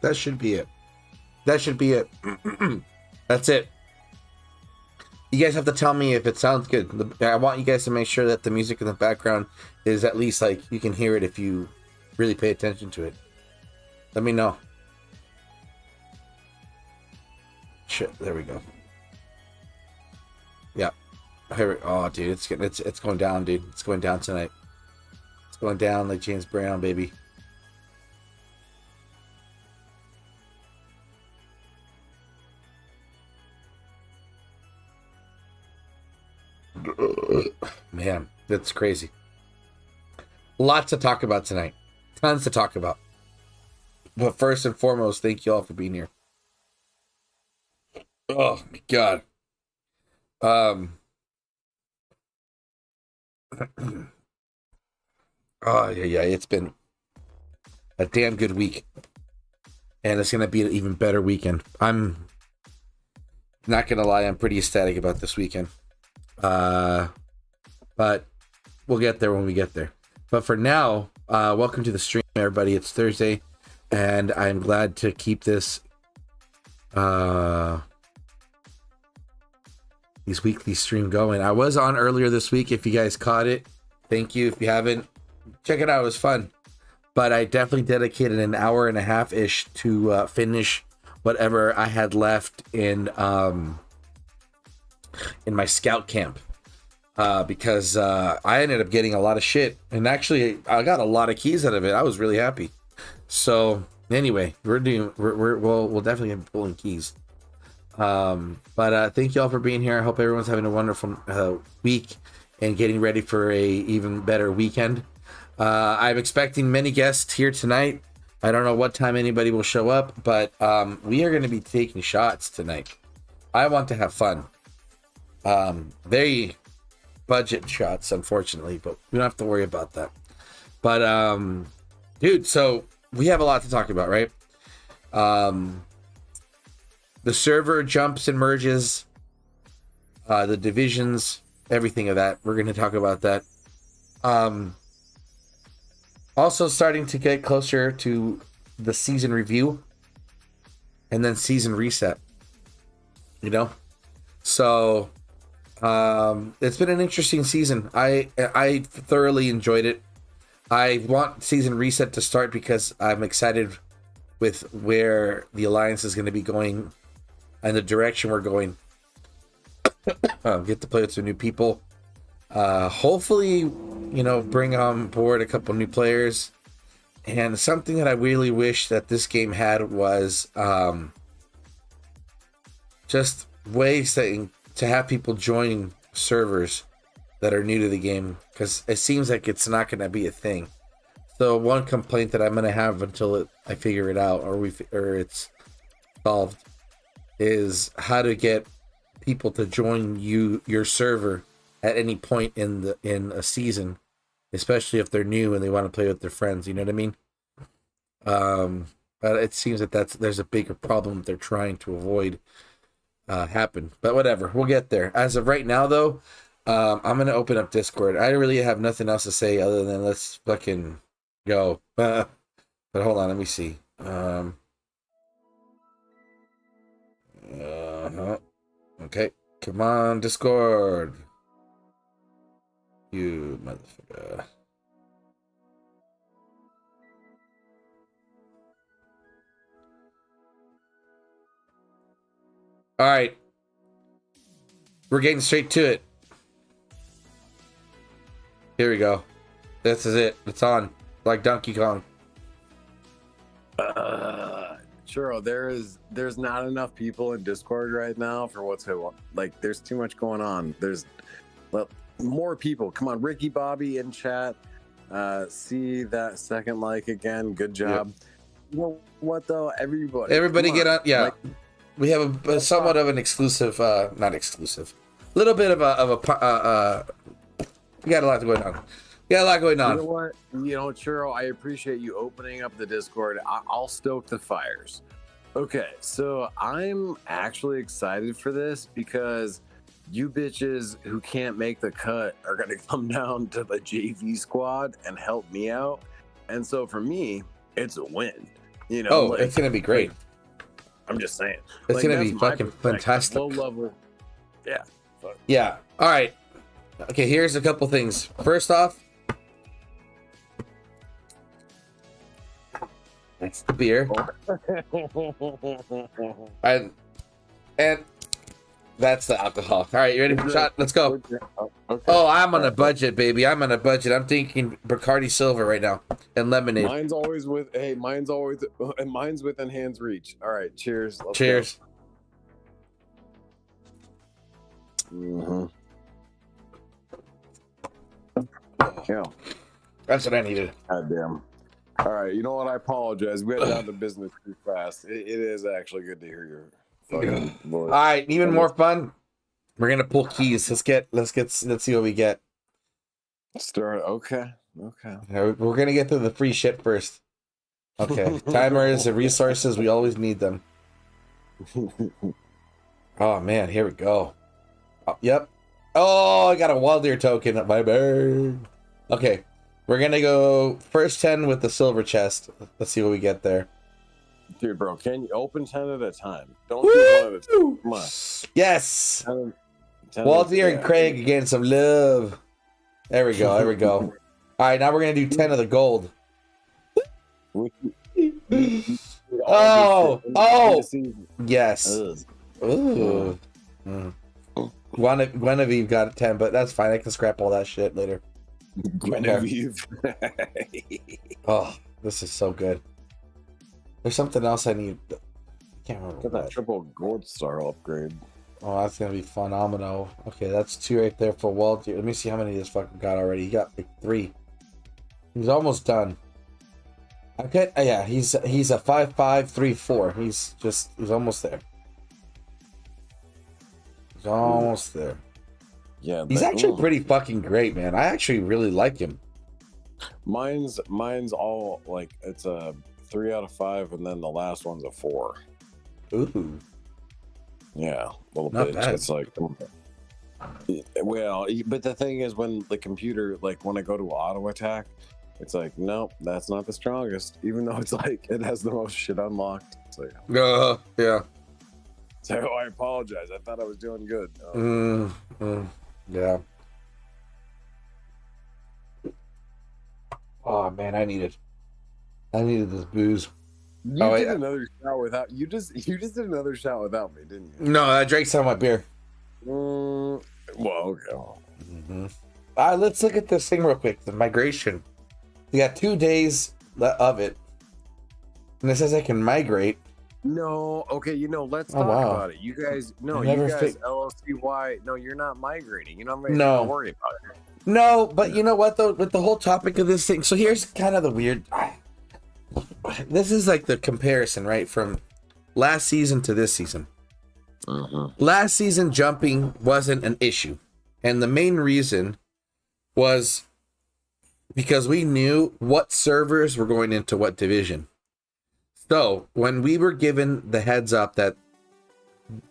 That should be it. That should be it. That's it. You guys have to tell me if it sounds good. I want you guys to make sure that the music in the background is at least like you can hear it if you really pay attention to it. Let me know. Shit, there we go. Yeah. Oh, dude, it's going down, dude. It's going down tonight. It's going down like James Brown, baby. Man, that's crazy. Lots to talk about tonight. Tons to talk about. But first and foremost, thank you all for being here. Oh my god. Oh yeah, it's been a damn good week. And it's gonna be an even better weekend. I'm not gonna lie, I'm pretty ecstatic about this weekend. But we'll get there when we get there. But for now, welcome to the stream, everybody. It's Thursday, and I'm glad to keep this these weekly stream going. I was on earlier this week. If you guys caught it, thank you. If you haven't, check it out. It was fun. But I definitely dedicated an hour and a half ish to finish whatever I had left in my scout camp. Because I ended up getting a lot of shit, and actually I got a lot of keys out of it. I was really happy. So anyway, we'll definitely be pulling keys. But thank you all for being here. I hope everyone's having a wonderful week and getting ready for a even better weekend. I'm expecting many guests here tonight. I don't know what time anybody will show up, but we are going to be taking shots tonight. I want to have fun. Very budget shots, unfortunately, but we don't have to worry about that. But dude, so we have a lot to talk about, right? The server jumps and merges, the divisions, everything of that. We're going to talk about that. Also starting to get closer to the season review and then season reset, you know? So it's been an interesting season. I thoroughly enjoyed it. I want season reset to start because I'm excited with where the alliance is going to be going and the direction we're going. Get to play with some new people. Hopefully, bring on board a couple new players. And something that I really wish that this game had was just ways to have people join servers that are new to the game, because it seems like it's not going to be a thing. So one complaint that I'm going to have until I figure it out or it's solved is how to get people to join your server at any point in a season, especially if they're new and they want to play with their friends. You know what I mean? But it seems that there's a bigger problem they're trying to avoid happen. But whatever, we'll get there. As of right now, though, I'm gonna open up Discord. I really have nothing else to say other than let's fucking go. But hold on, let me see. Okay, come on, Discord. You motherfucker. All right, we're getting straight to it. Here we go. This is it. It's on, like Donkey Kong. Churro, there's not enough people in Discord right now for what's like. There's too much going on. There's more people. Come on, Ricky Bobby in chat. See that second like again. Good job. Yep. Well, what though? Everybody get on. Yeah, we have a somewhat of an exclusive, not exclusive, little bit of a. We got a lot going on. You know what? Churro, I appreciate you opening up the Discord. I'll stoke the fires. Okay, so I'm actually excited for this because you bitches who can't make the cut are going to come down to the JV squad and help me out. And so for me, it's a win. You know, Oh, like, it's gonna be great. like, I'm just saying. It's Like, gonna that's be my fucking perspective. fantastic. Low level. Yeah. Fuck. Yeah. All right. Okay, here's a couple things. First off, that's the beer. And that's the alcohol. All right, you ready for a shot? Let's go. Okay. Oh, I'm on a budget, baby. I'm on a budget. I'm thinking Bacardi Silver right now and lemonade. Mine's always within hand's reach. All right, cheers. Let's Cheers. Go. Yeah. That's what I needed. Goddamn. All right, you know what? I apologize. We got down to business too fast. It is actually good to hear your fucking voice. All right, even more fun. We're gonna pull keys. Let's see what we get. Start. Okay. We're gonna get through the free shit first. Okay. Timers and resources, we always need them. Oh man, here we go. Oh, yep. Oh, I got a wild deer token at my bird. Okay. We're gonna go first 10 with the silver chest. Let's see what we get there. Dude, bro, can you open 10 at a time? Don't do one at a time. Come on. Yes. 10 Walter and Craig again, some love. There we go. All right, now we're gonna do 10 of the gold. Oh, yes. Ooh. Guinevere got 10, but that's fine. I can scrap all that shit later. Guinevere. Oh, this is so good. There's something else I need. I can't remember. Get that triple gold star upgrade. Oh, that's gonna be phenomenal. Okay, that's 2 right there for Walter. Let me see how many this fucking got already. He got like 3. He's almost done. Okay, yeah, he's a 5-5-3-4. He's almost there. He's almost there. Yeah, he's actually pretty fucking great, man. I actually really like him. Mine's all like it's a 3 out of 5, and then the last one's a 4. Ooh. Yeah, little Not bitch. bad. It's like, well, but the thing is, when the computer, like when I go to auto attack, it's like, nope, that's not the strongest. Even though it's like it has the most shit unlocked. It's like, yeah. So I apologize. I thought I was doing good. Yeah. Oh man, I needed this booze. You did another shot without you just did another shot without me, didn't you? No, I drank some of my beer. Well, okay. Mm-hmm. Let's look at this thing real quick. The migration. We got 2 days of it, and it says I can migrate. No, okay, let's talk about it. You guys, LLCY, no, you're not migrating. You know what I mean? Don't worry about it. No, but you know what though, with the whole topic of this thing. So here's kind of the weird. This is like the comparison, right, from last season to this season. Last season, jumping wasn't an issue, and the main reason was because we knew what servers were going into what division. So when we were given the heads up that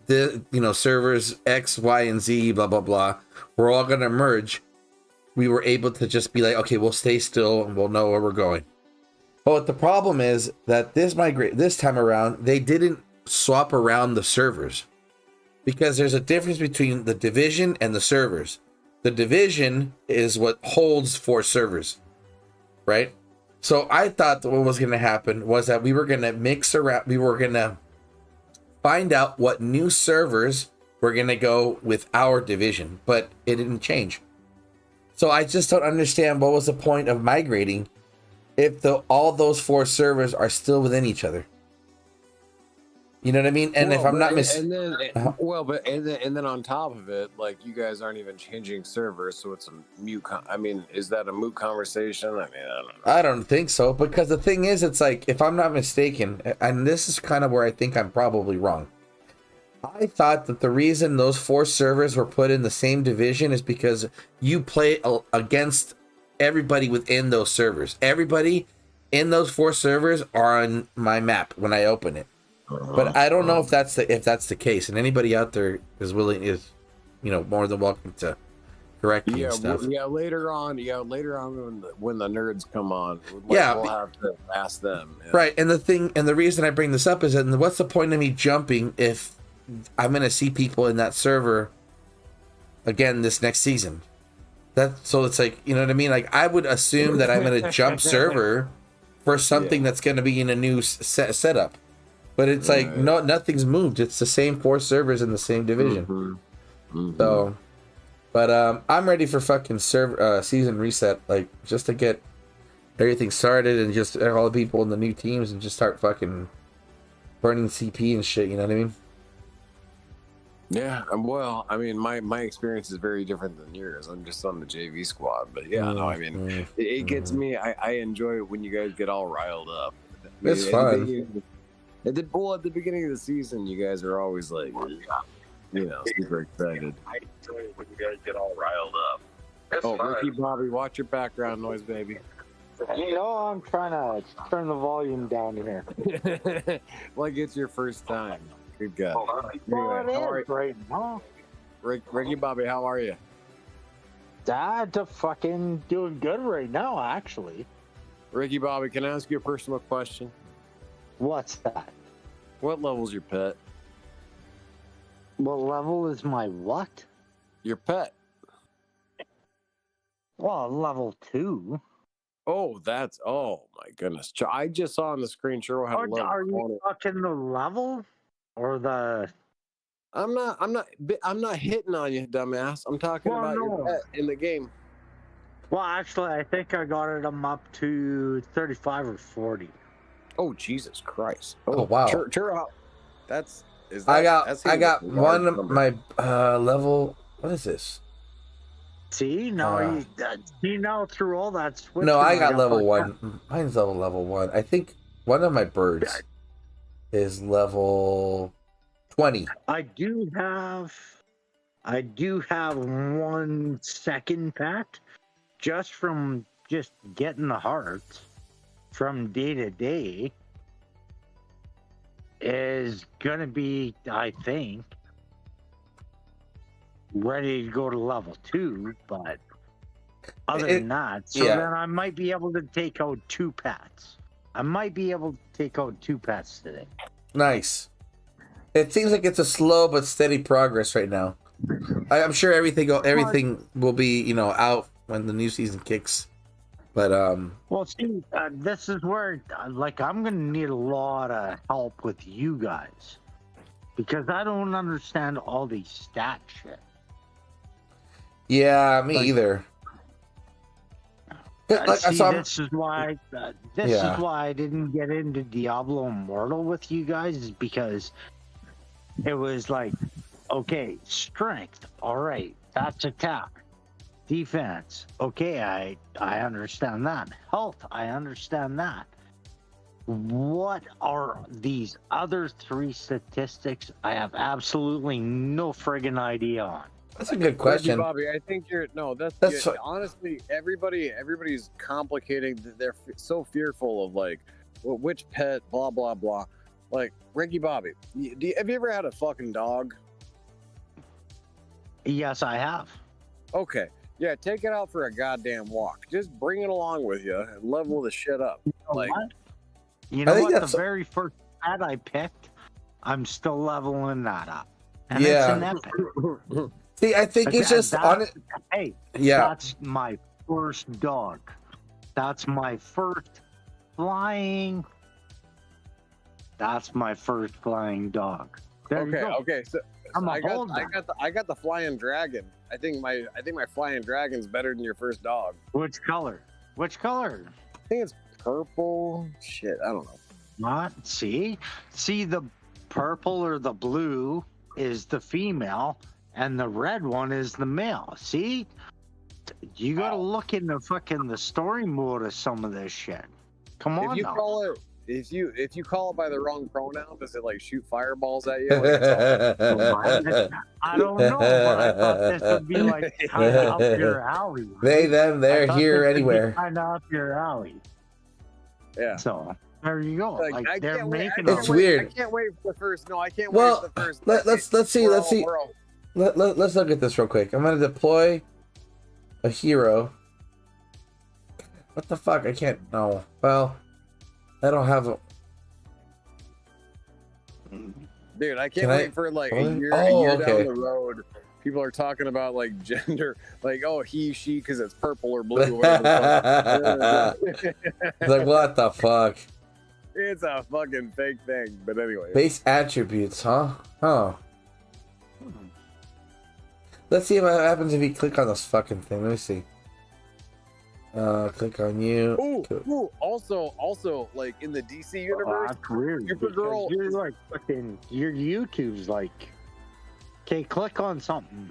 the servers X, Y, and Z, blah blah blah, we're all gonna merge, we were able to just be like, okay, we'll stay still and we'll know where we're going. But the problem is that this time around, they didn't swap around the servers, because there's a difference between the division and the servers. The division is what holds 4 servers, right? So I thought that what was going to happen was that we were going to mix around. We were going to find out what new servers were going to go with our division, but it didn't change. So I just don't understand what was the point of migrating if all those 4 servers are still within each other. You know what I mean? And if I'm not and then on top of it, like, you guys aren't even changing servers, so it's a mute. Is that a moot conversation? I don't know. I don't think so, because the thing is, it's like, if I'm not mistaken, and this is kind of where I think I'm probably wrong. I thought that the reason those 4 servers were put in the same division is because you play against everybody within those servers. Everybody in those 4 servers are on my map when I open it. But I don't know if that's the case, and anybody out there is more than welcome to correcting Yeah, stuff. later on when the nerds come on, Yeah, we'll have to ask them. Yeah. Right, and the reason I bring this up is that what's the point of me jumping if I'm gonna see people in that server again this next season? So it's like, you know what I mean? Like I would assume that I'm gonna jump server for something that's gonna be in a new setup, but it's like nothing's moved. It's the same 4 servers in the same division. So, but I'm ready for fucking season reset, like just to get everything started and just all the people in the new teams and just start fucking burning CP and shit. You know what I mean? Yeah, well, I mean, my experience is very different than yours. I'm just on the JV squad, but yeah, no, I mean, it gets me. I enjoy it when you guys get all riled up. It's fun. At the beginning of the season, you guys are always like, super excited. I enjoy it when you guys get all riled up. It's fun. Ricky Bobby, watch your background noise, baby. You know, I'm trying to turn the volume down here. Like it's your first time. Good God. Well, Anyway, how are it is right now. Ricky Bobby, how are you? Dad, fucking doing good right now, actually. Ricky Bobby, can I ask you a personal question? What's that? What level's your pet? What level is my what? Your pet. Well, level 2. Oh, oh my goodness. I just saw on the screen Churro had a level. Are you talking the level or the? I'm not hitting on you, dumbass. I'm talking about your pet in the game. Well, actually, I think I got I'm up to 35 or 40. Oh, Jesus Christ. Oh wow. Churro, I got one of my level. What is this? See, now you know through all that switch. No, I got level 1. Mine's level 1. I think one of my birds is level 20. I do have 1 second pet just from getting the hearts from day to day is gonna be, I think, ready to go to level 2, but other than that, then I might be able to take out 2 pets. I might be able to take out 2 pets today. Nice. It seems like it's a slow but steady progress right now. I'm sure everything will be, out when the new season kicks. But well, see, this is where I'm gonna need a lot of help with you guys because I don't understand all these stat shit. Yeah, me either. This is why I didn't get into Diablo Immortal with you guys, is because it was like, okay, strength, all right, that's attack. Defense, okay, I understand that. Health, I understand that. What are these other 3 statistics? I have absolutely no friggin' idea on. That's a good question, Bobby. I think honestly, everybody's complicating. They're so fearful of which pet, blah blah blah. Like Ricky Bobby, have you ever had a fucking dog? Yes, I have. Okay, yeah, take it out for a goddamn walk. Just bring it along with you and level the shit up. You know what? The very first pet I picked, I'm still leveling that up. And it's an epic. See, I think it's just on it. Hey, that's my first dog. That's my first flying. That's my first flying dog. Okay. So I got the flying dragon. I think my flying dragon's better than your first dog. Which color? I think it's purple. Shit, I don't know. Not see the purple or the blue is the female. And the red one is the male. See, you gotta look in the story mode of some of this shit. Come on, if you call it by the wrong pronoun, does it shoot fireballs at you? I don't know, but I thought this would be kind of up your alley. Right? They, them, they're here, anywhere. Kind of up your alley. Yeah. So there you go. They're making. It's weird. I can't wait for the first. No, I can't wait for the first. Let's see. Let's look at this real quick. I'm gonna deploy a hero. What the fuck? I can't. No. Well, I don't have a. Dude, I Can can't I- wait for like a Really? year, Oh, down okay. the road. People are talking about like gender, like oh he, she, because it's purple or blue. Or whatever the fuck. Like what the fuck? It's a fucking fake thing. But anyway, Base attributes, huh? Huh. Let's see what happens if you click on this fucking thing. Let me see. Click on you. Ooh, also, like in the DC universe, that's weird. Supergirl because You're is- like fucking. Your YouTube's like. Okay, click on something.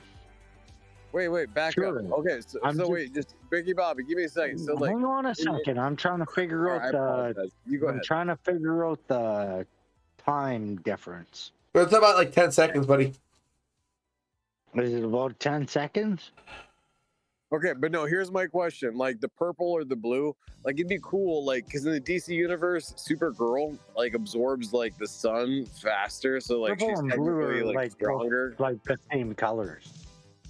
wait, back Sure. up. Okay, so, I'm just- wait, just Ricky Bobby, give me a second. So like, Hang on a second. I'm trying to figure I out the. apologize. You go I'm ahead. trying to figure out the time difference. It's about like 10 seconds, buddy. Is it about 10 seconds? Okay, but no, here's my question. Like the purple or the blue, like it'd be cool, like because in the DC universe, Supergirl like absorbs like the sun faster, so like Purple she's and blue technically are, like like, stronger. Like the same colors.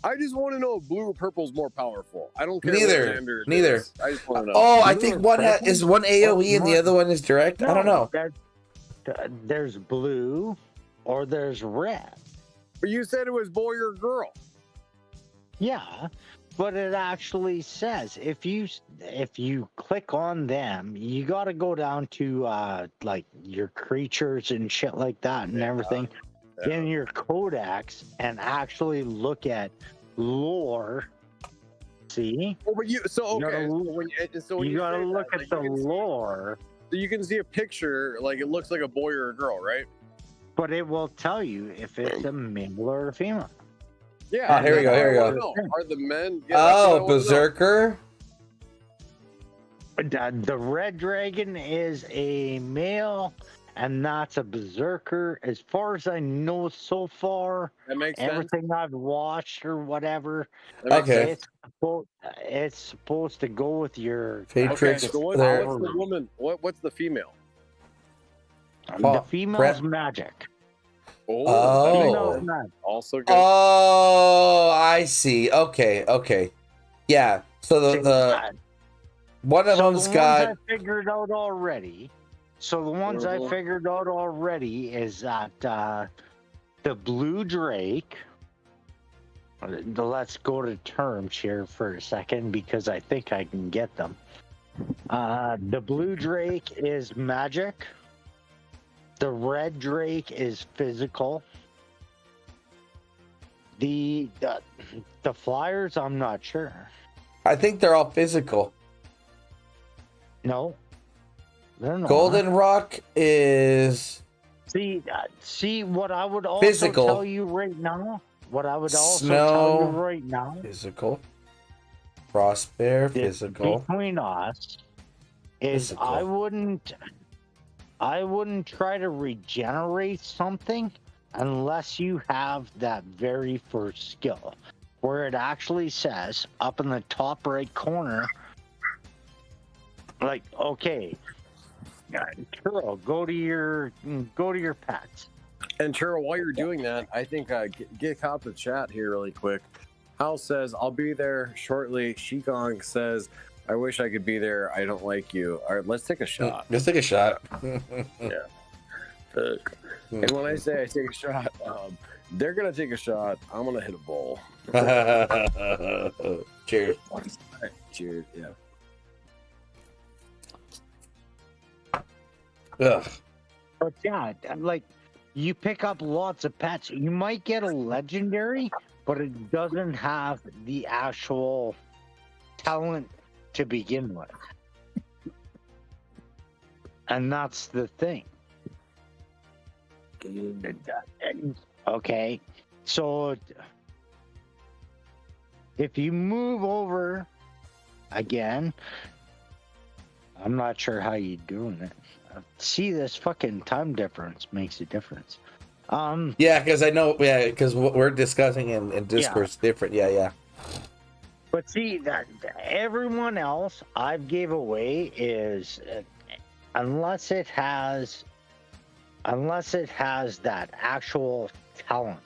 I just want to know if blue or purple's more powerful. I don't care. Neither. What gender it Neither. is. I just want to know. Oh, I Blue think or one purple? is one AoE and the Or other one is direct. I don't know. There's blue or there's red. But you said it was boy or girl. Yeah, but it actually says if you click on them, you got to go down to like your creatures and shit like that and everything Yeah. in your codex and actually look at lore. See, Oh, but you so You okay. gotta So look- when you got to say look that, at like, the you can see- lore, So you can see a picture, like it looks like a boy or a girl, right? but it will tell you if it's a male or a female. Yeah. Ah, here we go, that's here we what I go. wanna know. Are the men? Yeah, that's what I Oh, wanna know. Berserker. The red dragon is a male, and that's a berserker. As far as I know so far, That makes sense. everything I've watched or whatever, That makes Okay. sense. it's supposed to go with your Okay, Matrix, so there- what's the woman? What's the female? The female's magic. Oh. Female's magic. Also good. Oh, I see. Okay. Yeah. So the one of So them's the got. ones I figured out already. So the ones I Mhm. figured out already is that the blue drake. Let's go to terms here for a second because I think I can get them. The blue drake is magic. The red drake is physical. The flyers, I'm not sure. I think they're all physical. No, they're not. Golden Rock is See what I would also Physical. tell you right now. What I would also Snow. tell you right now. physical. Frostbear, is physical. between us is Physical. I wouldn't try to regenerate something unless you have that very first skill, where it actually says up in the top right corner, like, okay, Churro, go to your pets. And Churro, while you're doing that, I think get caught the chat here really quick. Hal says, "I'll be there shortly." Shikong says, "I wish I could be there. I don't like you." All right, let's take a shot. Let's take a shot. Fuck. And when I say I take a shot, they're gonna take a shot. I'm gonna hit a bowl. Cheers. Cheers. Yeah. Ugh. But yeah, like, you pick up lots of pets. You might get a legendary, but it doesn't have the actual talent to begin with. And that's the thing. Okay, so if you move over again, I'm not sure how you're doing it. See, this fucking time difference makes a difference. Yeah, because I know. Yeah, because what we're discussing in Discord's different. Yeah. But see, that everyone else I've gave away is unless it has that actual talent.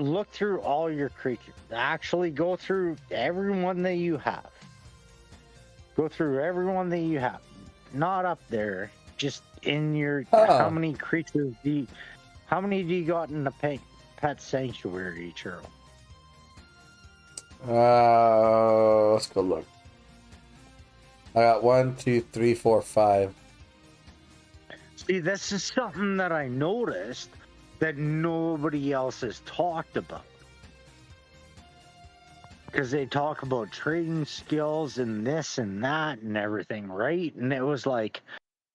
look through all your creatures. Actually, go through everyone that you have. Go through everyone that you have. Not up there, just in your. How many creatures do you? How many do you got in the pet sanctuary, Churro? Let's go look. I got 1, 2, 3, 4, 5. See, this is something that I noticed that nobody else has talked about. Because they talk about trading skills and this and that and everything, right? And it was like,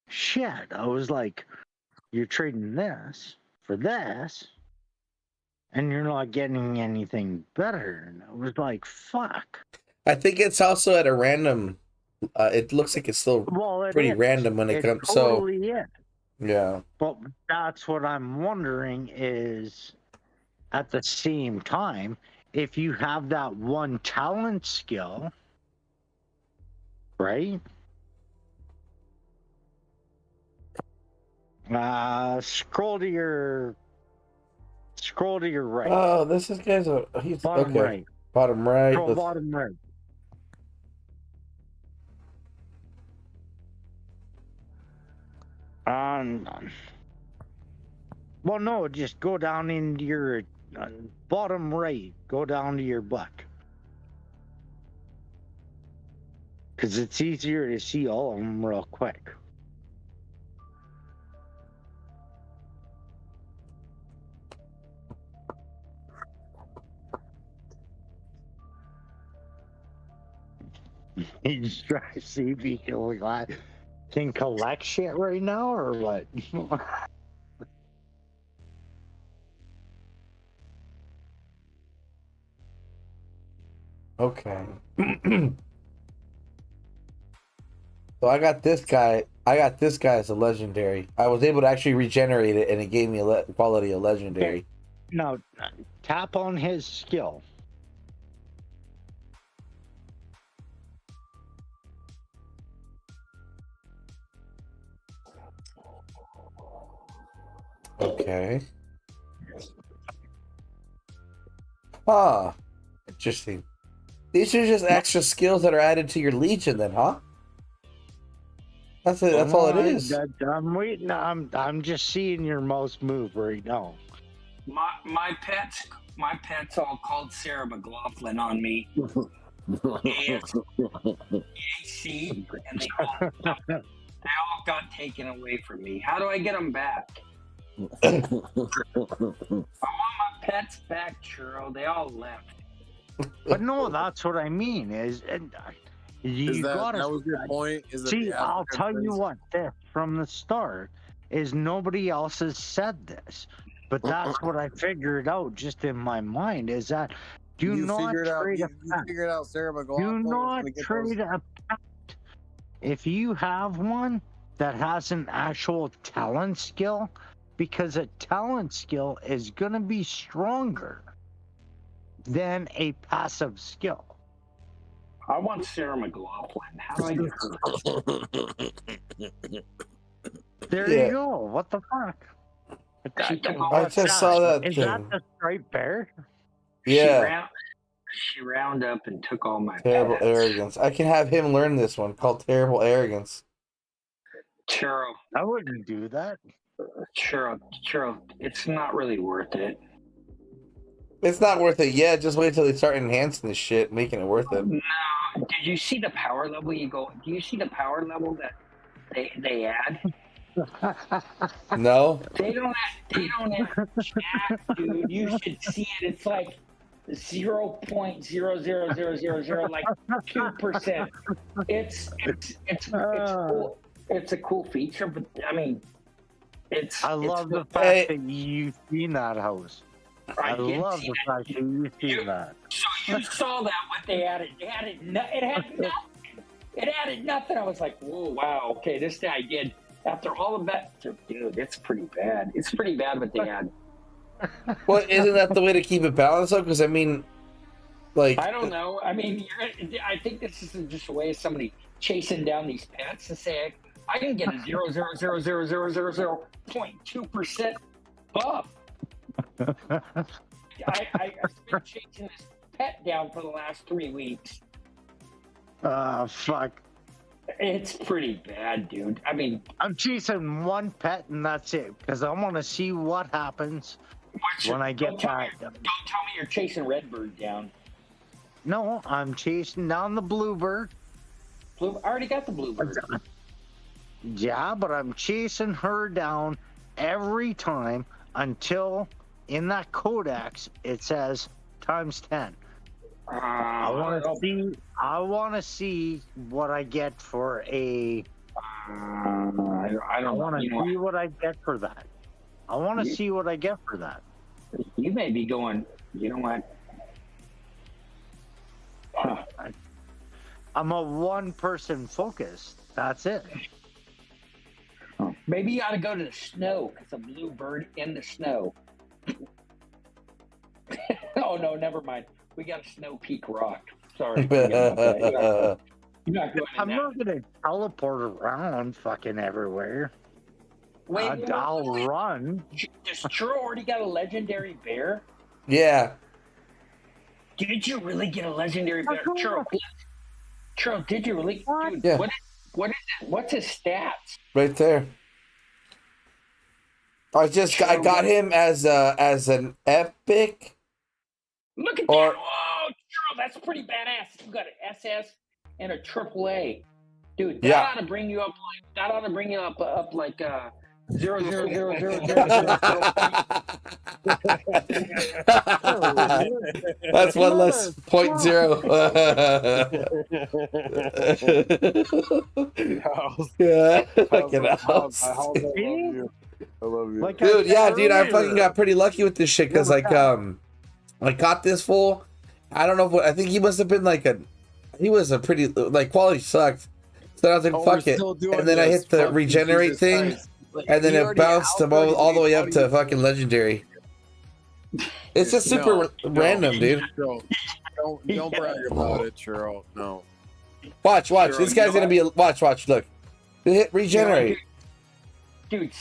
shit. I was like, you're trading this for this, and you're not getting anything better. And I was like, fuck. I think it's also at a random. It looks like it's still pretty random when it comes. Totally is. Yeah. But that's what I'm wondering is, at the same time, if you have that one talent skill, right? Scroll to your right. Oh, this is guy's he's Bottom okay. right. Bottom right. Scroll bottom right. Well, no, just go down into your bottom right. Go down to your buck. Because it's easier to see all of them real quick. You just try to see if you can collect shit right now or what? Okay. So I got this guy. As a legendary. I was able to actually regenerate it, and it gave me a quality of legendary. Now, tap on his skill. Okay. Ah, interesting. These are just extra skills that are added to your Legion, then, huh? That's it. That's all it is. I'm waiting. I'm just seeing your mouse move right now. My pets all called Sarah McLaughlin on me. AC, and they all got taken away from me. How do I get them back? I want my pets back, Churro. They all left. But no, that's what I mean. That was your point? See, I'll tell you what. This from the start is nobody else has said this, but that's what I figured out just in my mind. Is that do not trade a pet. You figured out Sarah McLaughlin. Do not trade a pet. If you have one that has an actual talent skill, because a talent skill is going to be stronger than a passive skill. I want Sarah McLaughlin. How do I get her? There you go. What the fuck? I just saw that Is thing. that the striped bear? Yeah. She round up and took all my Terrible pets. Arrogance. I can have him learn this one called Terrible Arrogance. Churro. I wouldn't do that. Churro, it's not really worth it. It's not worth it yet. Just wait till they start enhancing this shit, making it worth it. No. Did you see the power level? Do you see the power level that they add? No. They don't have chat, dude. You should see it. It's like 0.00000, like 2%. It's cool. It's a cool feature, but I mean, I love the fact that you've seen that house. I love the fact that you've seen that. So you saw that what they added? It had nothing. It added nothing. I was like, whoa, wow, okay, this guy did. After all of that, dude, it's pretty bad. It's pretty bad what they add. Well, isn't that the way to keep it balanced, though? Because I mean, like, I don't know. I mean, I think this is just a way of somebody chasing down these pets and say, I can get a 0.00000.2% buff. I've been chasing this pet down for the last 3 weeks. Fuck. It's pretty bad, dude. I mean, I'm chasing one pet and that's it, because I want to see what happens when I get back. don't tell me you're chasing Redbird down. No, I'm chasing down the bluebird. I already got the bluebird. Yeah, but I'm chasing her down every time until in that codex it says ×10. I want to see what I get for a. I don't want to you know see what I get for that. I want to see what I get for that. You may be going. You know what? Huh. I'm a one-person focus. That's it. Maybe you ought to go to the snow. It's a bluebird in the snow. Oh no, never mind. We got a Snow Peak rock. Sorry. You're not going I'm not gonna teleport around fucking everywhere. I'll run. Does Churro already got a legendary bear? Yeah. Did you really get a legendary bear? Churro, did you really? Dude, Yeah. what is it? What's his stats? Right there. I got him as an epic. Look at that! Whoa, Churro, that's pretty badass. You got an SS and a AAA, dude. That ought to bring you up like 0.00000. That's one less point zero. Yeah, fucking house. I love you. Like Dude, yeah, dude, I earlier. fucking got pretty lucky with this shit because I got this fool. I don't know what I think he must have been he was a pretty quality sucked. So I was like, fuck it. And then I hit the regenerate thing, and then it bounced him all the way up to fucking legendary. It's just super random, dude. Don't brag about it, Churro. No. Watch. Churro, This guy's gonna be watch. Look, hit regenerate. Dude,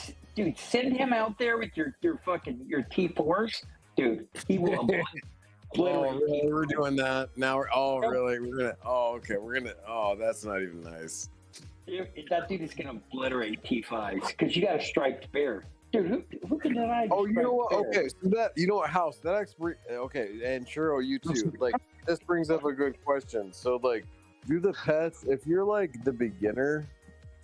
send him out there with your T4s, dude. He will obliterate. Really? We're doing that now. Really? We're gonna. Okay. We're gonna. That's not even nice. That dude is gonna obliterate T5s because you got a striped bear, dude. Who can deny? Oh, you know what? Bear? Okay, so House. That actually. Okay, and Churro, you too. This brings up a good question. So, do the pets? If you're the beginner.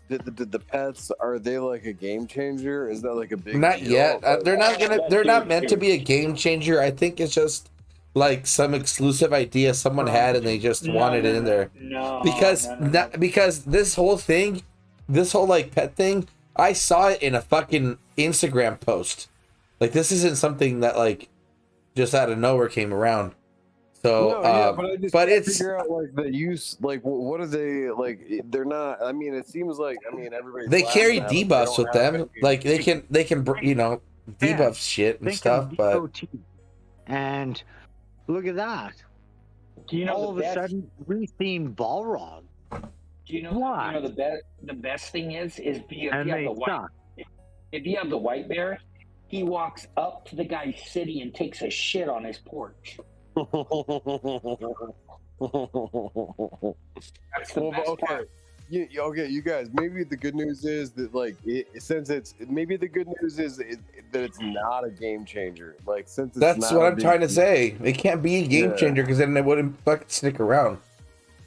Did the pets, are they a game changer? Is that a big Not deal? yet. They're not meant to be a game changer. I think it's just some exclusive idea someone had and they just wanted it in there. No. Because this whole pet thing, I saw it in a fucking Instagram post. This isn't something that just out of nowhere came around. So, but it's figure out the use. What are they They're not. I mean, it seems everybody. They carry debuffs with them. They can debuff shit and stuff. But and look at that. Do you know all of a sudden we've seen Balrog? Do you know? Why? The best thing is if you have the white bear, he walks up to the guy's city and takes a shit on his porch. That's the best part. You guys. Maybe the good news is that the good news is that it's not a game changer. Since it's that's what I'm trying to say. It can't be a game changer because then it wouldn't fucking stick around.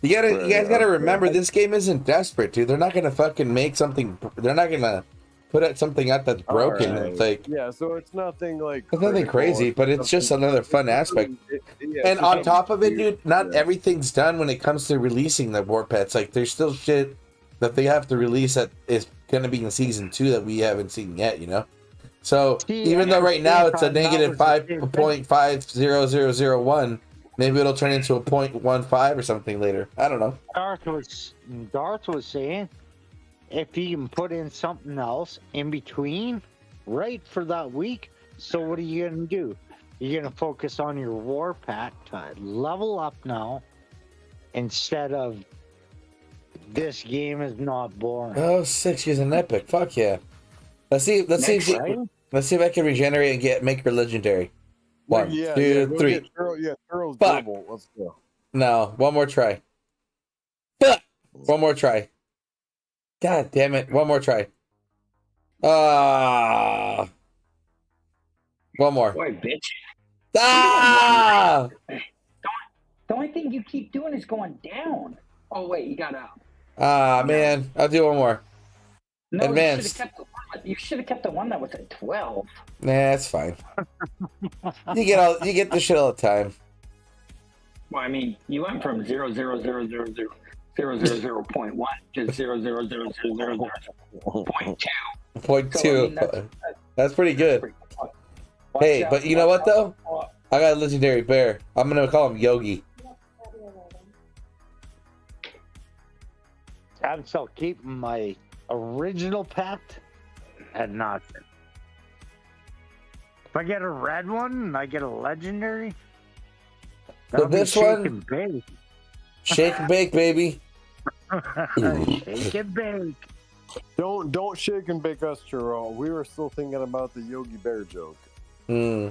You guys gotta remember this game isn't desperate, dude. They're not gonna fucking make something. They're not gonna put something out that's broken. Right. It's so it's nothing it's nothing crazy, but it's just another fun aspect. And on top of it, dude, not everything's done when it comes to releasing the war pets. There's still shit that they have to release that is gonna be in season 2 that we haven't seen yet, So even though right now it's a negative 5.50001, maybe it'll turn into a 0.15 or something later. I don't know. Darth was saying, if you can put in something else in between, right, for that week. So what are you gonna do? You're gonna focus on your war pack to level up now, instead of this game is not boring. Oh, 6 years an epic. Fuck yeah. Let's see if I can regenerate and make her legendary. One, two, go three. get Churro. Yeah, Churro's Fuck. double. Let's go. No, one more try. Fuck. One more try. God damn it. One more try. Ah. One more. Boy, bitch. Ah. The only thing you keep doing is going down. Oh wait, you got out. Ah, man. I'll do one more. No, Advanced. You should have kept the one that was at 12. Nah, that's fine. You get the shit all the time. Well, I mean, you went from 0.1 to 0.2. Point So, two. I mean, That's pretty good. Hey, but you know what though? I got a legendary bear. I'm gonna call him Yogi. I'm still keeping my original pet and not. If I get a red one and I get a legendary, So this shake one, and bake. shake and bake, baby. Shake and bake. Don't shake and bake us, Churro. We were still thinking about the Yogi Bear joke. Hmm.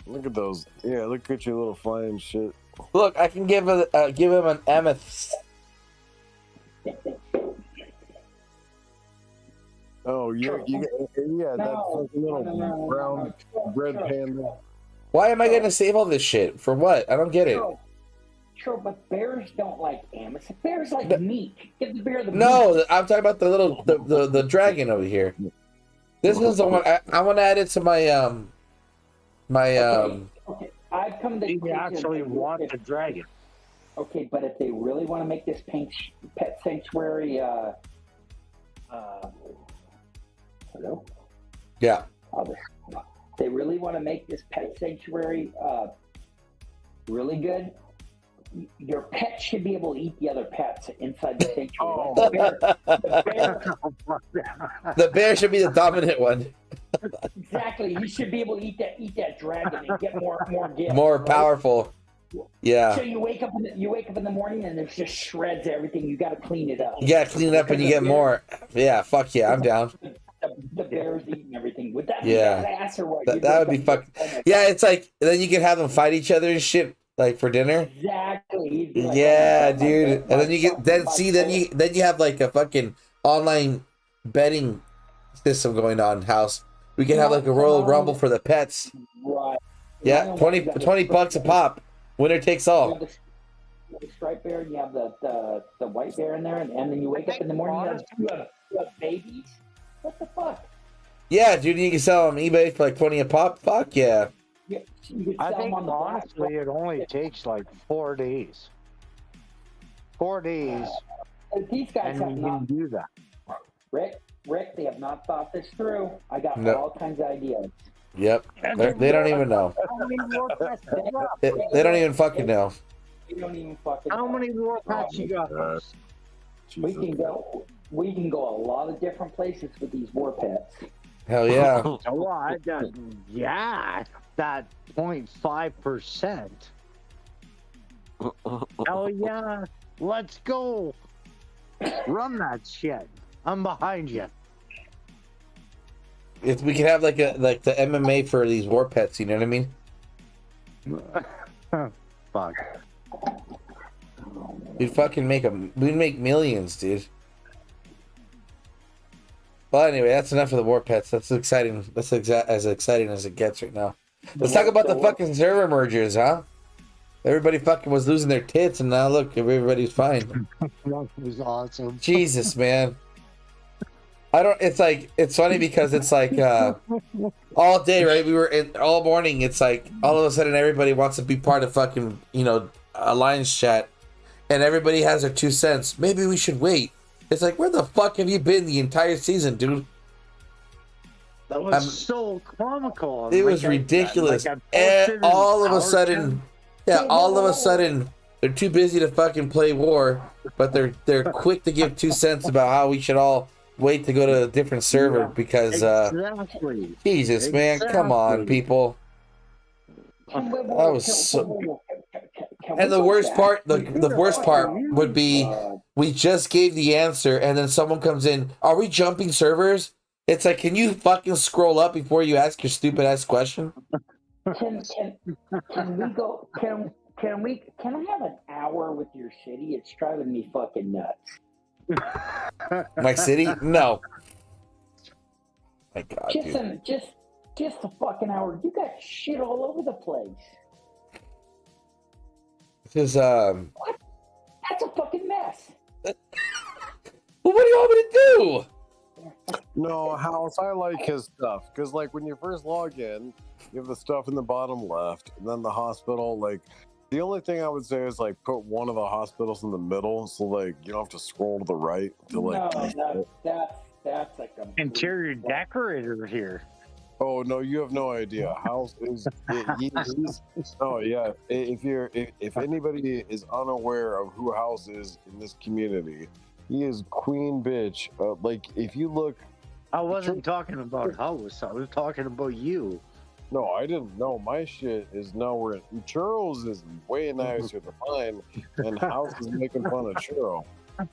Look at those. Yeah, look at your little flying shit. Look, I can give him an amethyst. Oh, yeah, that's like a little brown red panda. Why am I gonna save all this shit? For what? I don't get it. Sure, but bears don't like amethyst. Bears like meat. Give the bear the meat. No, I'm talking about the little the dragon over here. This is the one I want to add it to my Okay. I've come to You actually want the dragon. Okay, but if they really want to make this pet sanctuary, hello? Yeah. They really want to make this pet sanctuary really good. Your pet should be able to eat the other pets inside the sanctuary. The bear should be the dominant one. Exactly. You should be able to eat that dragon and get more gifts. More right? powerful. Yeah. So you wake up in the morning and there's just shreds of everything. You got to clean it up. You gotta clean it up and you get more. Yeah, fuck yeah, I'm down. The bear's eating everything. Would that be Yeah. badass or what? That would be fucking. Yeah, it's like then you can have them fight each other and shit like for dinner. Exactly. He'd be like, Yeah, oh my dude. God, And then you get then my see God. then you have like a fucking online betting system going on in house. We can have like a Royal Rumble for the pets. Right. Yeah, 20 bucks a pop. Winner takes You all. have the striped bear and you have the white bear in there, and then you wake up in the morning and you have babies. What the fuck? Yeah, dude, you can sell them on eBay for like 20 a pop. Fuck yeah. You could I sell them think on the black honestly it only takes like 4 days. 4 days, These guys and have you not, can do that. Rick, they have not thought this through. I got No. all kinds of ideas. Yep. They don't even know. How many more pets you got? They don't even fucking know. We don't even fucking. How many more pets you got? We can go. We can go a lot of different places with these war pets. Hell yeah. A lot. Yeah, that 0.5%. Hell yeah. Let's go. Run that shit. I'm behind you. We can have like the MMA for these war pets. You know what I mean? Fuck. We'd fucking we'd make millions, dude. Well, anyway, that's enough of the war pets. That's exciting. That's as exciting as it gets right now. Let's talk about the fucking server mergers, huh? Everybody fucking was losing their tits, and now look, everybody's fine. That was awesome. Jesus, man. It's funny because it's like all day, right? We were in all morning. It's like all of a sudden everybody wants to be part of fucking, Alliance chat, and everybody has their 2 cents. Maybe we should wait. It's like, where the fuck have you been the entire season, That was so comical. It was ridiculous. And all of a sudden, they're too busy to fucking play war, but they're quick to give 2 cents about how we should all wait to go to a different server because exactly. Jesus, man, come on, people. That was so. And the worst part, the worst part would be we just gave the answer, and then someone comes in. Are we jumping servers? It's like, can you fucking scroll up before you ask your stupid ass question? Can we go? Can I have an hour with your city? It's driving me fucking nuts. My city? No. My God, Just dude. just a fucking hour. You got shit all over the place. This is That's a fucking mess. Well, what do you want me to do? No, House, I like his stuff because, like, when you first log in, you have the stuff in the bottom left, and then the hospital. Like, the only thing I would say is like put one of the hospitals in the middle, so like you don't have to scroll to the right to like. No, that's like a Interior decorator here. Oh no, you have no idea. House is he's oh yeah. If anybody is unaware of who House is in this community, he is queen bitch. Like if you look, I wasn't talking about House. I was talking about you. no, I didn't know. My shit is nowhere. Churros is way nicer than mine, and House is making fun of Churro.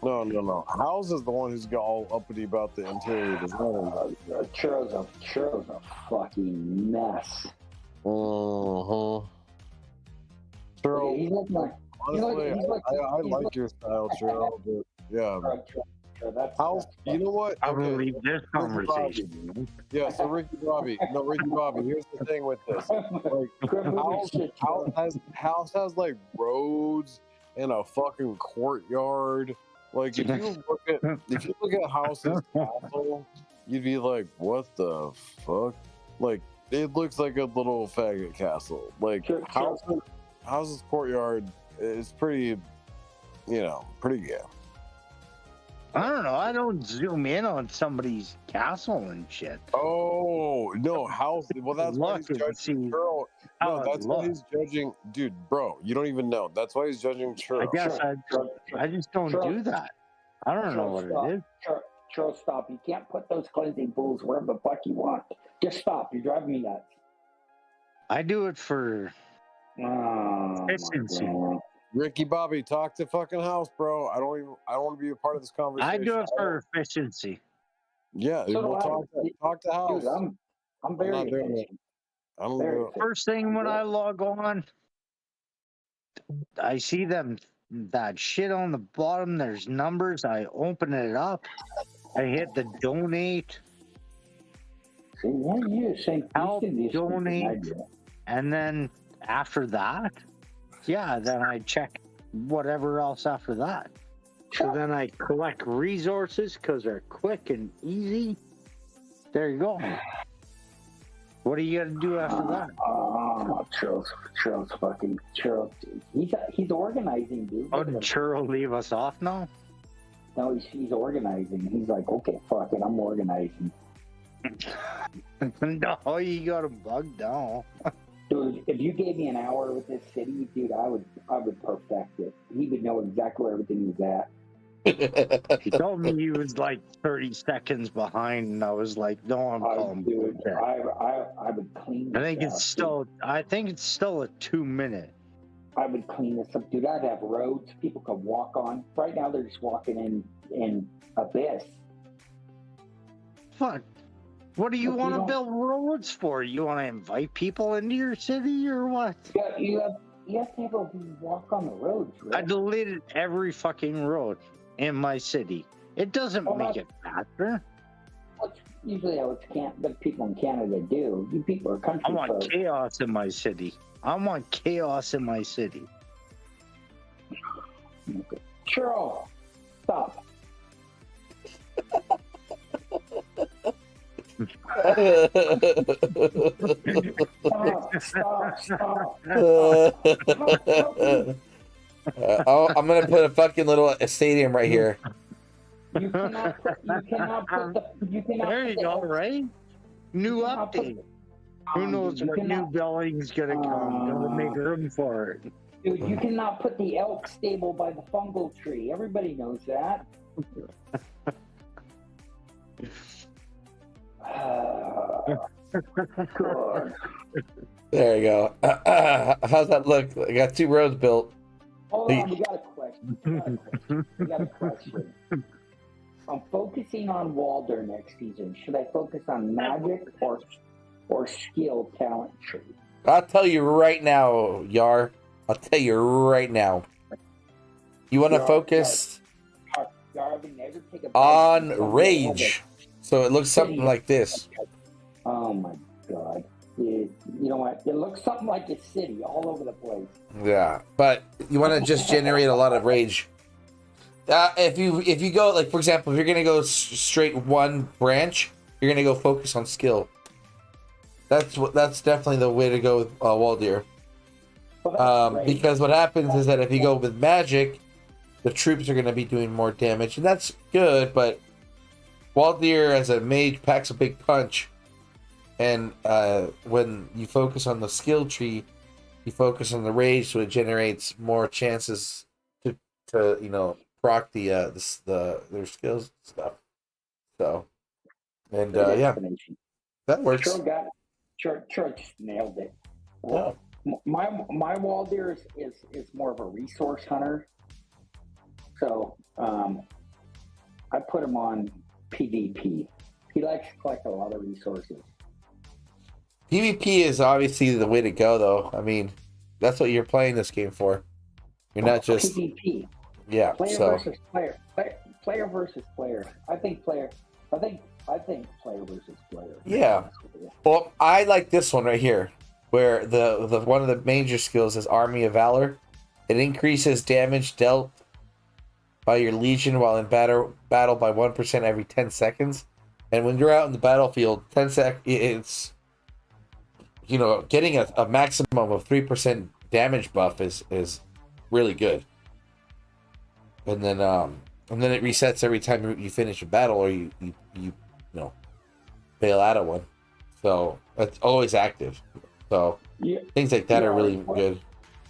No. House is the one who's got all uppity about the interior design. Churro's a fucking mess. Churro, He's like my, honestly, he's like- I he's like like- your style, Churro, but yeah. That's House, you know what? I Okay, will leave this conversation. yeah, so Ricky Bobby, here's the thing with this. Like, House has like roads and a fucking courtyard. Like if you look at House's castle, you'd be like, what the fuck? Like it looks like a little faggot castle. Like House's courtyard is pretty pretty good. I don't know. I don't zoom in on somebody's castle and shit. Oh no, House. Well, that's why he's Look and see judging Churro. how No, it that's why looks. he's judging, dude, bro. You don't even know. That's why he's judging Churro. I guess I just don't do that. I don't know what it is. Churro, stop. You can't put those cleansing pools wherever the fuck you want. Just stop. You're driving me nuts. I do it for Oh, efficiency. God. Ricky Bobby, talk to fucking House, bro. I don't want to be a part of this conversation. I do it for efficiency. Yeah, So we'll do talk to House. Dude, I'm very not doing efficient. I don't Very do it. efficient. First thing when I log on, I see that shit on the bottom. There's numbers. I open it up. I hit the donate, See, yeah, you same. Help, You do the same thing I donate. do. and then after that, yeah, then I check whatever else after that. So then I collect resources because they're quick and easy. There you go. What do you got to do after that? Churro's fucking Churro. He's organizing, dude. Oh, did Churro leave us off now? No, he's organizing. He's like, okay, fuck it, I'm organizing. No, you got him bugged down. Dude, if you gave me an hour with this city, dude, I would perfect it. He would know exactly where everything was at. He told me he was like 30 seconds behind, and I was like, no, I'm calling Dude, bullshit. I would clean this I think it's still a 2 minute. I would clean this up, dude. I'd have roads people could walk on. Right now, they're just walking in abyss. Fuck. What do you But want you to don't- build roads for? You want to invite people into your city or what? Yeah, you have people who walk on the roads. I Right? deleted every fucking road in my city. It doesn't Oh, make it faster. That's usually how the people in Canada do. You people are country I want folk. chaos in my city. I want chaos in my city. Churro, stop. Stop. I'm gonna put a fucking little stadium right here. You cannot put There you go, right? New update. Who knows what new building's gonna come? Gotta make room for it. Dude, you cannot put the elk stable by the fungal tree. Everybody knows that. God. There you go. How's that look? I got 2 roads built. Hold on, we got a question. I'm focusing on Walder next season. Should I focus on magic or skill talent tree? I'll tell you right now, Yar. I'll tell you right now. You want to focus Never take a on break from rage. So it looks something like this. Oh my god. You know what? It looks something like a city all over the place. Yeah, but you want to just generate a lot of rage. If you go, like, for example, if you're gonna go straight one branch, you're gonna go focus on skill. That's definitely the way to go with Waldir. Well, Because what happens is that if you go with magic, the troops are gonna be doing more damage, and that's good. But Waldir as a mage packs a big punch, and when you focus on the skill tree, you focus on the rage, so it generates more chances to proc their skills and stuff. So, and yeah, that works. Church nailed it. Yeah. My Waldir is more of a resource hunter. So I put him on PvP. He likes to collect a lot of resources. PvP is obviously the way to go, though. I mean, that's what you're playing this game for. You're not just PvP. Yeah. Player versus player. Player versus player. I think player versus player. Yeah. Well, I like this one right here, where the one of the major skills is Army of Valor. It increases damage dealt by your legion while in battle by 1% every 10 seconds. And when you're out in the battlefield, it's getting a maximum of 3% damage buff is really good. And then it resets every time you finish a battle or you bail out of one. So it's always active. So things like that are really good.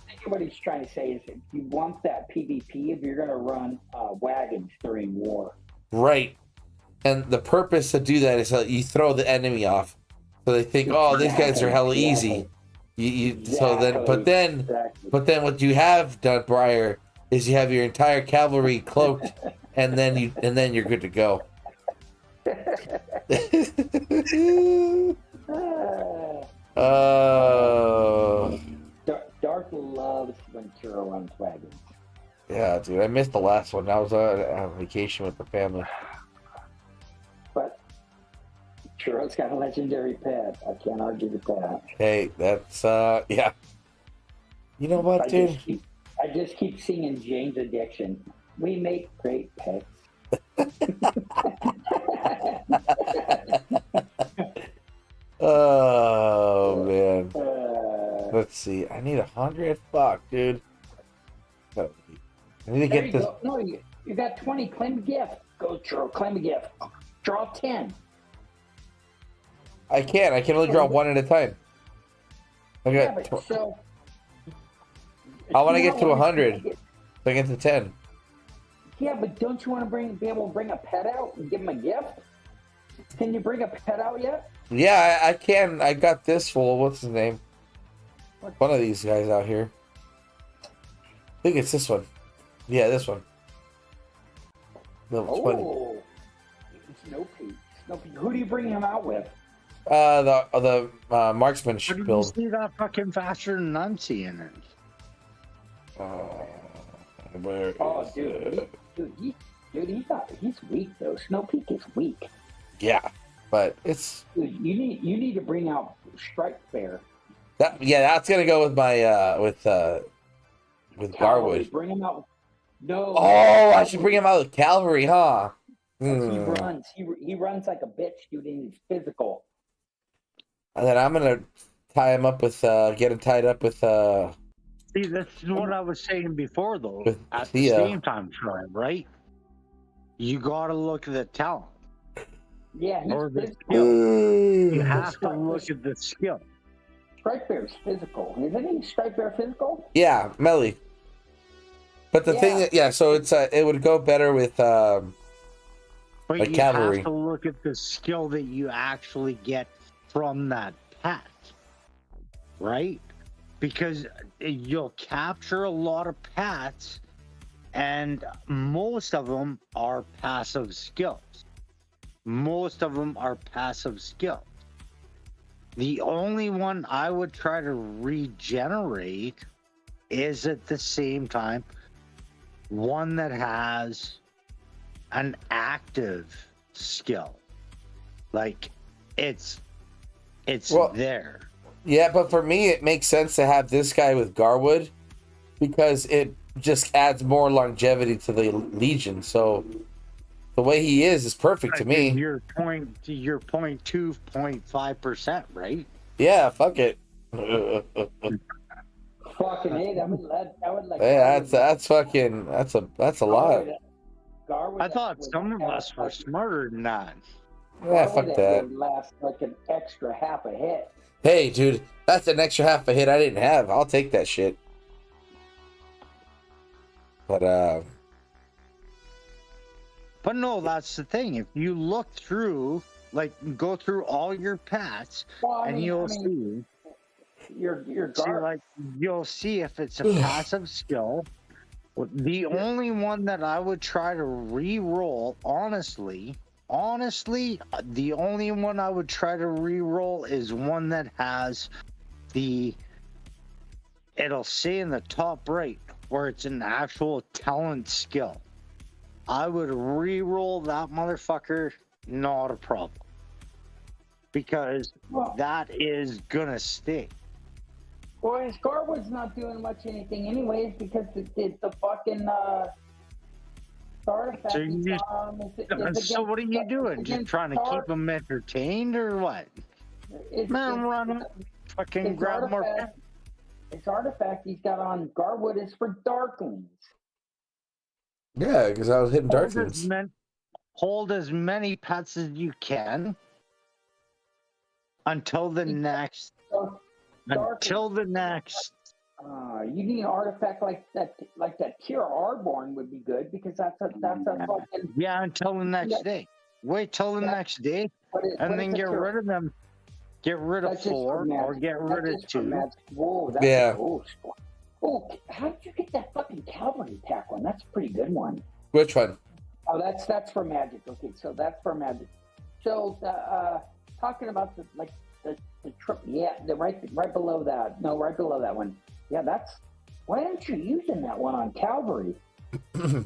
I think what he's trying to say is if you want that PvP, if you're going to run wagons during war. Right. And the purpose to do that is that you throw the enemy off. So they think, these guys are hella easy. But then what you have done, Briar, is you have your entire cavalry cloaked, and then you're good to go. Dark loves when Churro runs wagons. Yeah, dude, I missed the last one. I was on vacation with the family. But Churro's got a legendary pet. I can't argue with that. Hey, that's yeah. You know what, dude? I just keep singing Jane's Addiction. We make great pets. Oh man. Let's see. I need 100. Fuck, dude. I need to get this. Go. No, you got 20. Claim a gift. Go, Churro. Claim a gift. Draw 10. I can't. I can only draw one at a time. I want to get to 100. So I get to 10. Yeah, but don't you want to be able to bring a pet out and give him a gift? Can you bring a pet out yet? Yeah, I can. I got this fool. What's his name? One of these guys out here. I think it's this one. Yeah, this one. Level 20. Snoopy. Who do you bring him out with? The marksmanship build. You see that fucking faster than I'm seeing it. Where is dude, he's weak though. Snowpeak is weak. Yeah, but it's. Dude, you need to bring out Strike Bear. That's gonna go with my with Garwood. Bring him out. No. Oh, I should bring him out with Cavalry, huh? He runs. He runs like a bitch, dude, and he's physical. And then I'm gonna tie him up with get him tied up with See, that's what I was saying before, though. With At Theo. the same time, right? You gotta look at the talent. Yeah, he's Or the physical. skill. You have to look at the skill. Strike Bear's physical. Isn't he Strike Bear physical? Yeah, melee. But the thing, so it's it would go better with But like you cavalry. have to look at the skill that you actually get from that pet, right? Because you'll capture a lot of pets And most of them are passive skills. Most of them are passive skills. The only one I would try to regenerate is at the same time one that has an active skill. Like it's Well, there. Yeah, but for me, it makes sense to have this guy with Garwood because it just adds more longevity to the Legion. So the way he is perfect to me. You're 0.2.5%, right? Yeah, fuck it. Fucking hey, that would like. Yeah, that's a lot. Garwood, I thought some of us were smarter than that. Yeah, fuck that. Would last like an extra half a hit. Hey, dude, that's an extra half a hit I didn't have. I'll take that shit. But no, that's the thing. If you look through, like, go through all your pets, Well, and you'll see. Your You'll see if it's a passive skill. The only one that I would try to re-roll, honestly, the only one I would try to re-roll is one that has it'll say in the top right where it's an actual talent skill. I would re-roll that motherfucker, not a problem. Because that is gonna stay. Well, his Garwood's not doing much anything anyways because the fucking artifact. So what are you doing? Just trying to keep them entertained or what? Run fucking grab more. His artifact he's got on Garwood is for Darklings. yeah, because I was hitting Darklings. Hold as many pets as you can until the next. You need an artifact like that Churro Arborn would be good because that's a fucking until the next day. Wait till the next day, and then get rid of them. Get rid of 4 or get rid of 2. Whoa, that's Yeah. Oh, how did you get that fucking cavalry attack one? That's a pretty good one. Which one? Oh, that's for magic. Okay, so that's for magic. So talking about the trip, right below that. No, right below that one. Yeah, why aren't you using that one on Calvary? I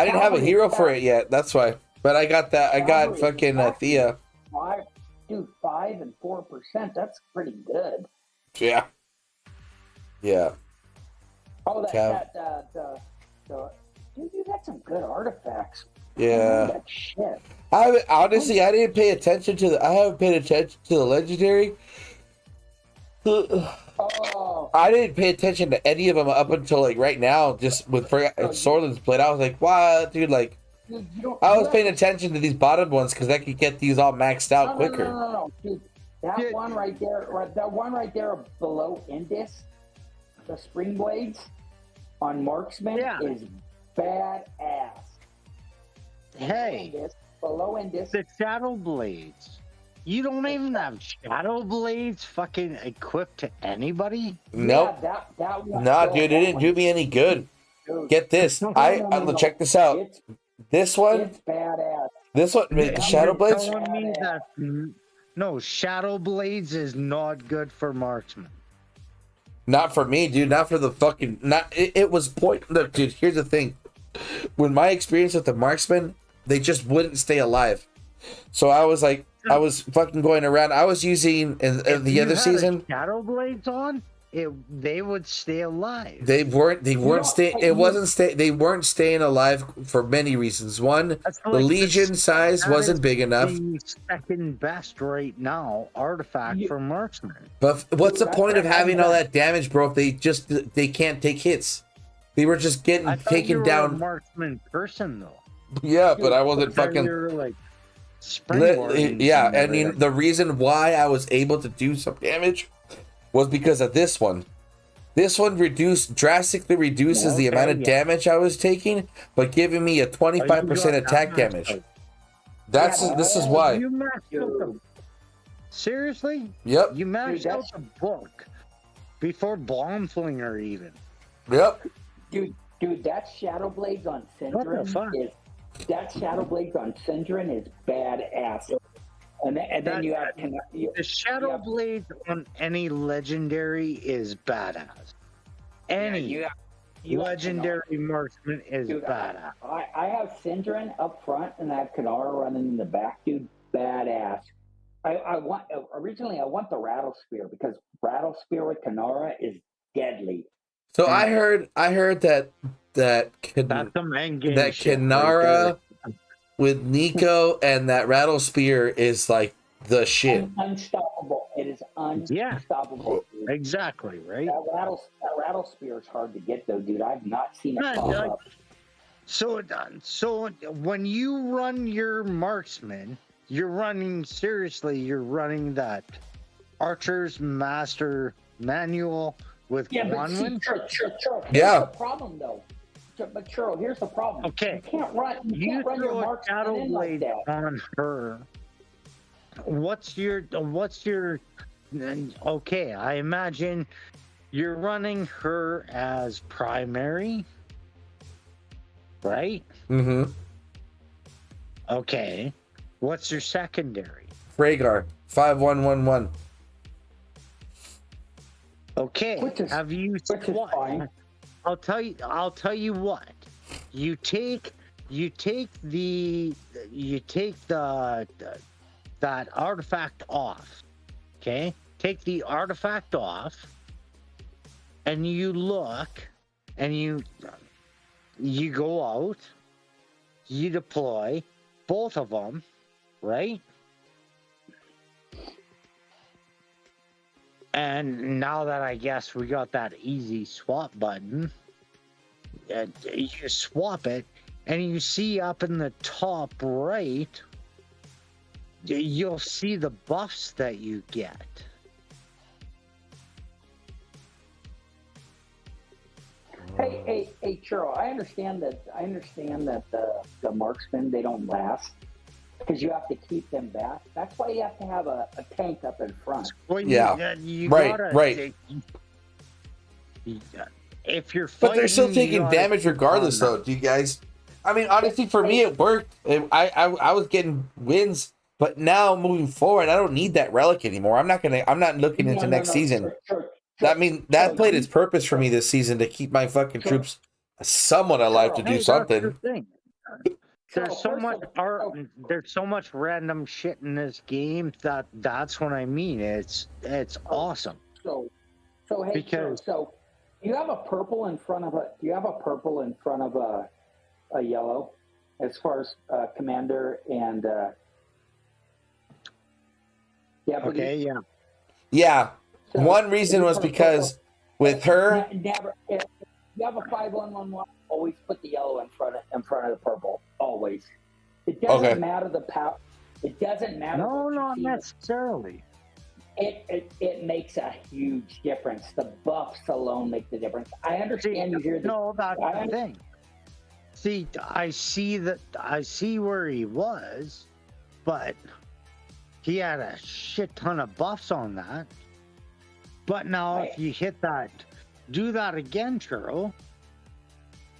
didn't have a hero for it yet. That's why. But I got that. I got fucking Thea. 5 and 4%. That's pretty good. Yeah. Yeah. Oh, dude, you got some good artifacts. Yeah. That shit. I didn't pay attention to I haven't paid attention to the legendary. Oh. I didn't pay attention to any of them up until like right now. Just with Sorlin's played, I was like, "Wow, dude!" Like, I was paying attention to these bottom ones because I could get these all maxed out quicker. No, dude. That one right there below Indus, the spring blades on Marksman is badass. Hey, below Indus. the Shadow Blades. You don't even have Shadow Blades fucking equipped to anybody? Nope. Yeah, that one. Nah, dude, it didn't do me any good. Dude. Get this. Check this out. This one. It's badass. This one, the Shadow Blades. No, Shadow Blades is not good for marksman. Not for me, dude. Not for the fucking. It was point. Look, dude. Here's the thing. When my experience with the marksman, they just wouldn't stay alive. So I was like, I was fucking going around. I was using in the other season. Shadow Blades on. They would stay alive. They weren't staying. It wasn't stay. They weren't staying alive for many reasons. One, the Legion size wasn't big enough. The second best right now artifact for marksman. But what's the point of having all that damage, bro? If they can't take hits. They were just getting taken down. A marksman person though. Yeah, but I wasn't fucking. Yeah, I mean the reason why I was able to do some damage was because of this one. This one drastically reduces the amount of damage I was taking, but giving me a 25% attack damage. This is why. You maxed out the, seriously? Yep. You maxed out the book before Bomb Flinger even. Yep. Dude, Dude, that Shadow Blades on What the fuck? Syndrome is badass. And then you have The Shadow Blade on any legendary is badass. Any legendary marksman is badass. I have Syndrome up front and I have Kanara running in the back, dude. Badass. I want the Rattle Spear because Rattle Spear with Kanara is deadly. So I heard that That's the main game. that shit Kanara right with Nico and that Rattle Spear is like the shit. Unstoppable. It is unstoppable. there. Exactly, right? That rattle spear is hard to get though, dude. I've not seen it pop up. So when you run your marksman, you're running that Archer's Master Manual with Guanwin. Churro. Yeah. Here's the problem though. But Churro, here's the problem. Okay. You can't run You your throw a marksman Shadow in like Blade that. on her. What's your okay, I imagine you're running her as primary, right? Mm-hmm. Okay. What's your secondary? Rhaegar 5111. Okay. Have you Which is fine. I'll tell you what. You take that artifact off. Okay? Take the artifact off and you look and you go out, you deploy both of them, right? And now that I guess we got that easy swap button, you swap it, and you see up in the top right, you'll see the buffs that you get. Hey, Churro, I understand that the marksmen, they don't last because you have to keep them back. That's why you have to have a tank up in front. Well, Yeah. you Right, gotta, right. If you're But fighting, they're still you taking gotta damage keep regardless, on though. Do you guys? I mean, honestly, for me, it worked. I was getting wins, but now moving forward, I don't need that relic anymore. I'm not looking into next season. That played its purpose for me this season to keep my fucking troops somewhat alive to that. do Hey, that's the something. thing. There's so much art. There's so much random shit in this game that's what I mean. It's awesome. So hey, Because- so you have a purple in front of a yellow, as far as commander and yeah. But Okay, yeah. Yeah. so One reason was because with her, never. If you have a 5111, always put the yellow in front of the purple. Always. It doesn't Okay. matter the power. It doesn't matter. No, what you not see. necessarily. It makes a huge difference. The buffs alone make the difference. I understand you hear the No, that's I the thing. See, I see where he was, but he had a shit ton of buffs on that. But now, if you hit that, do that again, Churro.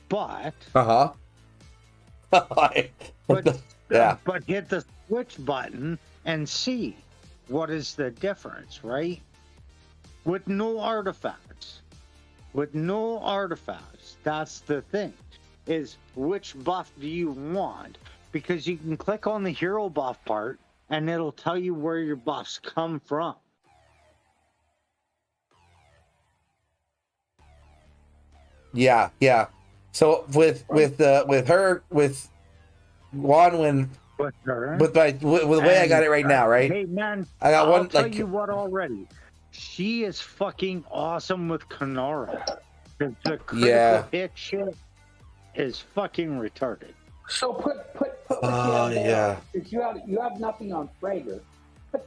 But but yeah. but hit the switch button and see what is the difference, right? With no artifacts. That's the thing. Is which buff do you want? Because you can click on the hero buff part and it'll tell you where your buffs come from. Yeah. So with Guanwin, With her. with the way I got it right now, right? Hey man, I got I'll one tell like you what already. She is fucking awesome with Kanara. The critical hit shit is fucking retarded. So put yeah. Because you have nothing on Frager.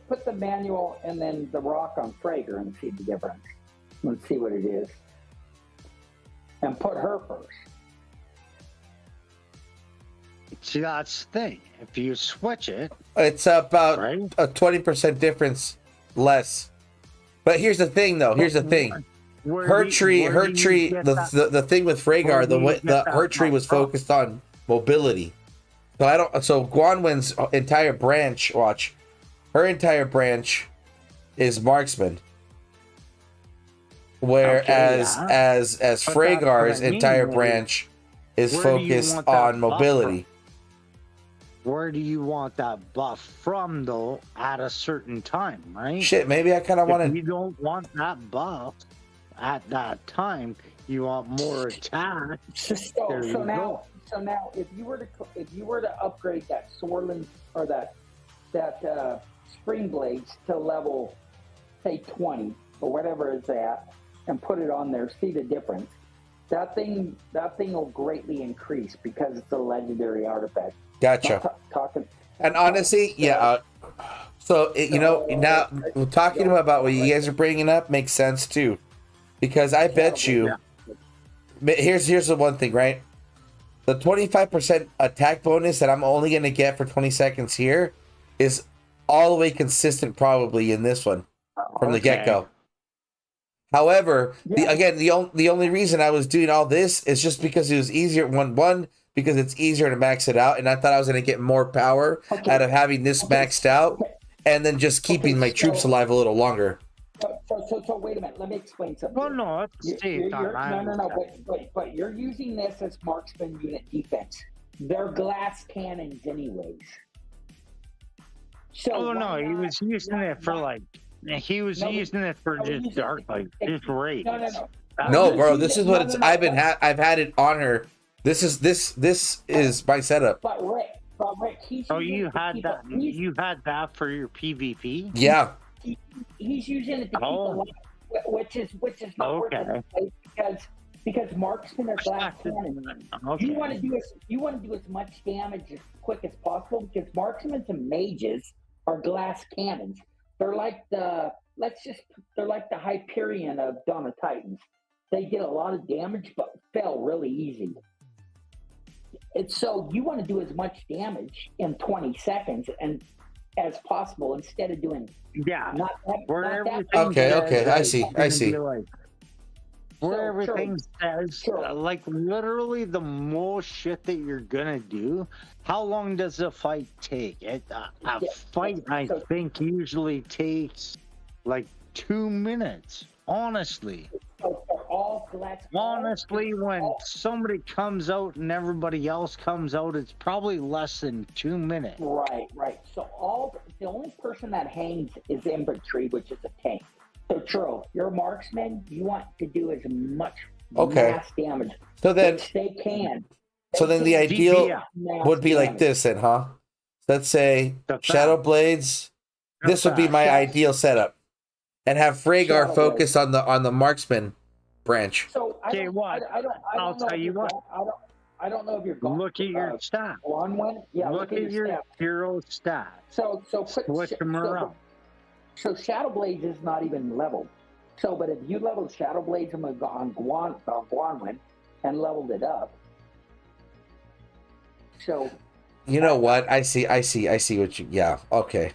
Put the manual and then the rock on Frager and see the difference. Let's see what it is. And put her first. See, that's the thing. If you switch it, It's about right? a 20% difference less. But here's the thing, though. Here's the thing. her tree. The thing with Frhagar, the her tree was focused on mobility. So I don't. So Guanwen's entire branch, her entire branch is marksman. Whereas as Frhagar's entire branch is focused on mobility. Where do you want that buff from, though, at a certain time, right? Shit, maybe I kind of want to... You don't want that buff at that time. You want more attack. So now, if you were to upgrade that Sorlin or that Spring Blades to level, say 20 or whatever it's at, and put it on there, see the difference. That thing will greatly increase because it's a legendary artifact. Gotcha. And honestly, yeah. Now talking about what you guys are bringing up makes sense too, because I bet you. Here's the one thing, right? The 25% attack bonus that I'm only gonna get for 20 seconds here is all the way consistent, probably in this one from the get-go. However, the only reason I was doing all this is just because it was easier. One, because it's easier to max it out, and I thought I was going to get more power out of having this maxed out, and then just keeping my troops alive a little longer. So wait a minute. Let me explain something. Well, no, but you're using this as marksman unit defense. They're glass cannons, anyways. So he was using it for like. He was using it for just dark, like just raid. No, bro. This is what I've had it on her. This is my setup. But Rick, you had that. You had that for your PvP. Yeah. He's using it to keep alive, which is not working because marksmen are glass cannons. You want to do as much damage as quick as possible because marksmen and mages are glass cannons. They're like the Hyperion of Dawn of Titans. They did a lot of damage, but fell really easy. It's so you want to do as much damage in 20 seconds and as possible instead of doing Okay, I see. Where everything says, like literally the most shit that you're gonna do. How long does a fight take? A fight, I think, usually takes like 2 minutes. Honestly. Honestly, when somebody comes out and everybody else comes out, it's probably less than 2 minutes. Right. So the only person that hangs is infantry, which is a tank. So Churro, you're a marksman. You want to do as much mass damage as they can. So then the ideal would be like this, then, huh? Let's say Shadow Blades. This would be my ideal setup, and have Frhagar focus on the marksman branch. So I don't know if you're going. Look at your stats. Look at your hero stats. So switch them around. So Shadow Blades is not even leveled. But if you leveled Shadow Blades on Guanwen and leveled it up. So you know what? I see what you. Yeah. Okay.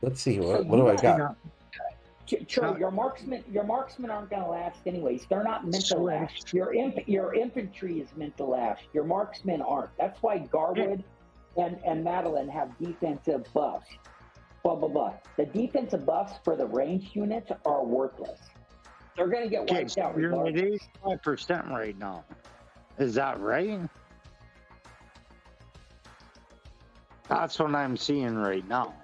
Let's see. What do I got? Sure, your marksmen aren't going to last anyways. They're not meant to last. Your infantry is meant to last. Your marksmen aren't. That's why Garwood and Madeline have defensive buffs. Blah blah blah. The defensive buffs for the ranged units are worthless. They're going to get wiped out. You're at 85% right now. Is that right? That's what I'm seeing right now.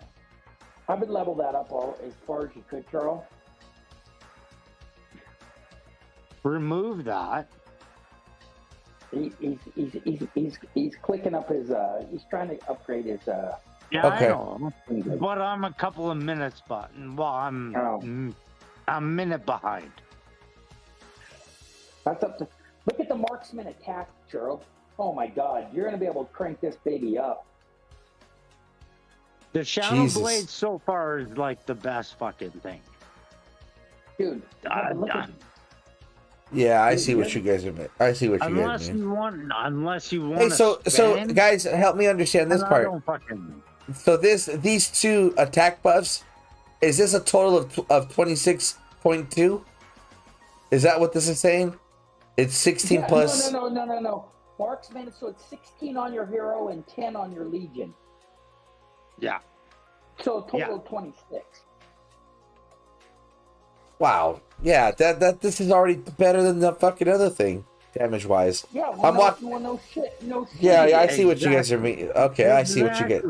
I would level that up as far as you could, Churro. Remove that. He's clicking up his. He's trying to upgrade his. Yeah, okay. I know. But I'm a couple of minutes, I'm a minute behind. That's up to. Look at the marksman attack, Churro. Oh my God, you're gonna be able to crank this baby up. The Shadow Blade so far is like the best fucking thing. Dude. Yeah, I see what you guys are meant. I see what you guys mean. Unless you want. Hey, so guys, help me understand this part. So these two attack buffs, is this a total of 26.2? Is that what this is saying? It's 16 Yeah, plus. No. Marksman, so it's 16 on your hero and 10 on your legion. Yeah. So a total of 26. Wow. Yeah, this is already better than the fucking other thing, damage wise. Yeah, I'm no shit. Yeah, I see what you guys are mean. Okay, I see what you get.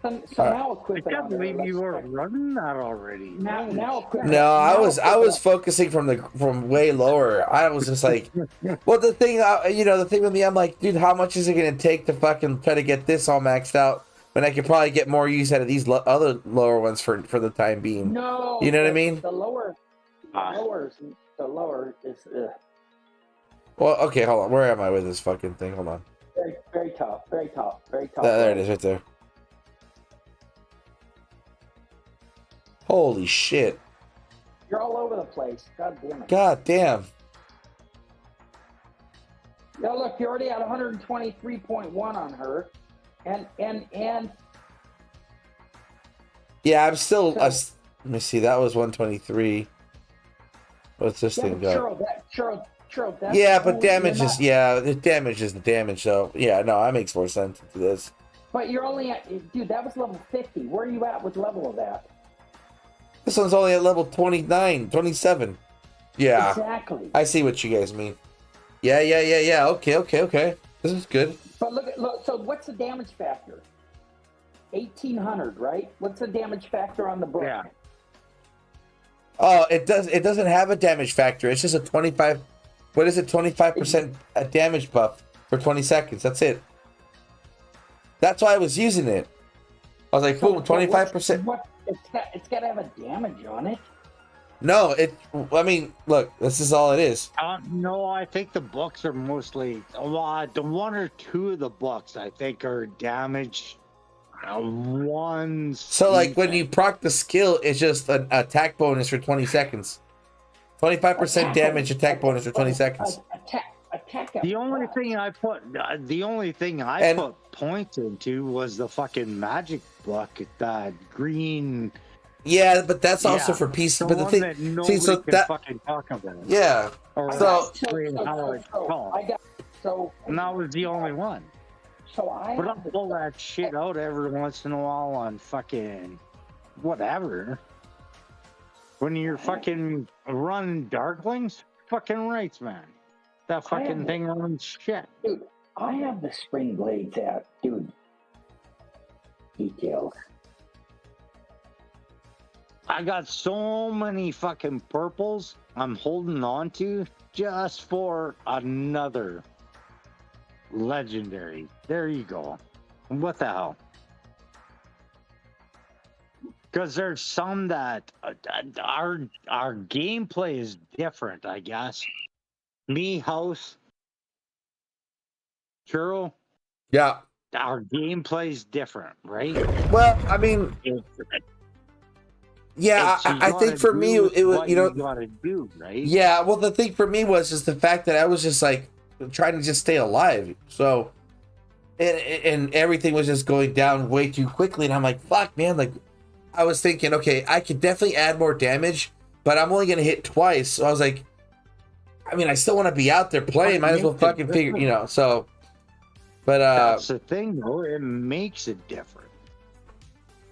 So now equip I it can't on there. believe you were running that already. Now equip it. No, I Now was equip it. focusing from way lower. I was just like, well, the thing, the thing with me, I'm like, dude, how much is it gonna take to fucking try to get this all maxed out when I could probably get more use out of these other lower ones for the time being? No, you know what I mean? The lower is Well, okay, hold on. Where am I with this fucking thing? Hold on. very, very top. There it is, right there. Holy shit! You're all over the place. God damn it. God damn. Now look, you're already at 123.1 on her, and Yeah, I'm still. So- let me see. That was 123. What's this thing got? Churro, that's Yeah, but only- damage you're is not- the damage is the damage. So yeah, no, that makes more sense to this. But you're only at, dude. That was level 50. Where are you at with level of that? This one's only at level 29, 27. Yeah, Exactly. I see what you guys mean. Yeah. Okay. This is good. But look. So what's the damage factor? 1800, right? What's the damage factor on the book? Yeah. Oh, it doesn't have a damage factor. It's just a 25. What is it? 25% a damage buff for 20 seconds. That's it. That's why I was using it. I was like, boom, 25%. It's got to have a damage on it. No, I mean, look, this is all it is. No, I think the books are mostly the one or two of the books I think are damage. One's So, like, when you proc the skill, it's just an attack bonus for 20 seconds. 25% damage attack bonus for 20 seconds. Attack. the only thing I put points into was the fucking magic book, that green. Yeah, but that's also Yeah, for PC. The But the one thing, that nobody see, so can that, fucking talk about. yeah. Or So- green, how it's called. And that was the only one. But I'll pull that shit out every once in a while on fucking whatever. When you're fucking running Darklings, fucking rights, man. That fucking thing runs shit. Dude, I have the spring blades out, dude. Details. I got so many fucking purples I'm holding on to just for another legendary. There you go. What the hell? Because there's some that our gameplay is different, I guess. Me, House, Churro, Yeah. our gameplay is different, right? Well, I mean, yeah, It's you I think gotta for me, do it was, what you know, gotta do, right? yeah, well, the thing for me was just the fact that I was just like trying to just stay alive. So, and everything was just going down way too quickly. And I'm like, fuck, man. Like, I was thinking, okay, I could definitely add more damage, but I'm only going to hit twice. So I was like, I mean, I still want to be out there playing. Might as well fucking figure, you know, so. But, that's the thing, though. It makes it different.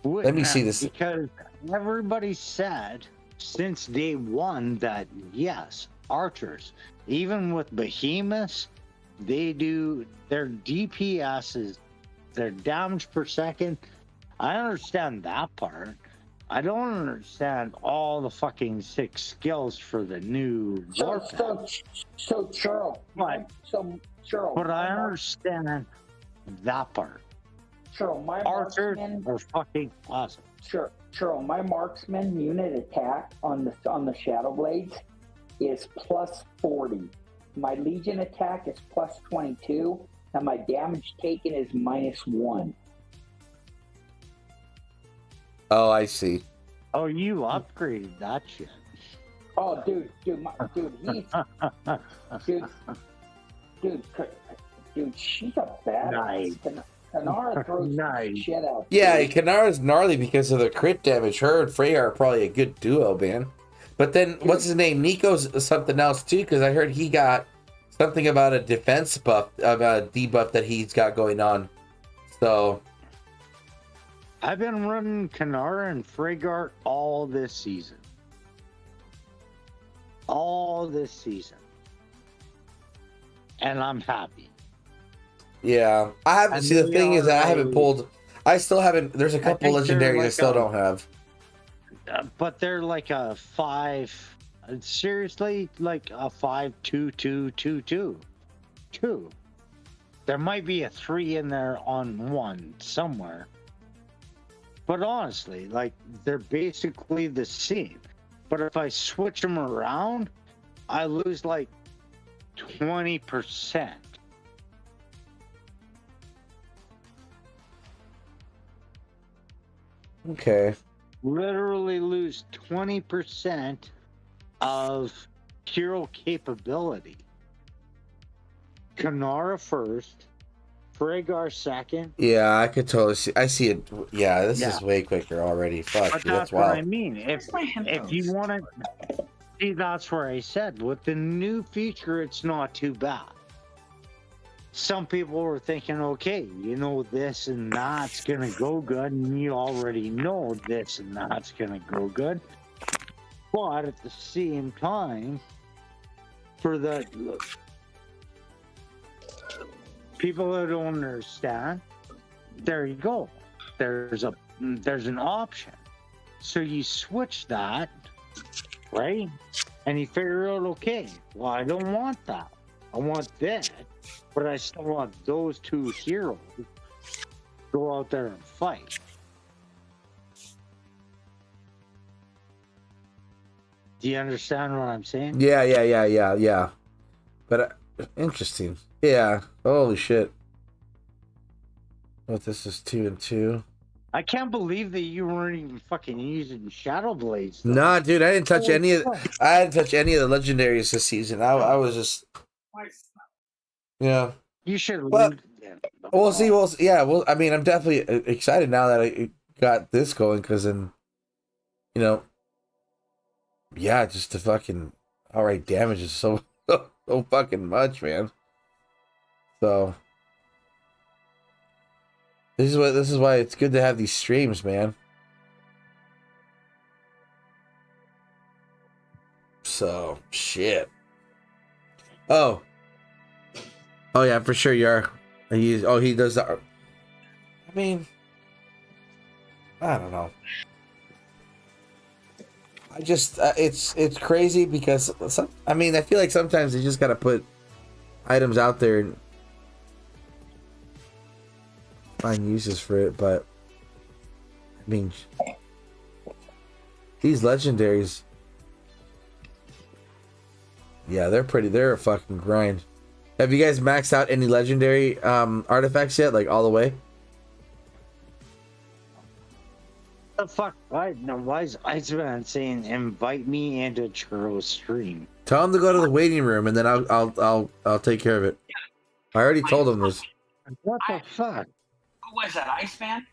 Let me see this. Because everybody said since day one that, yes, archers, even with behemoths, they do their DPSs, their damage per second. I understand that part. I don't understand all the fucking 6 skills for the new warpath. So Churro. But- Churro. But I understand that part. Churro, my Archers marksman. are fucking awesome. Churro, my marksman unit attack on the Shadow Blades is plus 40. My Legion attack is plus 22, and my damage taken is minus 1. Oh, I see. Oh, you upgraded that shit. Oh, dude, he's, dude, she's a badass. Nice. Kanara throws Nice. shit out. Yeah, dude. Kanara's gnarly because of the crit damage. Her and Freya are probably a good duo, man. But then, what's his name? Nico's something else too, because I heard he got something about a defense buff, about a debuff that he's got going on. So I've been running Kanara and Fragart all this season. And I'm happy. yeah, I haven't. And See, the they thing is that I haven't are pulled. I still haven't. There's a couple think they're legendaries I like still a- don't have. But they're like a 5. Seriously, like a 5-2-2-2-2. 2. There might be a 3 in there on 1 somewhere. But honestly, like, they're basically the same. But if I switch them around, I lose like 20%. Okay. Literally lose 20% of hero capability. Kanara first, Fragor second. Yeah, I could totally see. I see it. Yeah, this Yeah. is way quicker already. Fuck, But dude, that's that's what I wild. mean. If you want to see, that's where I said with the new feature, it's not too bad. Some people were thinking, okay, you know, this and that's gonna go good, and you already know this and that's gonna go good. But at the same time, for the people that don't understand, there you go. There's an option. So you switch that, right? And you figure out, okay, well, I don't want that. I want that, but I still want those 2 heroes to go out there and fight. Do you understand what I'm saying? Yeah. But interesting. Yeah. Holy shit. What, this is 2 and 2? I can't believe that you weren't even fucking using Shadow Blades. though. Nah, dude, I didn't touch Holy any of. fuck. I didn't touch any of the legendaries this season. I was just. Yeah. You should Well, leave them. We'll see. Yeah. Well, I mean, I'm definitely excited now that I got this going, because then, you know, yeah, just the fucking outright damage is so so fucking much, man. So this is why it's good to have these streams, man. So shit. Oh yeah, for sure you are. He does that. I mean, I don't know. I just it's crazy because I mean, I feel like sometimes you just gotta put items out there and find uses for it. But I mean, these legendaries, yeah, they're a fucking grind. Have you guys maxed out any legendary artifacts yet? Like all the way? The fuck? Why is Iceman saying invite me into Churro's stream? Tell him to go to the waiting room, and then I'll take care of it. I already told him this. What the fuck? Who was that, Iceman?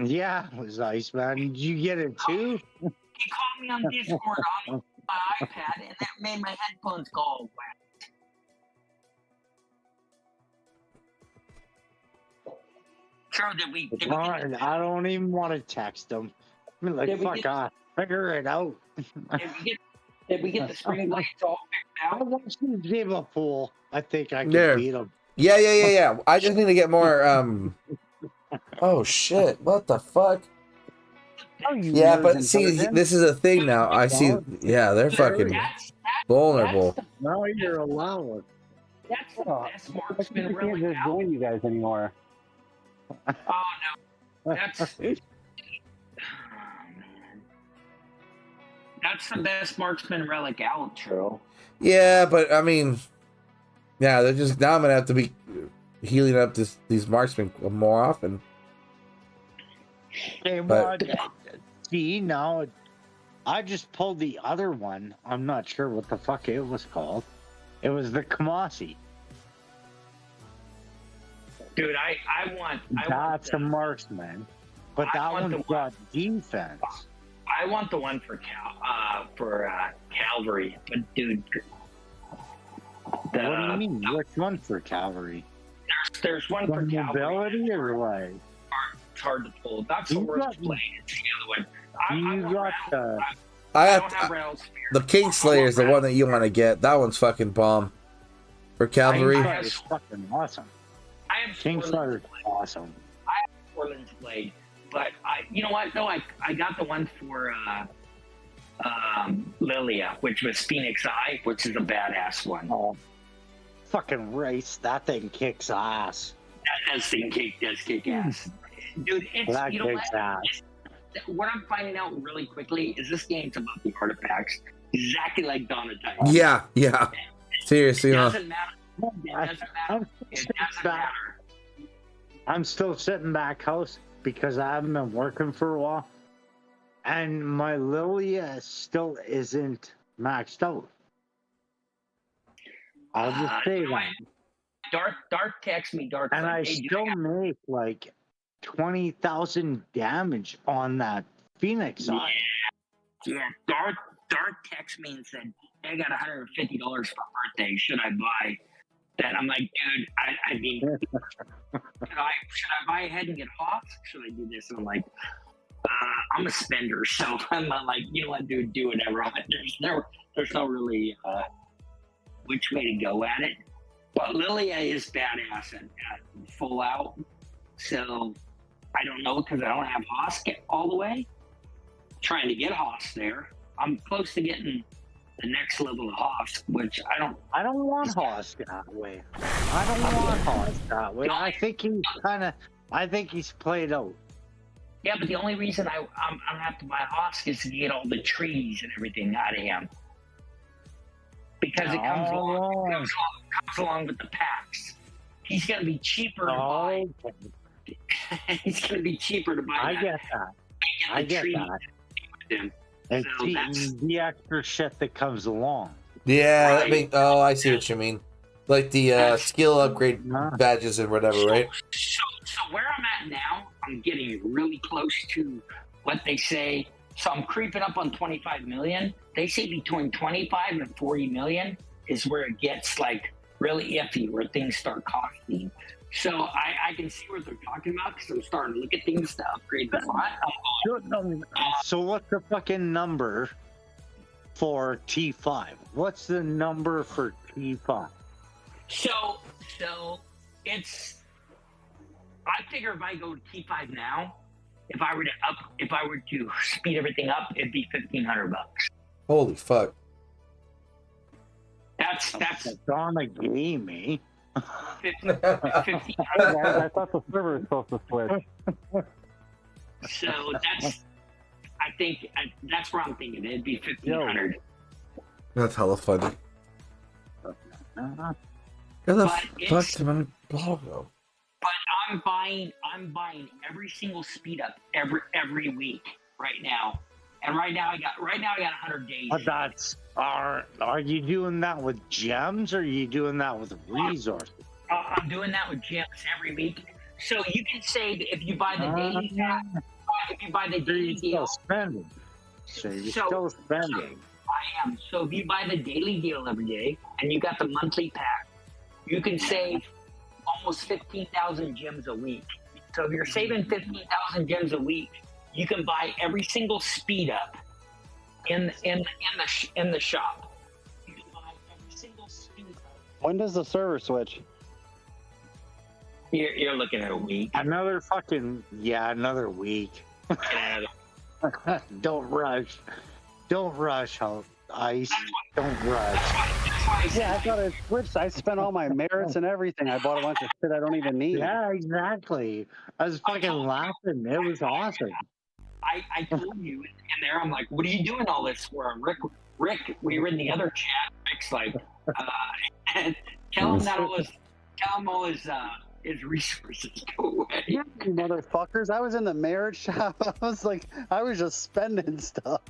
Yeah, it was Iceman. Did you get it too? He called me on Discord on my iPad, and that made my headphones go all wet. Churro, did we get I don't even want to text him. I mean, like, Did we fuck get- off. Figure it out. Did we get the spring lights all I fixed out? watched him game of pool. I think I can There. beat him. Yeah. I just need to get more. Oh shit! What the fuck? Oh, you Yeah, losing but see, person? this is a thing now. I see. Yeah, they're fucking That's vulnerable. Now you're allowed. the best marksman I really can't just out. join you guys anymore. Oh no, that's that's the best marksman relic out, Churro. Yeah, but I mean, yeah, they're just now. I'm gonna have to be healing up these marksmen more often. Hey, But- well, see, now I just pulled the other one. I'm not sure what the fuck it was called. It was the Kamasi. Dude, I want That's a marksman. But I that want one's the got defense. I want the one for Calvary, but dude, What do you mean? Which one for Cavalry? there's one for Calvary. Mobility or what? It's hard to pull. That's the You worst got- play. It's the other one. You got the. I don't have Reynolds Spear. The Kingslayer is the one that you want to get. That one's fucking bomb. For cavalry. Kingslayer is fucking awesome. I have Kingslayer is Sportland's awesome. Portland's blade, but you know what? No, I got the one for Lilia, which was Phoenix Eye, which is a badass one. Oh, fucking race! That thing kicks ass. That thing does kick ass, dude. It's That you know kicks what? ass. What I'm finding out really quickly is this game's about the artifacts, exactly like Dawn of Time. Yeah, yeah. Seriously, It huh? doesn't matter. It doesn't matter. It doesn't matter. I'm still sitting back house because I haven't been working for a while, and my Lilia still isn't maxed out. I'll just say You know that. what? Dark text me, Dark. And I hey, dude, still make like 20,000 damage on that Phoenix Eye. Yeah, Dark text me and said, hey, I got $150 for birthday. Should I buy that? I'm like, dude, I mean, should I buy ahead and get Hoff? Should I do this? And I'm like, I'm a spender, so I'm not like, you know what, dude, do whatever. There's no really which way to go at it. But Lilia is badass at full out, so I don't know because I don't have Haas all the way. Trying to get Haas there. I'm close to getting the next level of Haas, which I don't want Haas that way. I don't want Haas that way. I think he's played out. Yeah, but the only reason I'm gonna have to buy Haas is to get all the trees and everything out of him. Because it comes along with the packs. He's gonna be cheaper to buy. He's gonna be cheaper to buy. I get that. I get that. And So the extra shit that comes along. Yeah, Right. that make, oh, I see what you mean. Like the skill upgrade badges and whatever, right? So where I'm at now, I'm getting really close to what they say. So I'm creeping up on 25 million. They say between 25 and 40 million is where it gets like really iffy, where things start costing. So I can see what they're talking about because I'm starting to look at things to upgrade the front. So what's the fucking number for T5? What's the number for T5? So it's. I figure if I go to T5 now, if I were to speed everything up, it'd be $1,500. Holy fuck. That's on a game, eh? 1,500. I thought the server was supposed to switch. So that's where I'm thinking. It'd be 1,500. That's hella funny. Where the But fuck it's- did my blog go? But I'm buying every single speed up every week right now. And right now I got 100 days. But that's are you doing that with gems or are you doing that with resources? I'm doing that with gems every week. So you can say that if you buy the daily pack, if you buy the daily deal, spending. So you're So- still spending. I am. So if you buy the daily deal every day and you got the monthly pack, you can save almost 15,000 gems a week. So if you're saving 15,000 gems a week, you can buy every single speed up in the shop. You can buy every single speed up. When does the server switch? You're looking at a week. Another week. And Don't rush. Don't rush, Ice. Don't rush. that's why I said, Yeah, I thought it switched. I spent all my merits and everything. I bought a bunch of shit I don't even need. Yeah, exactly. I was fucking laughing. It was awesome. I told you in there, I'm like, what are you doing all this for? Rick, we were in the other chat. Rick's like, tell him all his resources go away. You motherfuckers. I was in the marriage shop. I was just spending stuff.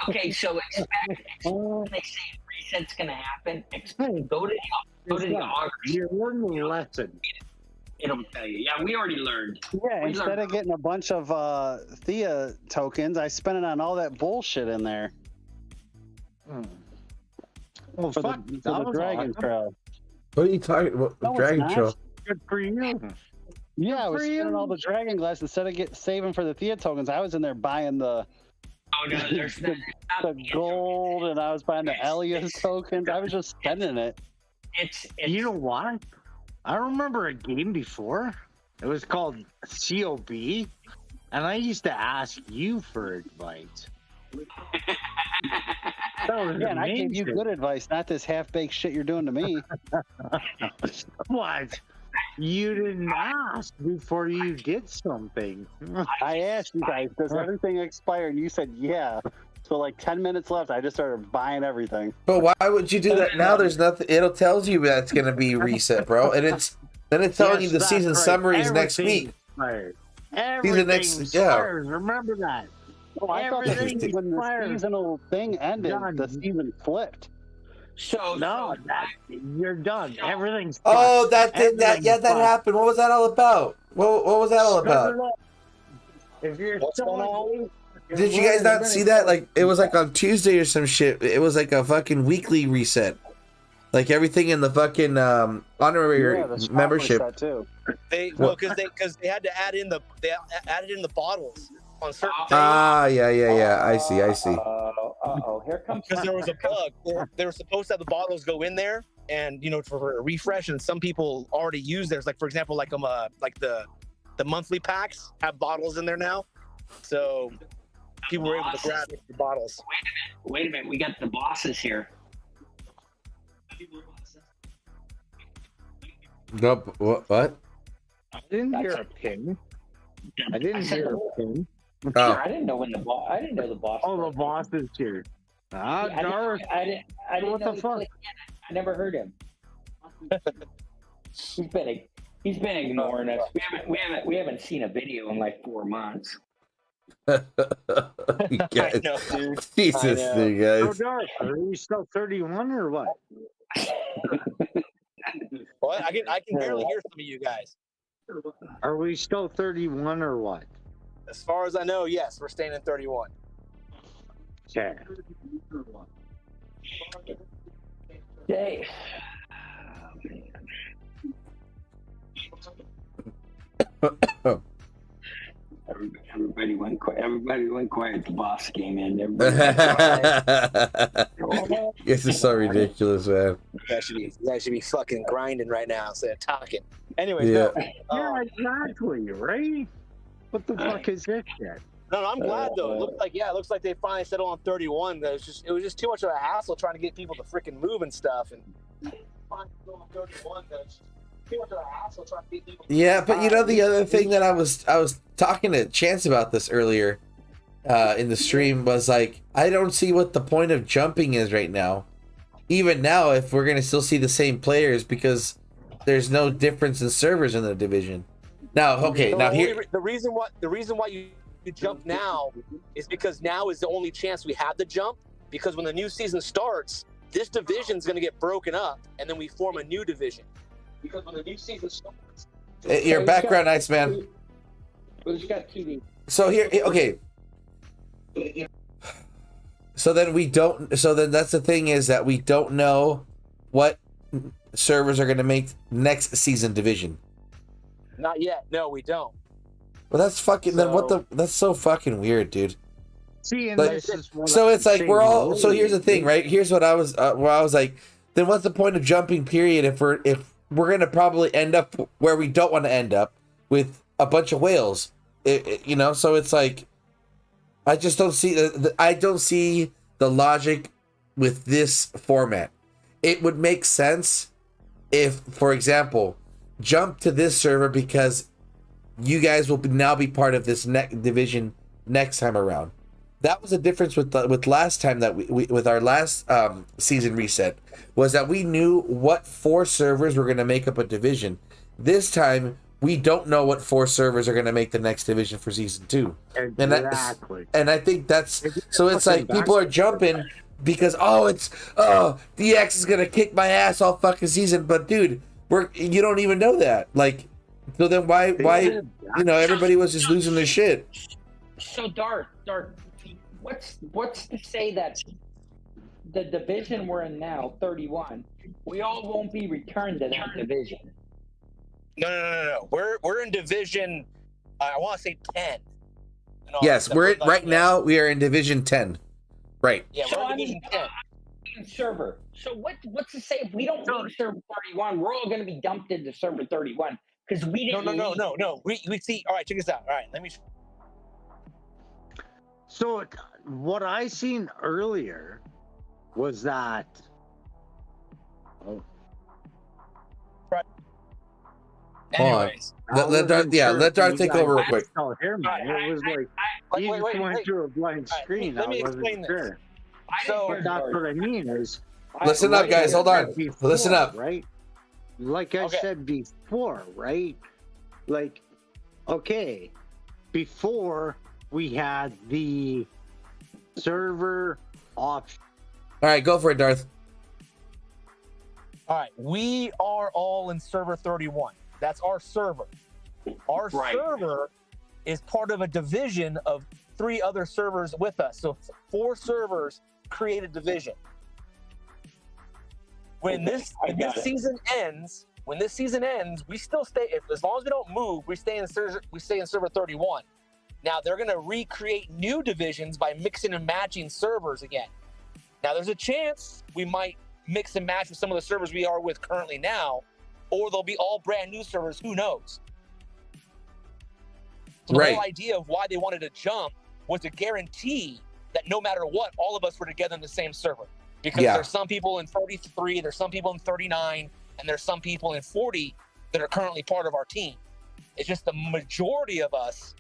Okay, so expect when they say reset's gonna happen. Go to the augers. You learned the lesson. it'll tell you. Yeah, we already learned. Yeah, We instead learned. of getting a bunch of Thea tokens, I spent it on all that bullshit in there Well, for fuck, the, that for the was Dragon awesome. Trail. What are you talking about? No, it's Dragon not. Trail. Good for you. Yeah, I was for spending you. all the Dragon Glass instead of saving for the Thea tokens. I was in there buying the Oh no, there's the, the gold, and I was buying the Elias tokens. I was just spending it. It's You know what? I remember a game before. It was called COB, and I used to ask you for advice. That was Yeah, and I gave you amazing. good advice, not this half-baked shit you're doing to me. What? You didn't ask before you did something. I asked you guys, does everything expire? And you said, yeah. So like 10 minutes left, I just started buying everything. But why would you do that now? There's nothing. It'll tells you that it's gonna be reset, bro, and it's telling you Yes, the that's season right. summary is next Everything week. expires. Season Everything next, yeah. expires. Remember that. Oh, I thought that Everything when the expires. seasonal thing ended, Done. the season flipped. so No, you're done. Everything's Oh, fucked. that Everything's fucked. happened. What was that all about? What was that all about? If you're What's still going on? on, Did you guys not see that? Like, it was like on Tuesday or some shit. It was like a fucking weekly reset. Like everything in the fucking honorary Yeah, the shop membership. was set too. They Well- because they had to add in the added in the bottles on certain days Ah, yeah. I see. Uh-oh, here comes because there was a bug. They were supposed to have the bottles go in there and for a refresh, and some people already use theirs. Like for example, like the monthly packs have bottles in there now, so people were able to grab the bottles. wait a minute, we got the bosses here. Nope. What? I didn't hear a ping. I didn't hear a ping. Oh, I didn't know when the boss. I didn't know the boss. Oh, the boss is here. Ah, I Garth. didn't What know the he fuck? clicked in. I never heard him. He's been ignoring us. We haven't seen a video in like 4 months. you I guys. know, dude. Jesus, I know. you Oh, guys. Garth, are you still 31 or what? Well, I can barely hear some of you guys. Are we still 31 or what? As far as I know, yes, we're staying in 31. Okay. Dave. Everybody went quiet. Everybody went quiet. The boss came in. Everybody went quiet. This is so ridiculous, man. You guys should be fucking grinding right now instead of talking. Anyways, Yeah. no. Yeah, exactly, right? What the fuck is this shit? No, I'm glad though. It looks like they finally settled on 31. It was just too much of a hassle trying to get people to freaking move and stuff. And Yeah, but you know the other thing that I was talking to Chance about this earlier in the stream was like, I don't see what the point of jumping is right now. Even now, if we're gonna still see the same players because there's no difference in servers in the division. Now, okay, now here the reason why you jump now is because now is the only chance we have to jump, because when the new season starts, this division's going to get broken up and then we form a new division. Because when the new season starts, your background, nice man. Who's got TV? So here, okay. So then we don't. So then that's the thing is that we don't know what servers are going to make next season division. not yet. No, we don't. Well, that's fucking. Then what the? That's so fucking weird, dude. See, and Like, this is what So I'm it's like we're saying, all. So really. here's the thing, right? Here's what I was. Where I was like, then what's the point of jumping? Period. If we're gonna probably end up where we don't want to end up with a bunch of whales, you know. So it's like, I just don't see. I don't see the logic with this format. It would make sense if, for example, jump to this server because you guys will now be part of this division next time around. That was the difference with last time that we with our last season reset, was that we knew what 4 servers were going to make up a division. This time we don't know what 4 servers are going to make the next division for season 2. Exactly. And I think that's so. It's like people are jumping because DX is gonna kick my ass all fucking season. But dude, you don't even know that. Like, So then why everybody was just losing their shit? So Dart, what's to say that the division we're in now, 31, we all won't be returned to that division? No. We're in division. I want to say 10. Yes, now we are in division 10. Right. Yeah, we're in division 10. Server. So what's to say if we don't leave server 31, we're all going to be dumped into server 31 because we didn't. No. We see. All right, check this out. All right, let me. So what I seen earlier was that. Anyways, let Darth take over real quick. Oh, hear me. It was like you just went through a blank screen. Let me explain this. So that's what I mean is. Listen up, guys. Hold on. Listen up. Right. Like I said before, right? Like, okay, before we had the server option. All right, go for it, Darth. All right, we are all in server 31. That's our server. Our server is part of a division of 3 other servers with us. So 4 servers create a division. When this season ends, we still stay. As long as we don't move, we stay in server 31. Now they're going to recreate new divisions by mixing and matching servers again. Now there's a chance we might mix and match with some of the servers we are with currently now, or they'll be all brand new servers. Who knows? So the whole idea of why they wanted to jump was to guarantee that no matter what, all of us were together in the same server. Because there's some people in 33, there's some people in 39, and there's some people in 40 that are currently part of our team. It's just the majority of us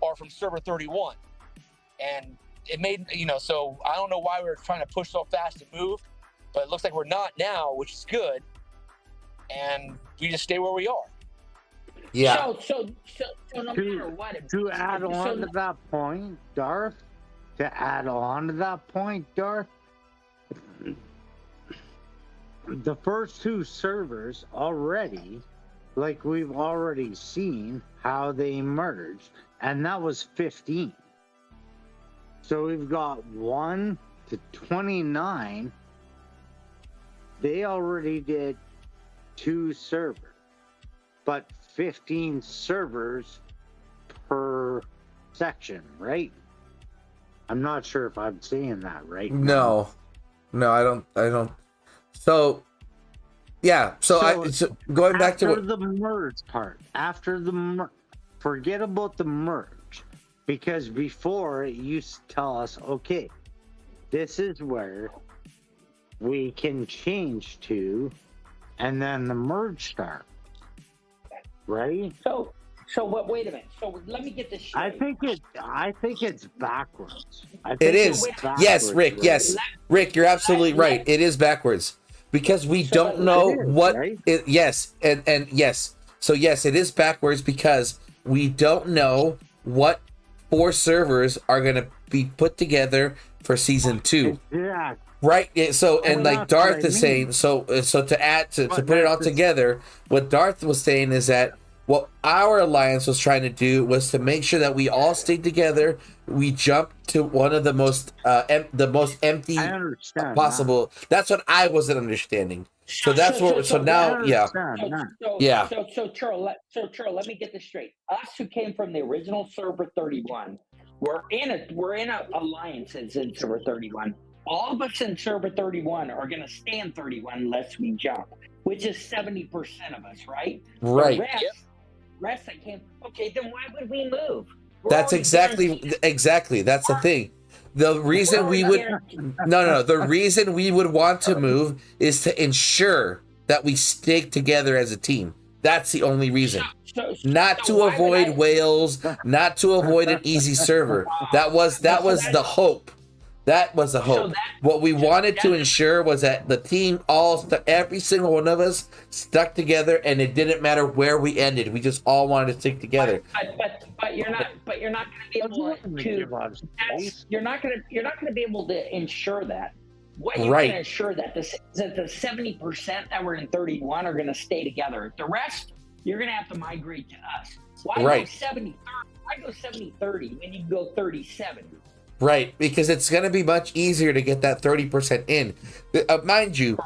are from server 31. And it made, so I don't know why we were trying to push so fast to move, but it looks like we're not now, which is good. And we just stay where we are. Yeah. So no matter what. To add on to that point, Darth, the first 2 servers already, like we've already seen how they merged, and that was 15. So we've got 1 to 29. They already did 2 servers, but 15 servers per section, right? I'm not sure if I'm saying that right. No, I don't. So, yeah. So going back to the merge part. Forget about the merge, because before it used to tell us, okay, this is where we can change to, and then the merge start. Right? So wait a minute. So let me get this straight. I think it's backwards. It is. Yes, Rick. Right? Yes, Rick. You're absolutely right. It is backwards because we don't know what. Right? Yes, and yes. So yes, it is backwards because we don't know what 4 servers are going to be put together for season 2. Yeah. Right. So and like Darth is saying, so to add to put it all together, what Darth was saying is that what our alliance was trying to do was to make sure that we all stayed together. We jumped to one of the most empty possible. That's what I wasn't understanding. So that's what. So now, yeah. So Churro, let me get this straight. Us who came from the original server 31, we're in a alliances in server 31. All of us in server 31 are going to stay in 31 unless we jump, which is 70% of us, right? Right. The rest that came. Okay, then why would we move? That's exactly. That's the thing. The reason we would the reason we would want to move is to ensure that we stick together as a team. That's the only reason. Not to avoid whales, not to avoid an easy server. That was the hope. That was the hope. What we wanted to ensure was that the team every single one of us stuck together, and it didn't matter where we ended. We just all wanted to stick together. But you're not going to be able to. You're not going to be able to ensure that. What you can ensure that the 70% that were in 31 are going to stay together. The rest You're gonna have to migrate to us. Why Right. go 70-30? Why go 70-30 when you can go 30-70? Right, because it's going to be much easier to get that 30% in. Mind you,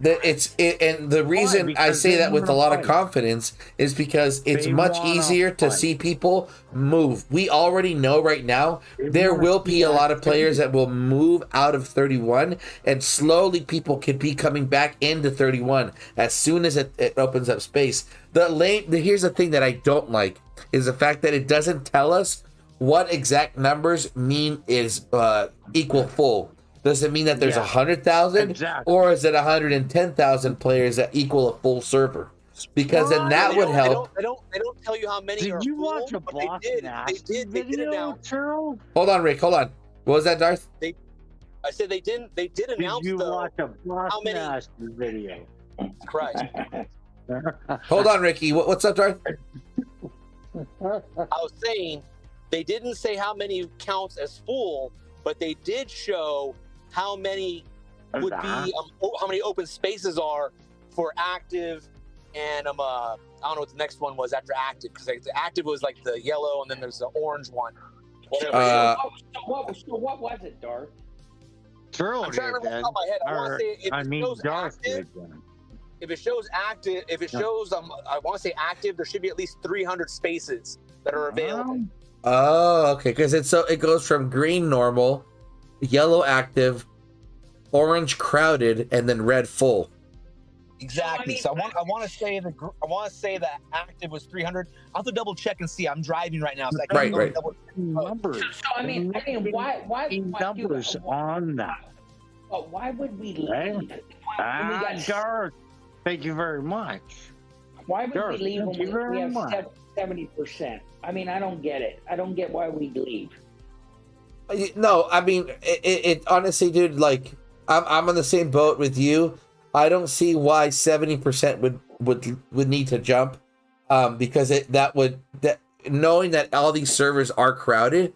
and the reason I Because say they that with a wanna lot of fight. confidence is because it's They much wanna easier to fight. see people move. We already know right now They there wanna will be see a lot of activity. players that will move out of 31, and slowly people could be coming back into 31 as soon as it opens up space. Here's the thing that I don't like is the fact that it doesn't tell us what exact numbers mean is equal full. Does it mean that there's Yeah, 100,000, exactly. or is it 110,000 players that equal a full server? Because then that They would don't- help. They don't tell you how many Did are you full, watch a but Boss they Nasty did video, announce. Churro? Hold on, Rick. Hold on. What was that, Darth? I said they did Did announce you though. watch a Boss how many- Nasty video? Christ. Hold on, Ricky. What's up, Darth? I was saying they didn't say how many counts as full, but they did show how many would be how many open spaces are for active and I don't know what the next one was after active, because like, the active was like the yellow and then there's the orange one. Whatever. So what was it, Darth? Churro I'm trying to did remember then. off my head. I want Or, to say if I it mean, shows Darth active, did then. if it shows active, if it shows I want to say active, there should be at least 300 spaces that are available. Oh, okay. Because it goes from green normal, yellow active, orange crowded, and then red full. Exactly. So I want to say that active was 300. I'll have to double check and see. I'm driving right now, so I can't Right. double. Numbers. So I mean, why numbers on that? But why would we leave? Right. When we got- Darth, thank you very much. Why would Darth, we leave thank when you very we have much. 70%? I mean, I don't get it. I don't get why we leave. No, I mean, it honestly, dude, like, I'm on the same boat with you. I don't see why 70% would need to jump, because knowing that all these servers are crowded,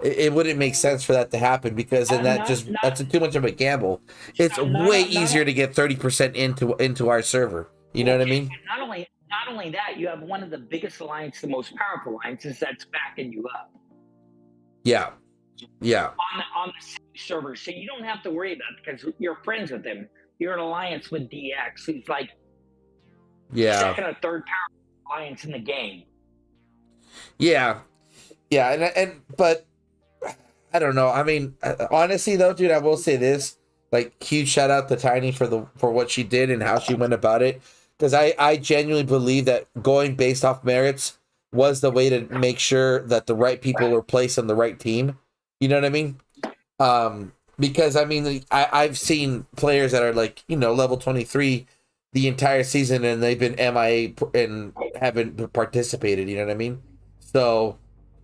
it wouldn't make sense for that to happen, because then that's too much of a gamble. It's way easier to get 30% into our server. You know what I mean? Not only that, you have one of the biggest alliances, the most powerful alliances that's backing you up. Yeah. On the server, so you don't have to worry about it because you're friends with him. You're an alliance with DX, who's like second or third power alliance in the game. Yeah, but I don't know. I mean, honestly though, dude, I will say this: like, huge shout out to Tiny for what she did and how she went about it, because I genuinely believe that going based off merits was the way to make sure that the right people were placed on the right team. You know what I mean? Because I mean, I've seen players that are like, level 23 the entire season, and they've been MIA and haven't participated. You know what I mean? So,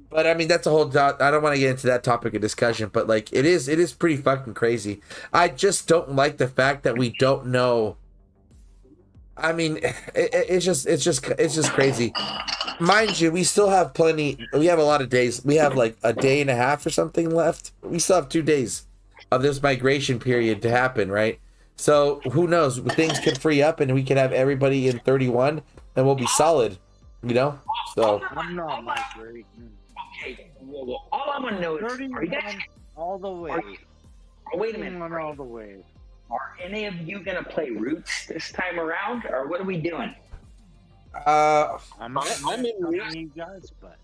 but I mean, that's a whole. I don't want to get into that topic of discussion, but like, it is pretty fucking crazy. I just don't like the fact that we don't know. I mean, it's just crazy. Mind you, we still have plenty. We have a lot of days. We have like a day and a half or something left. We still have 2 days of this migration period to happen, right? So who knows? Things could free up, and we can have everybody in 31, and we'll be solid. So I'm not migrating. Okay, well, all I want to know is, are you guys? All the way. Wait a minute. All the way. Are any of you gonna play Roots this time around, or what are we doing? I'm in you guys, but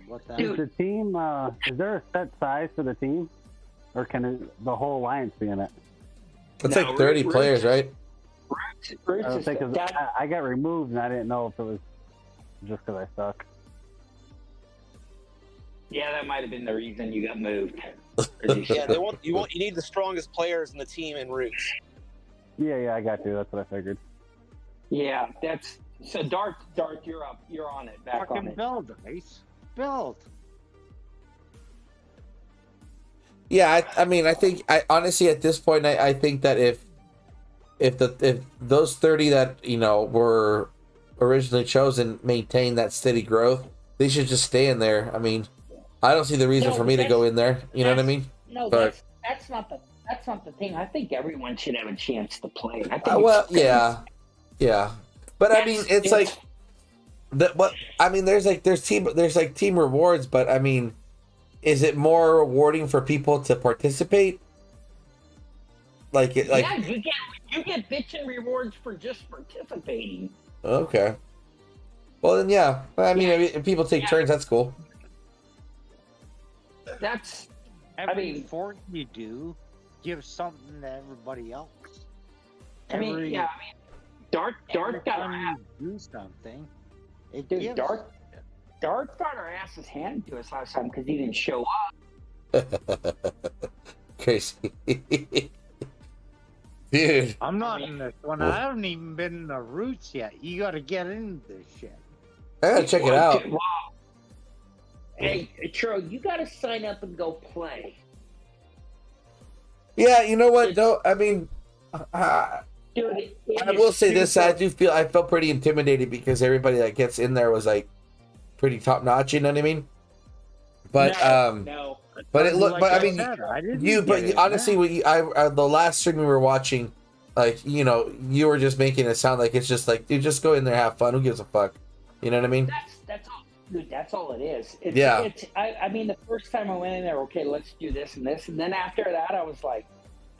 what that? Is the team? Is there a set size for the team, or can the whole alliance be in it? it's like 30 players, right? Roots I was is thinking that, I got removed and I didn't know if it was just because I suck. yeah, that might have been the reason you got moved. Yeah, you need the strongest players in the team in Roots. Yeah, I got you. That's what I figured. Yeah, that's so. Darth, you're up. You're on it. Back on Fucking it. build, Ice. Build. Yeah, I mean, I think honestly at this point, I think that if those 30 that were originally chosen maintain that steady growth, they should just stay in there. I mean, I don't see the reason for me to go in there. You know what I mean? No, But- that's not the thing. I think everyone should have a chance to play. I think Well, yeah, but I mean, it's like But I mean, there's team rewards, but I mean, is it more rewarding for people to participate? Yeah, you get bitchin' rewards for just participating. Okay. Well then, yeah. I mean, if people take turns, that's cool. That's. Every fort you do, give something to everybody else. Dart every got time our you ass. do something. It Dude, gives. Dart got our asses handed to us last time because he didn't show up. Crazy. Dude. I'm not in this one. I haven't even been in the roots yet. You got to get into this shit. I gotta check it out. Wow. Hey, Churro, you got to sign up and go play. Yeah, you know what though? I mean, Dude, I will say this: I felt pretty intimidated because everybody that gets in there was like pretty top notch. You know what I mean? But no. but it looked. Like But I I mean, said, I didn't you. get But it, honestly, man. the last stream we were watching, like you were just making it sound like it's just like, dude, just go in there, have fun. Who gives a fuck? You know what I mean? That's all. Dude, that's all it is. I mean, the first time I went in there, okay, let's do this and this, and then after that, I was like,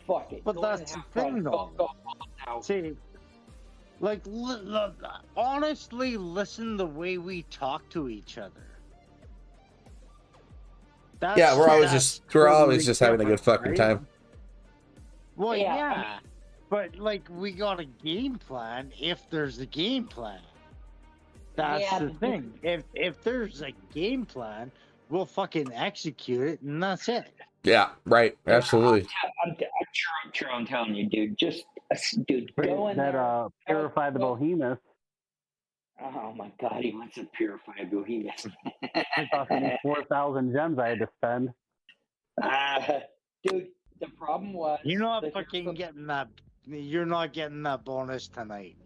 fuck it. But Go that's and the have thing, fun. though. Go. See, like, honestly, listen the way we talk to each other. We're always just having a good fucking right? time. Well, Yeah, yeah, but like we got a game plan. If there's a game plan, that's Yeah, the but thing. If there's a game plan, we'll fucking execute it, and that's it. Yeah, right. Absolutely. I'm telling you, dude. Dude, go in there. That purify the behemoth. Oh my God, he wants to purify a behemoth. It cost me 4,000 gems I had to spend. Dude, the problem was You're not that fucking getting that. You're not getting that bonus tonight.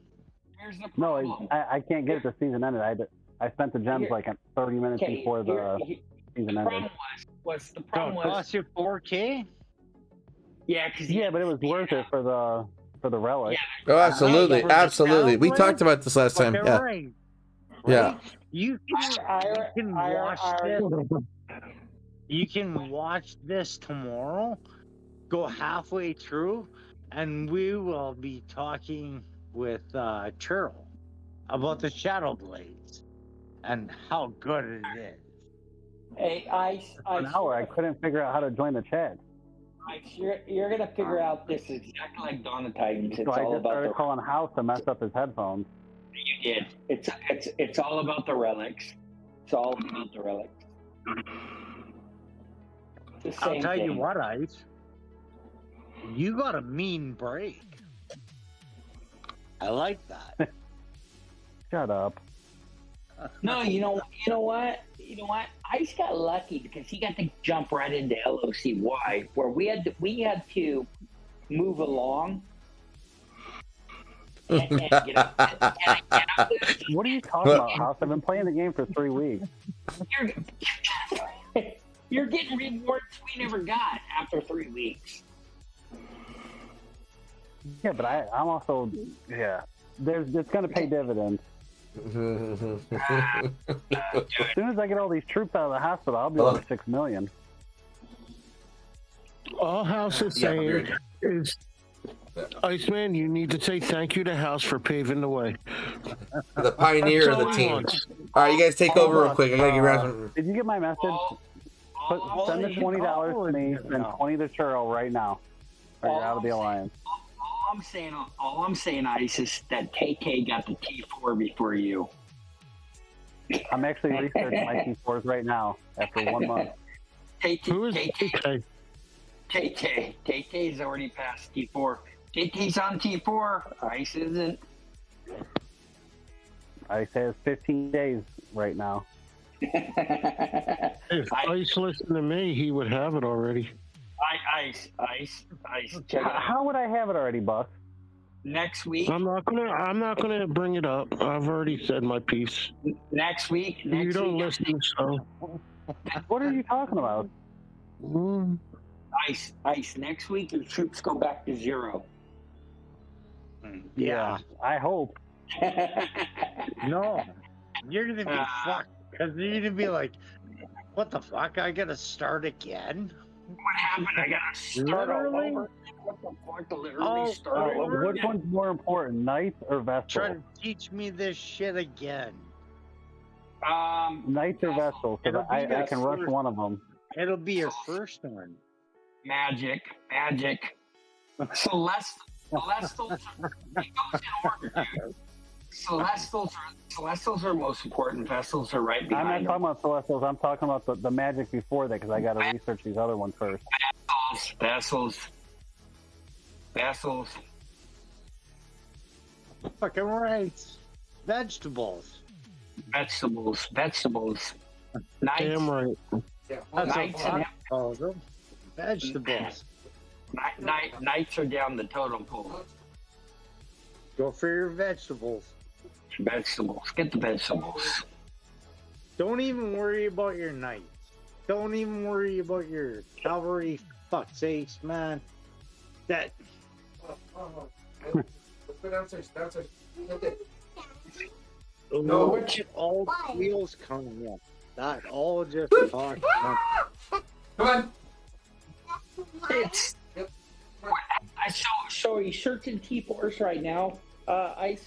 Here's the No, problem. I can't get it. The season ended. I spent the gems like 30 minutes Okay, before the season the ended. problem was the So problem it was cost you 4K. yeah, because Yeah, but it was worth it for the relic. Oh, absolutely, For the absolutely. We download? talked about this last time. Okay, Yeah, right. yeah. You can watch this. You can watch this tomorrow. Go halfway through, and we will be talking with Churro about the Shadow Blades and how good it is. Hey, For an hour, I couldn't figure out how to join the chat. you're gonna figure out this is exactly like Dawn of Titans. It's So I all just about started calling House to mess up his headphones. you did. It's all about the relics. It's all about the relics. It's the I'll same tell you thing. what, Ice. You got a mean break. I like that. Shut up. No, you know what? Ice got lucky because he got to jump right into LOCY, where we had to move along. And get up. What are you talking about, House? I've been playing the game for 3 weeks. You're getting rewards we never got after 3 weeks. Yeah, but I'm also it's gonna pay dividends. As soon as I get all these troops out of the hospital, I'll be over 6 million. All House is saying is, Iceman, you need to say thank you to House for paving the way. The pioneer That's of the all he team. wants. All right, you guys take over real quick. I gotta get around. Did you get my message? Send the $20 to me and 20 to Churro right now. Or you're out of the alliance. All I'm saying, Ice, is that KK got the T4 before you. I'm actually researching my T4s right now after 1 month. Who is KK? KK's already passed T4. KK's on T4. Ice isn't. I say it's 15 days right now. If Ice listened to me, he would have it already. Ice. Check it out. How would I have it already, Buck? Next week. I'm not gonna bring it up. I've already said my piece. Next week. You don't listen, so. What are you talking about? Ice. Next week, your troops go back to 0. Yeah. I hope. No. You're gonna be fucked because you're gonna be like, "What the fuck? I gotta start again." What happened? I gotta start all Literally? over. What the fuck? Literally Oh, start all over. Which one's more important, knights or Try vessels? to teach me this shit again. Knights or vessels? It'll Because be I can rush first. one of them. It'll be your first one. Magic. Celestials. It goes in order, dude. Celestials are most important. Vessels are right I'm behind not talking about celestials. I'm talking about the magic before that because I got to research these other ones first. Vessels. Fucking right. Vegetables. Vegetables. Knights. Damn right. That's Knights what and I call them. Vegetables. Knights are down the totem pole. Go for your vegetables. Vegetables. Get the vegetables. Don't even worry about your knights. Don't even worry about your cavalry. Fuck's sakes, man. That. Let's go downstairs. No, which all wheels coming up. That all just talk. Come on. It's. So he's searching T4s right now. Ice.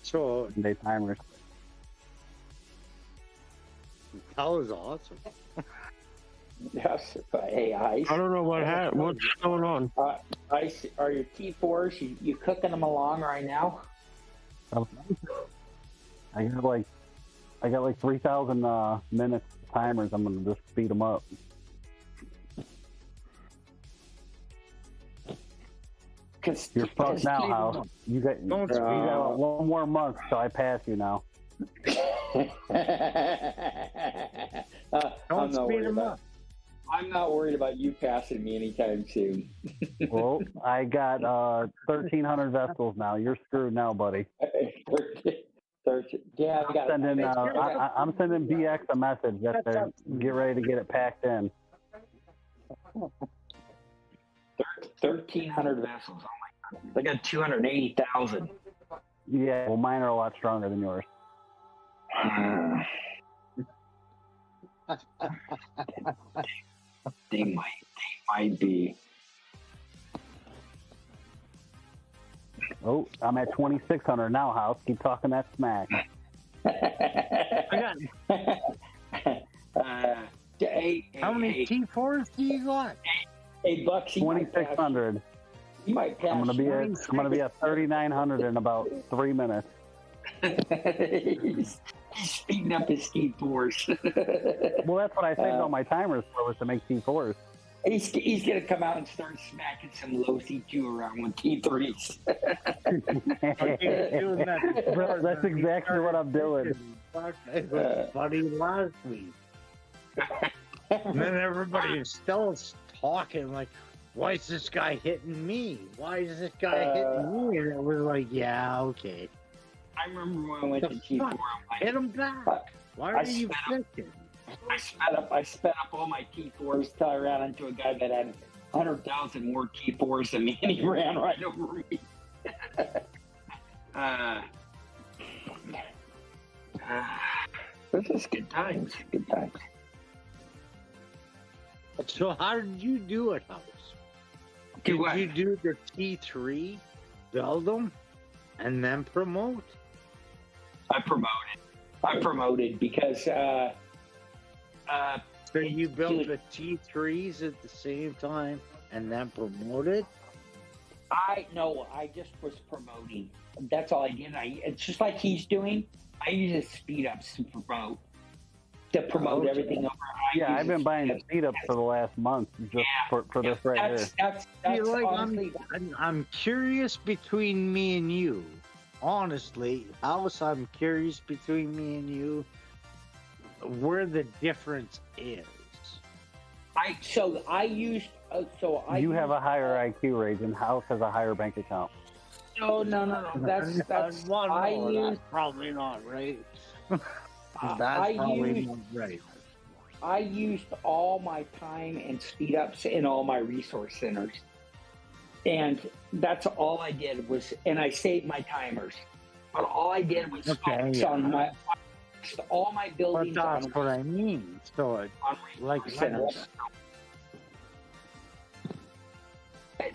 So They timers. that was awesome. Yes. Hey, Ice. I don't know what's going on. Ice, are your T4s, you cooking them along right now? I got like 3,000 minutes timers. I'm gonna just speed them up. You're fucked now, House. You got one more month till I pass you now. I'm not worried about. I'm not worried about you passing me anytime soon. Well, I got 1,300 vessels now. You're screwed now, buddy. Yeah, I got. I'm sending BX a message that they're get ready to get it packed in. 1,300 vessels. Oh my god. They got 280,000. Yeah, well, mine are a lot stronger than yours. They might be. Oh, I'm at 2,600 now, House. Keep talking that smack. How many T4s do you got? Hey, Bucks, 2,600. You might pass. I'm gonna be at 3,900 in about 3 minutes. He's speeding up his T4s. Well, that's what I saved all my timers for, was to make T4s. He's gonna come out and start smacking some low C2 around with T3s. Bro, that's exactly what I'm doing. It was funny last week. And then everybody is still talking like, why is this guy hitting me? Why is this guy hitting me? And it was like, yeah, okay. I remember when I went to T4. I'm like, hit him back. Why are you flicking? I sped up all my T4s till I ran into a guy that had 100,000 more T4s than me, and he ran right over me. This is good times. Good times. So how did you do it, House? Did you do the T3, build them, and then promote? I promoted because. So you built the T3s at the same time and then promoted? I just was promoting. That's all I did. It's just like he's doing. I use his speed ups to promote everything over. I've been buying speed ups for the last month just for this right here. That's honestly, I'm curious between me and you. Honestly, House, I'm curious between me and you where the difference is. You have a higher IQ rate, and House has a higher bank account. No. That's that's probably not right. I used all my time and speed ups in all my resource centers, and that's all I did and I saved my timers. But all I did was Okay, focus yeah. on all my But buildings that's on, what I mean. So, on like, centers.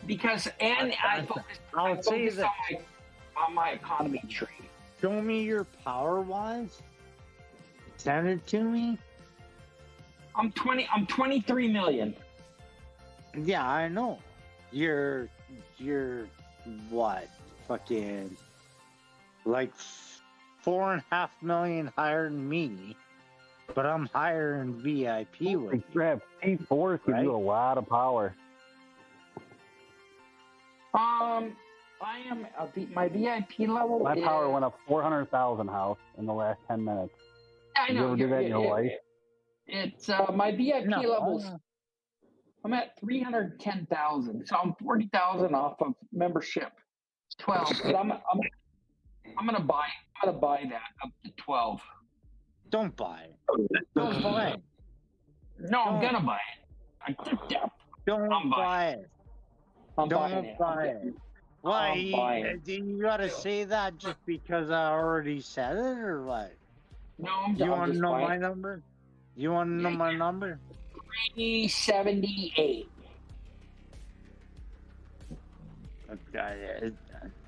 Because I I'll say focused that. on my economy tree. Show me your power wise. Send it to me. I'm 23 million. Yeah, I know. You're what? Fucking like 4.5 million higher than me, but I'm higher in VIP Holy with you. crap, T4s give Right? you a lot of power. I am my VIP level. My power is, went up 400,000 house in the last 10 minutes. I Did you know. ever do that in your life? It's my VIP No, levels. I'm at 310,000, so I'm 40,000 off of membership. 12, but I'm gonna buy that up to 12. don't buy it. Don't buy it. No, I'm gonna buy it. I took that. Don't I'm buy buying it. I'm Don't buying it. buy it. Why? I'm buying. You gotta say that just because I already said it, or what? No, I'm You I'm want to just know buying my number? You want to know my number? 378.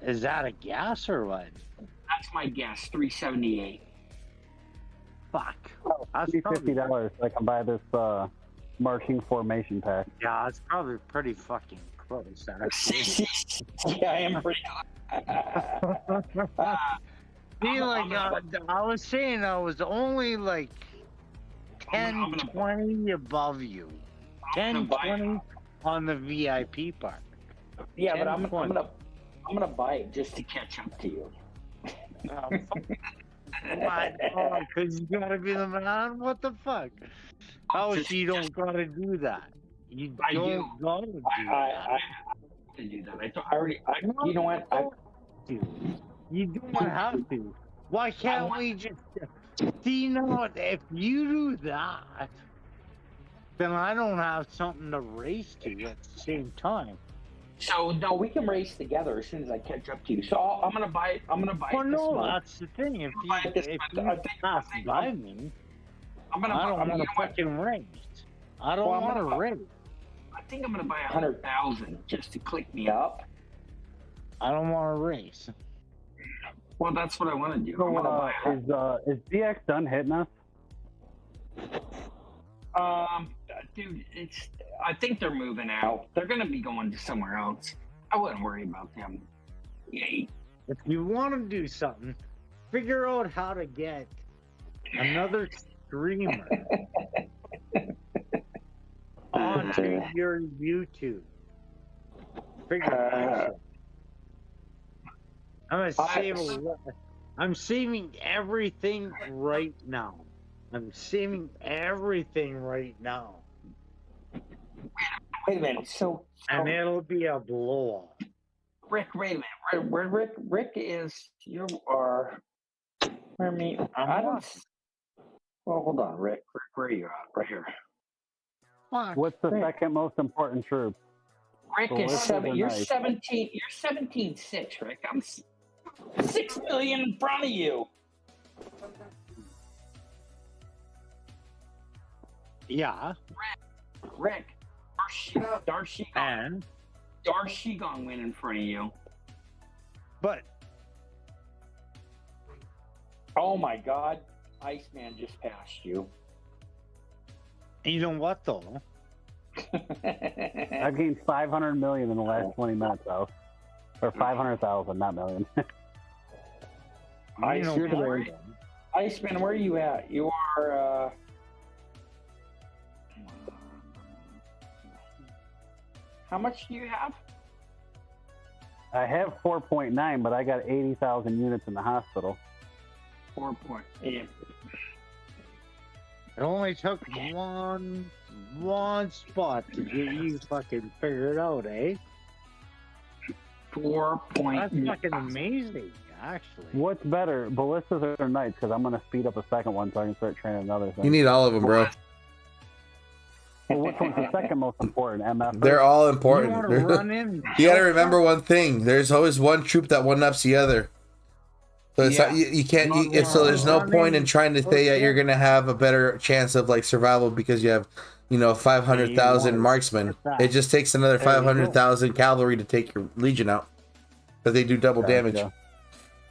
Is that a guess or what? That's my guess. 378. Fuck. That's $50 so I can buy this marching formation pack. Yeah, it's probably pretty fucking close. Actually. Yeah, I am pretty. See, like I was saying, I was only like 10, 20 above you. 10, 20 on the VIP part. Yeah, but 10, I'm 20. gonna buy it just to catch up to you. Because you gotta be the man. What the fuck? How is you don't gotta do that? You I do. don't gotta do that. I have to do that. You know what? You don't have to. Why can't we just see? You know what? If you do that, then I don't have something to race to at the same time. So no, we can race together as soon as I catch up to you. So I'm gonna buy it. I'm gonna buy it. Well, this no, month. that's the thing. If buy it this you month. pass by me, I'm gonna. I don't you want know to what? fucking race. I don't Well, I'm want to gonna- race. I think I'm gonna buy 100,000 just to click me up. I don't want to race. Well, that's what I want to do. So, I'm gonna buy. is DX done hitting us? Dude, I think they're moving out. They're gonna be going to somewhere else. I wouldn't worry about them. Yeah. If you want to do something, figure out how to get another streamer onto your YouTube. Figure that shit. I'm gonna save a lot. I'm saving everything right now. I'm saving everything right now. Wait a minute. So And it'll be a blow up. Rick, wait a minute. Where Rick is? You are. Where me? I don't. Well, hold on, Rick. Rick, where are you at? Right here. Fuck. What's the second most important troop? Rick So is this is 7. a You're nice- 17. You're 17.6, Rick. I'm 6 million in front of you. Yeah. Rick, Darcy gonna win in front of you. But Oh my God, Iceman just passed you. you know what though? I've gained 500 million in the last 20 minutes, though. Or 500,000, not million. Iceman, where are you at? You are. How much do you have? I have 4.9, but I got 80,000 units in the hospital. 4.8. It only took one spot to get you fucking figured out, eh? 4. That's fucking amazing, actually. What's better, ballistas or knights? Because I'm going to speed up a second one so I can start training another thing. You need all of them, bro. Well, which one's the second most important? MF? They're all You important. want to run in? You gotta remember one thing. There's always one troop that one-ups the other. So it's not, you can't. So there's no point in trying to say that you're gonna have a better chance of like survival because you have, 500,000 marksmen. It just takes another 500,000 cavalry to take your legion out, because they do double damage.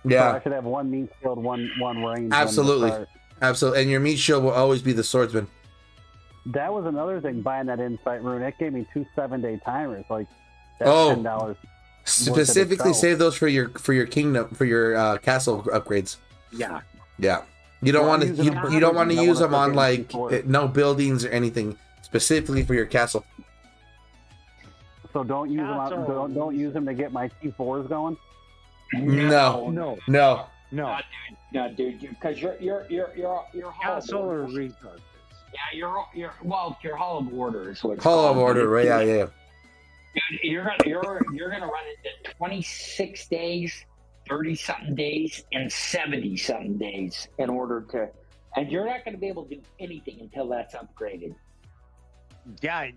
Yeah, so I should have one meat shield, one range. Absolutely, absolutely, and your meat shield will always be the swordsman. That was another thing. Buying that insight rune, it gave me 2 7-day timers. Like that's $10. Specifically save those for your kingdom, for your castle upgrades. Yeah. You don't want to you don't want to use them on like no buildings or anything. Specifically for your castle. So don't use them. Don't use them to get my T4s going. No. No, dude, because you're castle or resources. Yeah, your Hall of Order is what. Hall of Order, right? Yeah. Dude, you're gonna run into 26 days, 30-something days, and 70-something days in order to, and you're not gonna be able to do anything until that's upgraded. Yeah,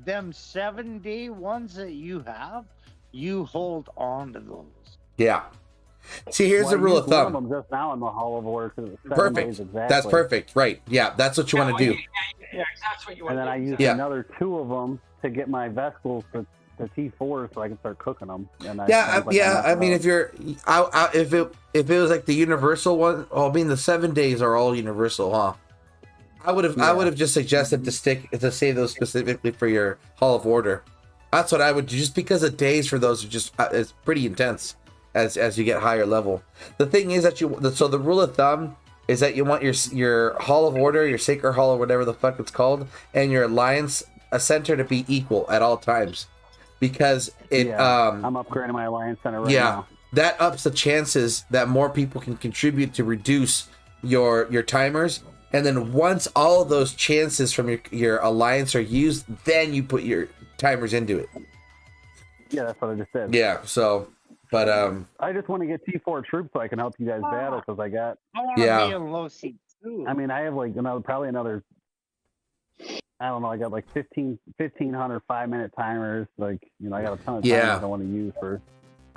them 7-day ones that you have, you hold on to those. Yeah. See, here's the rule of thumb. One of them just now in the Hall of Order. Perfect. Exactly. That's perfect. Right. Yeah, that's what you want to do. Yeah, that's what you want. And then I use another 2 of them to get my Vestals to T4 so I can start cooking them. And I mean, if you're, if it was like the universal one, the 7 days are all universal, huh? I would have just suggested to save those specifically for your Hall of Order. That's what I would do, just because the days for those are just it's pretty intense as you get higher level. The thing is that so the rule of thumb is that you want your Hall of Order, your Sacred Hall, or whatever the fuck it's called, and your Alliance center to be equal at all times, because I'm upgrading my Alliance center right now. That ups the chances that more people can contribute to reduce your timers. And then once all of those chances from your alliance are used, then you put your timers into it. Yeah, that's what I just said. Yeah, so, but I just want to get T4 troops so I can help you guys battle, because I got. I want to be in low seat too. I mean, I have like probably another. I don't know. I got like 1,500 5-minute timers. Like, I got a ton of timers I want to use for.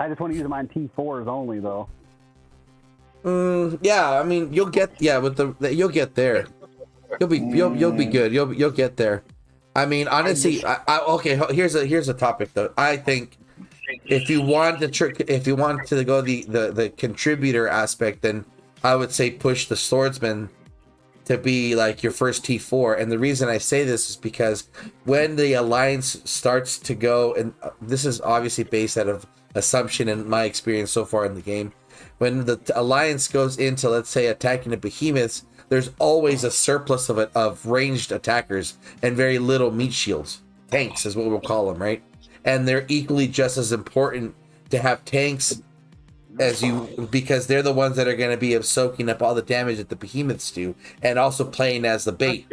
I just want to use them on T4s only, though. Yeah, I mean, you'll get you'll get there. You'll be good. You'll get there. I mean, honestly, okay. Here's a topic though. I think if you want to go the contributor aspect, then I would say push the swordsman to be like your first T4. And the reason I say this is because when the alliance starts to go, and this is obviously based out of assumption and my experience so far in the game. When the alliance goes into, let's say, attacking the behemoths, there's always a surplus of ranged attackers and very little meat shields. Tanks is what we'll call them, right? And they're equally just as important to have tanks because they're the ones that are going to be soaking up all the damage that the behemoths do, and also playing as the bait.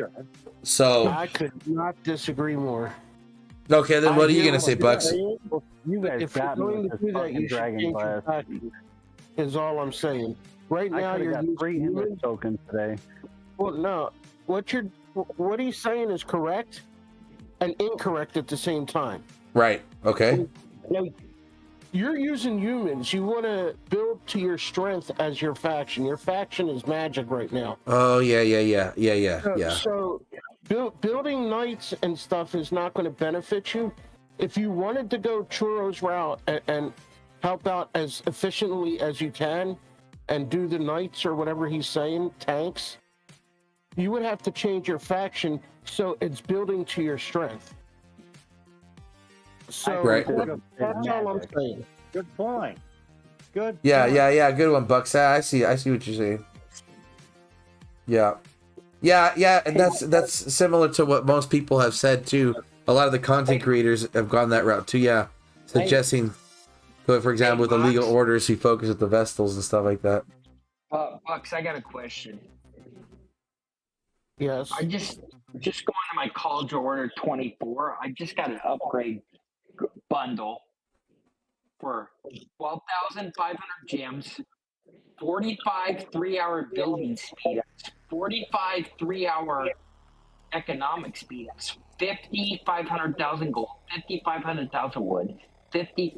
So I could not disagree more. Okay, then what are you going to say, Bucks? You guys If you're going to do that, you should Dragon change Class. your tactics, is all I'm saying. Right now, you're got using 3 humans. Hindu tokens today. Well, no, what he's saying is correct and incorrect at the same time. Right. Okay. Like, you're using humans. You want to build to your strength as your faction. Your faction is magic right now. Oh yeah. So building knights and stuff is not going to benefit you. If you wanted to go Churro's route and help out as efficiently as you can and do the knights or whatever he's saying, tanks, you would have to change your faction so it's building to your strength. So Right. that's all I'm saying. Good point. Good. Yeah. Good one, Bucks. I see what you're saying. Yeah, and that's similar to what most people have said too. A lot of the content creators have gone that route too. Yeah, suggesting, for example, with the legal orders, you focus with the Vestals and stuff like that. Bucks, I got a question. Yes. I just going to my Call to Order 24. I just got an upgrade bundle for 12,500 gems, 45 3-hour building speed ups, 45 3-hour economic speed ups, 50 500,000 gold, 50 500,000 wood, 50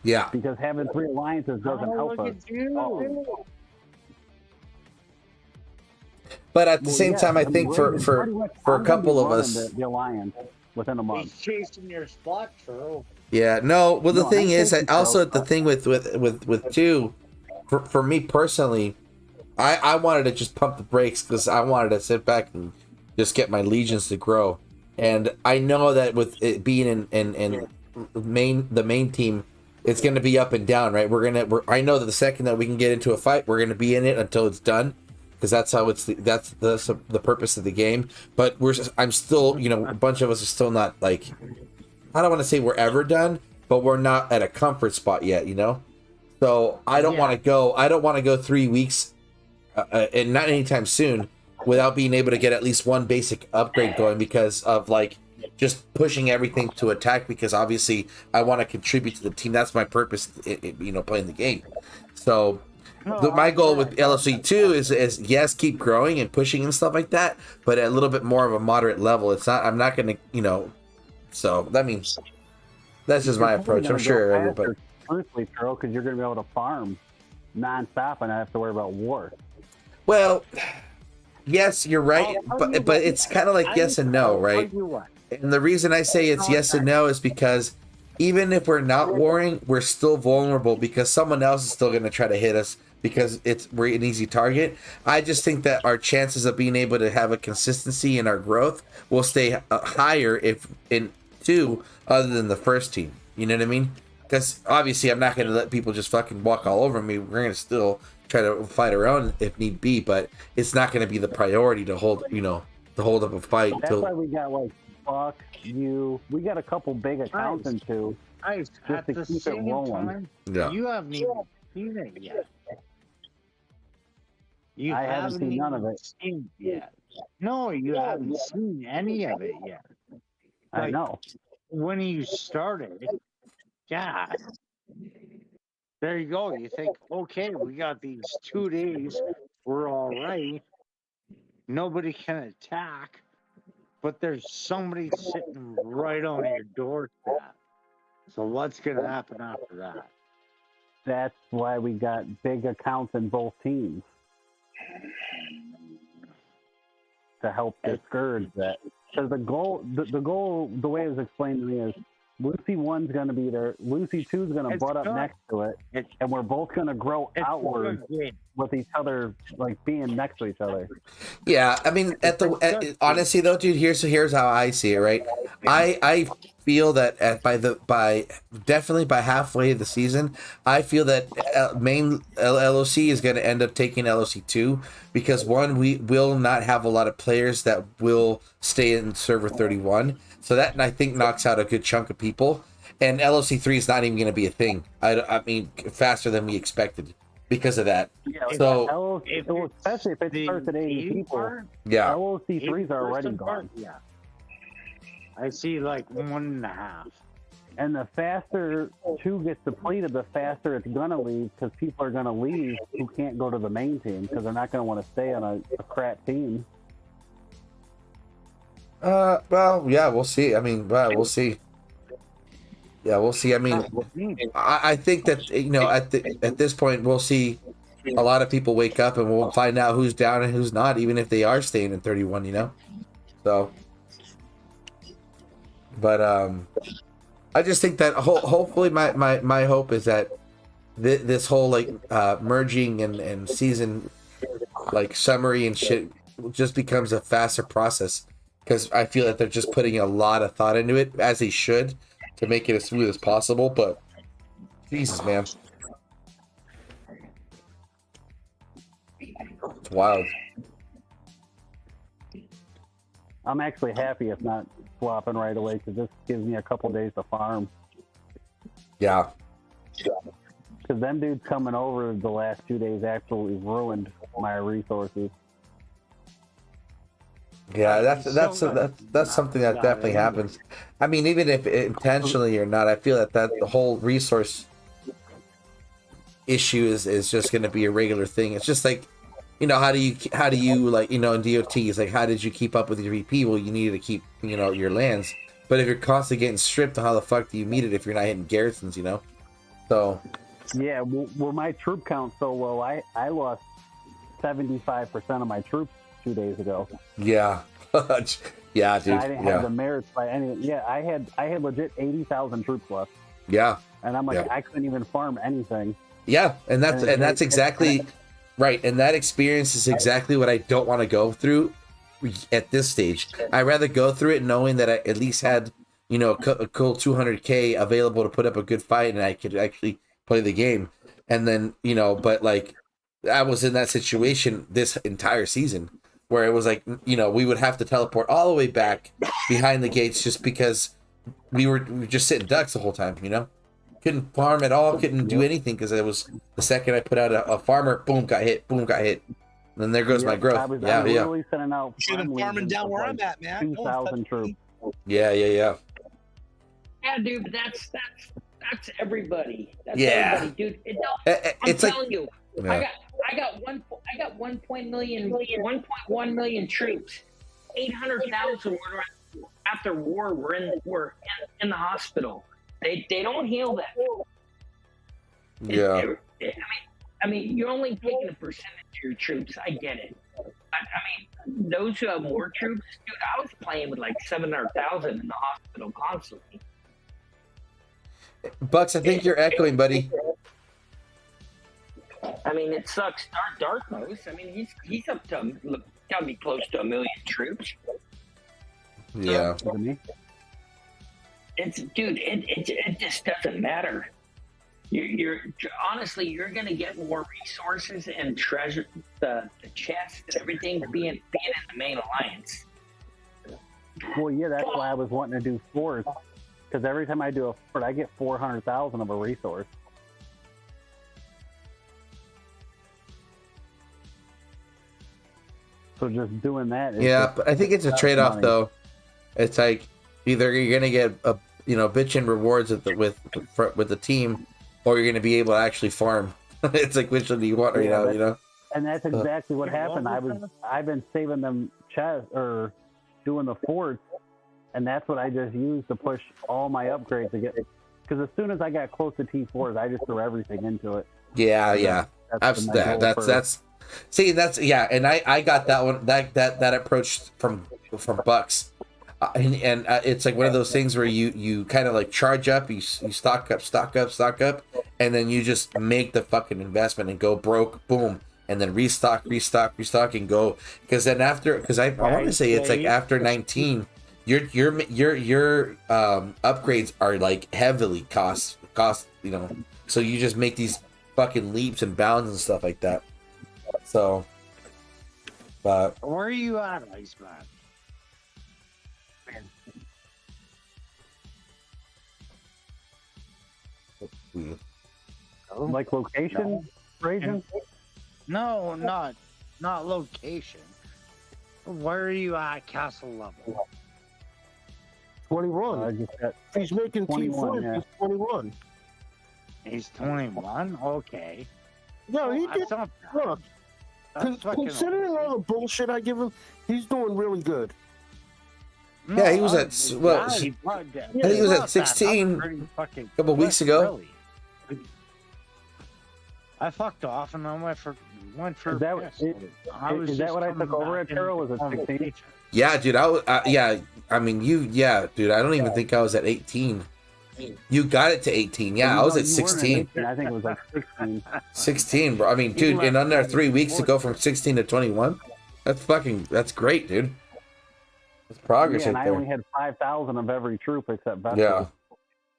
Yeah. Because having 3 alliances doesn't help us. But at the same time, I think for a couple of us, the alliance within a month. He's chasing your spot, Churro. yeah, no. Well, the No, thing I'm is, thinking also so. the thing with two, for me personally, I wanted to just pump the brakes because I wanted to sit back and just get my legions to grow. And I know that with it being in the main team, it's going to be up and down, right? I know that the second that we can get into a fight, we're going to be in it until it's done, because that's how that's the purpose of the game. But I'm still, a bunch of us are still not, like, I don't want to say we're ever done, but we're not at a comfort spot yet, So I don't want to go. I don't want to go 3 weeks, and not anytime soon, without being able to get at least one basic upgrade going, because of like just pushing everything to attack. Because obviously I want to contribute to the team. That's my purpose, playing the game. So my goal with LFC 2 is yes, keep growing and pushing and stuff like that, but at a little bit more of a moderate level. It's not. I'm not going to, So that means that's just my approach. I'm sure everybody. Honestly, Churro, because you're going to be able to farm nonstop and not have to worry about war. Well, yes, you're right, but it's kind of like yes and no, right? And the reason I say it's yes and no is because even if we're not warring, we're still vulnerable, because someone else is still going to try to hit us because we're an easy target. I just think that our chances of being able to have a consistency in our growth will stay higher if in 2 other than the first team. You know what I mean? Because obviously I'm not going to let people just fucking walk all over me. We're going to still try to fight our own if need be, but it's not going to be the priority to hold, to hold up a fight. That's why we got like Buck, you. We got a couple big accounts into just to keep it rolling. Yeah. You haven't even seen it yet. I haven't seen none of it. Seen it yet. No, you haven't seen any of it yet. I know. When you started, God, there you go. You think, okay, we got these 2 days. We're all right. Nobody can attack, but there's somebody sitting right on your doorstep. So what's going to happen after that? That's why we got big accounts in both teams, to help discourage that. Because the goal, the way it was explained to me is, Lucy 1's going to be there. Lucy 2's going to butt up next to it, and we're both going to grow outward with each other, like being next to each other. Yeah, I mean, honestly though, dude, here's how I see it. Right, I feel that definitely by halfway of the season, I feel that main LOC is going to end up taking LOC 2, because one, we will not have a lot of players that will stay in server 31. So that, I think, knocks out a good chunk of people. And LOC 3 is not even going to be a thing. I mean, faster than we expected because of that. Yeah, so, especially if it starts at 80 people. Yeah. LOC 3's already gone. Yeah. I see like 1.5. And the faster 2 gets depleted, the faster it's going to leave, because people are going to leave who can't go to the main team because they're not going to want to stay on a crap team. Well, yeah, we'll see. I mean, we'll see. Yeah, we'll see. I mean, I think that, at this point, we'll see a lot of people wake up and we'll find out who's down and who's not, even if they are staying in 31, So, but, I just think that hopefully my hope is that this whole, like, merging and season, like, summary and shit just becomes a faster process. Because I feel that they're just putting a lot of thought into it, as they should, to make it as smooth as possible. But Jesus, man, it's wild. I'm actually happy it's not swapping right away, because this gives me a couple days to farm. Yeah. Because them dudes coming over the last 2 days absolutely ruined my resources. Yeah, that's something that definitely happens. I mean, even if intentionally or not, I feel that the whole resource issue is just going to be a regular thing. It's just like, how do you like, in DOT, it's like, how did you keep up with your VP? Well, you needed to keep, your lands. But if you're constantly getting stripped, how the fuck do you meet it if you're not hitting garrisons, So Yeah, well, my troop count's so low. I lost 75% of my troops 2 days ago. yeah, yeah, dude. I didn't have the merits by any. Yeah, I had legit 80,000 troops left. Yeah, and I'm like, I couldn't even farm anything. Yeah, and that's exactly right. And that experience is exactly what I don't want to go through at this stage. I'd rather go through it knowing that I at least had, you know, a cool 200K available to put up a good fight, and I could actually play the game. And then, you know, but like I was in that situation this entire season where it was like, you know, we would have to teleport all the way back behind the gates just because we were just sitting ducks the whole time, you know? Couldn't farm at all, couldn't do anything because it was the second I put out a farmer, boom, got hit, boom, got hit. And then there goes my growth. I was literally sending out should have been farming down where I'm at, man. 2,000 troops. Yeah. Yeah, dude, but that's everybody. That's everybody, dude. I'm telling you, I got 1.1 million troops. 800,000 after war were in the hospital. They don't heal that. Yeah. I mean, you're only taking a percentage of your troops. I get it. I mean, those who have more troops, dude, I was playing with like 700,000 in the hospital constantly. Bucks, I think you're echoing, buddy. I mean, it sucks. Dark Nose. I mean, he's up to gotta be close to 1 million troops. Yeah. It just doesn't matter. You're honestly, you're gonna get more resources and treasure, the chests and everything being in the main alliance. Well, yeah, that's why I was wanting to do forts, because every time I do a fort, I get 400,000 of a resource. So just doing that. But I think it's a trade-off, though. It's like either you're gonna get a bitchin' rewards with the team, or you're gonna be able to actually farm. It's like, which one do you want right now? You know. And that's exactly what happened. I've been saving them chests or doing the forts, and that's what I just used to push all my upgrades to get. Because as soon as I got close to T4s, I just threw everything into it. Yeah. That's. See, and I got that one that approach from Bucks, and it's like one of those things where you kind of like charge up, you stock up, and then you just make the fucking investment and go broke, boom, and then restock and go, because then I want to say it's like after 19, your upgrades are like heavily cost, you know, so you just make these fucking leaps and bounds and stuff like that. So, but where are you at, Iceman? Like location, region? No, not location. Where are you at, castle level? 21. He's making 21. He's 21. He's 21. Okay. No, he did. Look, considering all the bullshit I give him, he's doing really good. Yeah, he was at he was at 16 a couple weeks ago. I fucked off and I went for. Is that what I took over at Churro? Was it 16? Yeah, dude. I mean, dude. I don't even think I was at 18. You got it to 18. Yeah, I was at 16. I think it was like 16. 16, bro. I mean, dude, in under 3 weeks to go from 16 to 21, that's great, dude. That's progress. Yeah, and I only had 5,000 of every troop except Vessels.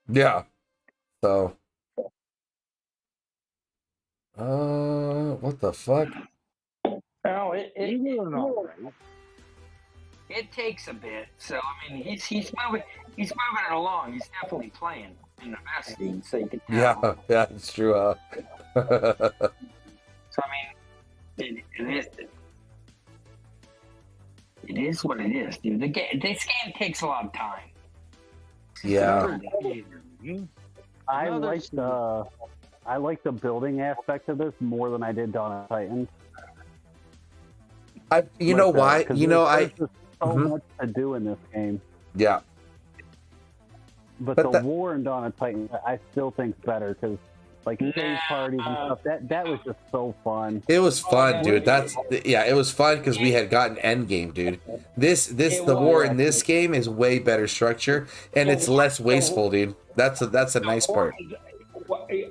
Yeah. So, what the fuck? Oh, it takes a bit. So I mean, he's moving it along. He's definitely playing and investing. So you can tell. Yeah, it's true. So I mean, it is what it is, dude. This game takes a lot of time. Yeah. I like the building aspect of this more than I did Dawn of Titans. You know why? There's just so much to do in this game. Yeah. But the war in Dawn of Titans, I still think is better because like stage parties and stuff. That was just so fun. It was fun, dude. It was fun because we had gotten Endgame, dude. The war in this game is way better structure and it's less wasteful, dude. That's a nice part.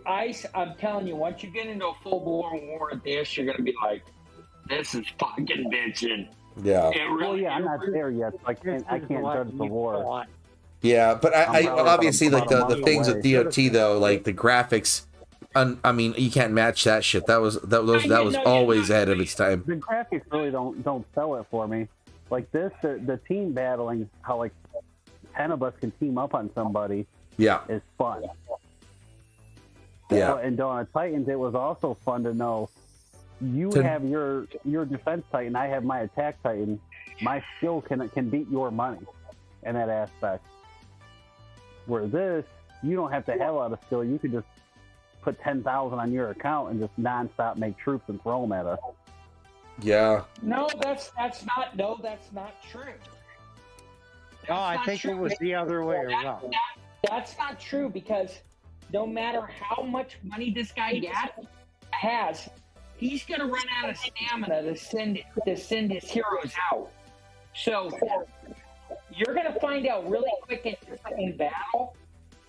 I'm telling you, once you get into a full-blown war at this, you're gonna be like, this is fucking bitching. Yeah. I'm not there yet. So I can't judge the war. Yeah, but I obviously like the things with DOT though, like the graphics. I mean, you can't match that shit. That was always ahead of its time. The graphics really don't sell it for me. Like this, the team battling, how like 10 of us can team up on somebody. Yeah, is fun. Yeah, and on Titans, it was also fun to know you have your defense Titan, I have my attack Titan. My skill can beat your money in that aspect. Where this, you don't have to have a lot of skill. You could just put 10,000 on your account and just nonstop make troops and throw them at us. Yeah. No, that's not true. I think it was the other way around. That's not true because no matter how much money this guy has, he's gonna run out of stamina to send his heroes out. So you're gonna find out really quick in battle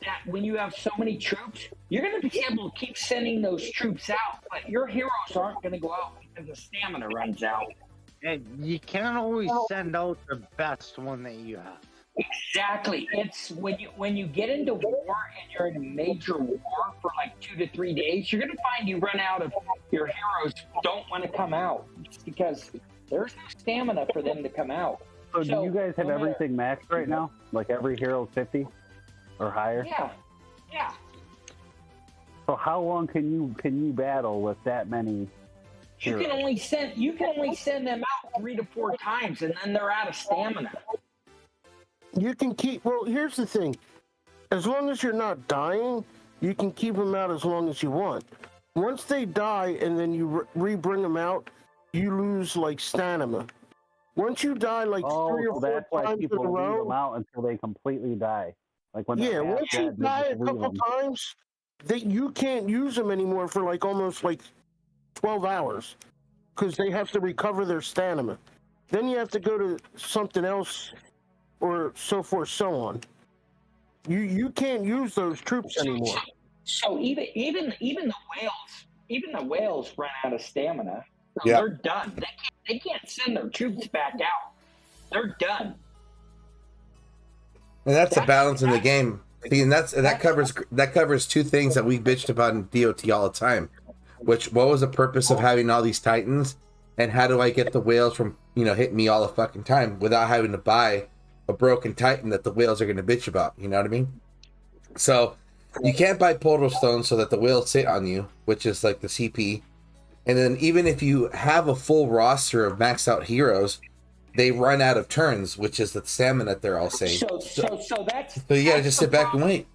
that when you have so many troops, you're gonna be able to keep sending those troops out, but your heroes aren't gonna go out because the stamina runs out. And you can't always send out the best one that you have. Exactly. It's when you get into war and you're in a major war for like 2 to 3 days, you're gonna find you run out of your heroes don't want to come out just because there's no stamina for them to come out. So do you guys have everything maxed right now? Like every hero 50 or higher? Yeah. So how long can you battle with that many heroes? You can only send them out 3 to 4 times and then they're out of stamina. You can keep. Well, here's the thing: as long as you're not dying, you can keep them out as long as you want. Once they die and then you re-bring them out, you lose like stamina. Once you die like 3 or 4 times in a row, leave them out until they completely die. Like when once you die a couple times, you can't use them anymore for like almost like 12 hours because they have to recover their stamina. Then you have to go to something else. Or so forth, so on. You can't use those troops anymore. So even the whales run out of stamina. So yeah. They're done. They can't send their troops back out. They're done. And that's a balance in the game. See, and that covers 2 things that we bitched about in DOT all the time. What was the purpose of having all these Titans, and how do I get the whales from hitting me all the fucking time without having to buy a broken Titan that the whales are going to bitch about, you know what I mean? So you can't buy portal stones so that the whales sit on you, which is like the CP. And then even if you have a full roster of maxed out heroes, they run out of turns, which is the stamina that they're all saying. So you gotta just sit back and wait.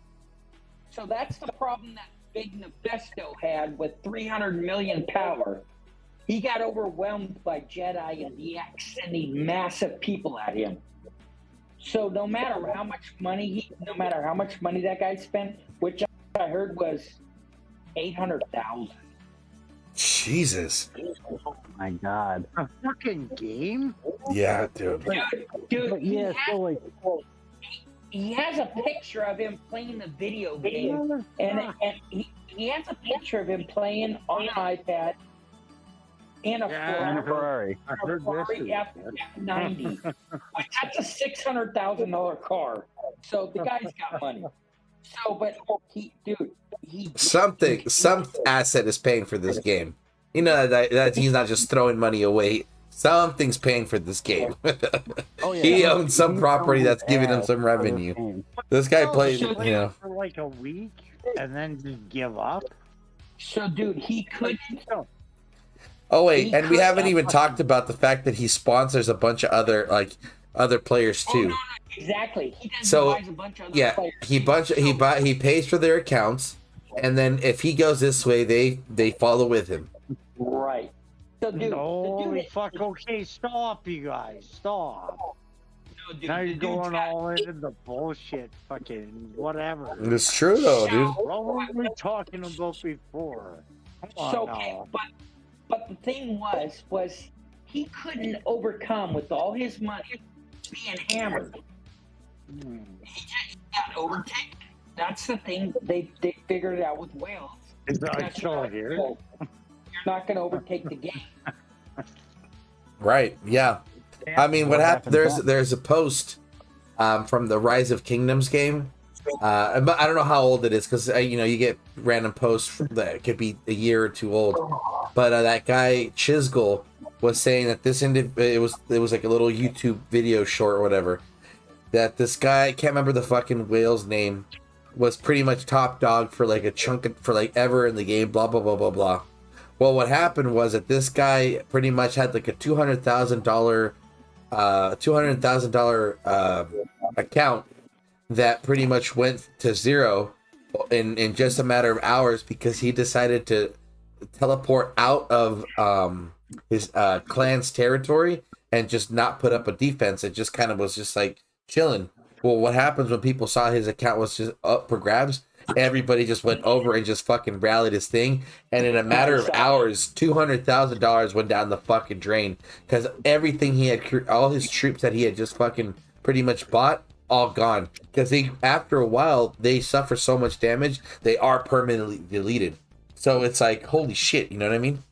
So that's the problem that Big Mephisto had with 300 million power. He got overwhelmed by Jedi and DX sending massive people at him. So no matter how much money that guy spent, which I heard was 800,000. Jesus. Oh my God. A fucking game? Yeah, dude. Dude, yeah, he has a picture of him playing the video game, and he has a picture of him playing on an iPad in a Ferrari. F90. That's a $600,000 car. So the guy's got money. So, but some asset is paying for this game. That he's not just throwing money away. Something's paying for this game. He owns some property that's giving him some revenue. This guy plays, for like a week and then just give up. So, dude, he could. Oh wait, and we haven't even talked about the fact that he sponsors a bunch of other players too. Oh, no, exactly. He buys a bunch of other players. He pays for their accounts, and then if he goes this way, they follow with him. Right. So, dude, holy fuck! Okay, stop, you guys, stop. dude, Now you're the dude's going got- all into the bullshit, fucking whatever. It's true though, dude. What were we talking about before? Come on So, now. but the thing was he couldn't overcome with all his money being hammered. Hmm. He just got overtaken. That's the thing. They figured it out with whales. Is that That's still not- here? You're not going to overtake the game. Right? Yeah. I mean, what happened? There's a post from the Rise of Kingdoms game. But I don't know how old it is because you get random posts that could be a year or two old. But that guy Chisgul was saying that it was like a little YouTube video short or whatever. That this guy, I can't remember the fucking whale's name, was pretty much top dog for like a chunk of, for like ever in the game. Blah blah blah blah blah. Well, what happened was that this guy pretty much had like a $200,000 account that pretty much went to zero in just a matter of hours because he decided to teleport out of his clan's territory and just not put up a defense. It just kind of was just like chilling. Well, what happens when people saw his account was just up for grabs? Everybody just went over and just fucking rallied his thing, and in a matter of hours, $200,000 went down the fucking drain because everything he had, all his troops that he had just fucking pretty much bought, all gone. Because after a while, they suffer so much damage, they are permanently deleted. So it's like, holy shit, you know what I mean?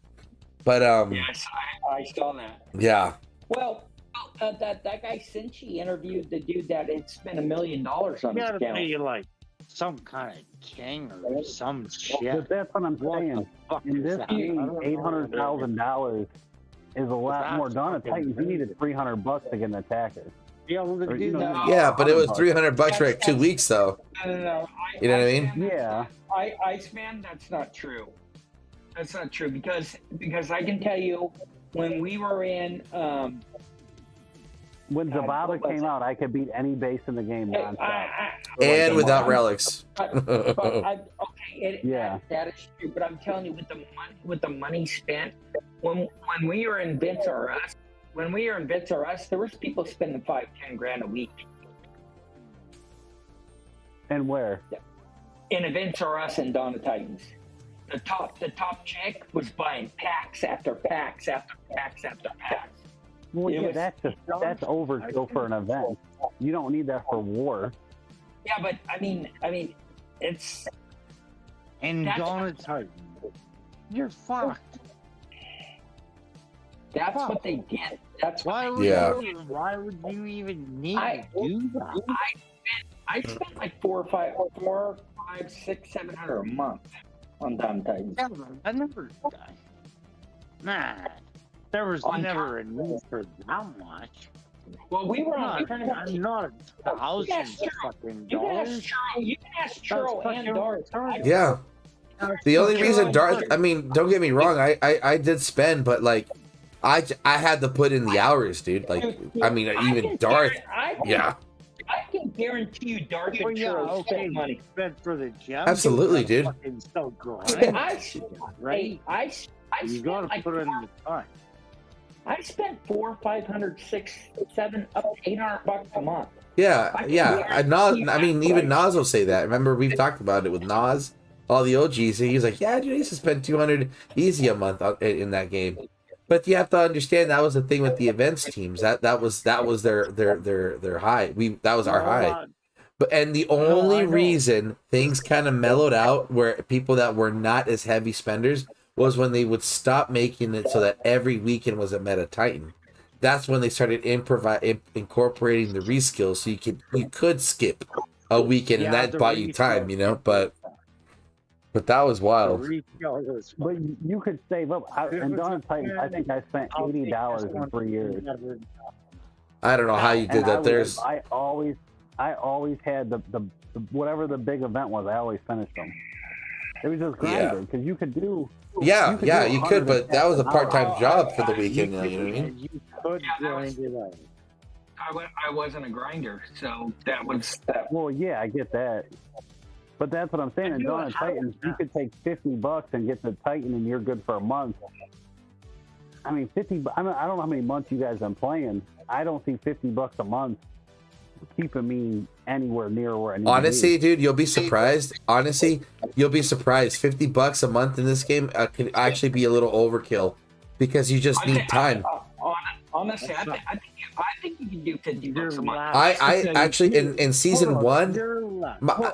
But Yes, I saw that. yeah. Well, that guy Cinchi interviewed the dude that had spent $1 million on his You gotta account. be like some kind of king or some shit. But that's what I'm What saying. the fuck In is this that? game, I don't know. $800,000 is a lot That's more. Dawn of fucking Titans, you needed $300 to get an attacker. Be able to Or, do you know, that. Yeah, but it was $300 for like 2 weeks though. No. You know what I mean? Iceman, Yeah. Iceman, that's not true. That's not true because I can tell you when we were in When God, Zababa what was came it? out, I could beat any base in the game nonstop. And without relics. Yeah. that is true. But I'm telling you, with the money spent, when we were in Vince R Us, there was people spending $5-10 grand a week And where? in Vince R Us and Dawn of Titans. The top chick was buying packs after packs after packs after packs. Well, It yeah, was- that's overkill for an event. You don't need that for war. Yeah, but I mean, it's And That's- Dawn of Titan. You're fucked. that's what they did. That's Why why would Yeah. why would you even need I- to do that? I spent like 4, 5, 6, 700 a month on Dawn of Titans. I never. Nah, there was On never a need for that much. Well, we were on I'm not thousands Yes, of sure. fucking You can ask dollars. Churro. You can ask Churro That's and fucking Darth. retarded. Yeah. The only reason Darth, Darth, I mean, don't get me wrong, I did spend, but like, I had to put in the hours, dude. Like, I mean, even Darth, yeah, I can guarantee you Darth Well, and yeah, Churro okay, spend money. spent for the gem. Absolutely, dude. Fucking so I, right? I You spent gotta like put in the time. I spent 400, 500, 600, 700, up to $800 a month. yeah. I mean, even Nas will say that. Remember, we've talked about it with Nas, all the OGs. He's like, yeah, dude, I used to spend 200 easy a month in that game. But you have to understand that was the thing with the events teams. That was their high. That was our high. But and the only reason things kind of mellowed out where people that were not as heavy spenders was when they would stop making it so that every weekend was a meta titan. That's when they started incorporating the reskills so you could skip a weekend and that bought you time, you know. But that was wild. But you could save up. And Dawn of Titans, I think I spent $80 in 3 years. I don't know how you did that. I always had the whatever the big event was. I always finished them. It was just grinding because you could do. You could, but that was a part-time job for the weekend. You know what I mean? You could grind it out. I wasn't a grinder, so that was that. Well, yeah, I get that. But that's what I'm saying. In Dawn of Titans, you could take $50 and get the Titan, and you're good for a month. I mean, I don't know how many months you guys have been playing. I don't see $50 a month keeping me anywhere near where I need Honestly, to be. dude, you'll be surprised. Honestly, you'll be surprised. $50 a month in this game could actually be a little overkill because you just need time. Honestly, I think you can do $50 a month. I actually in season one,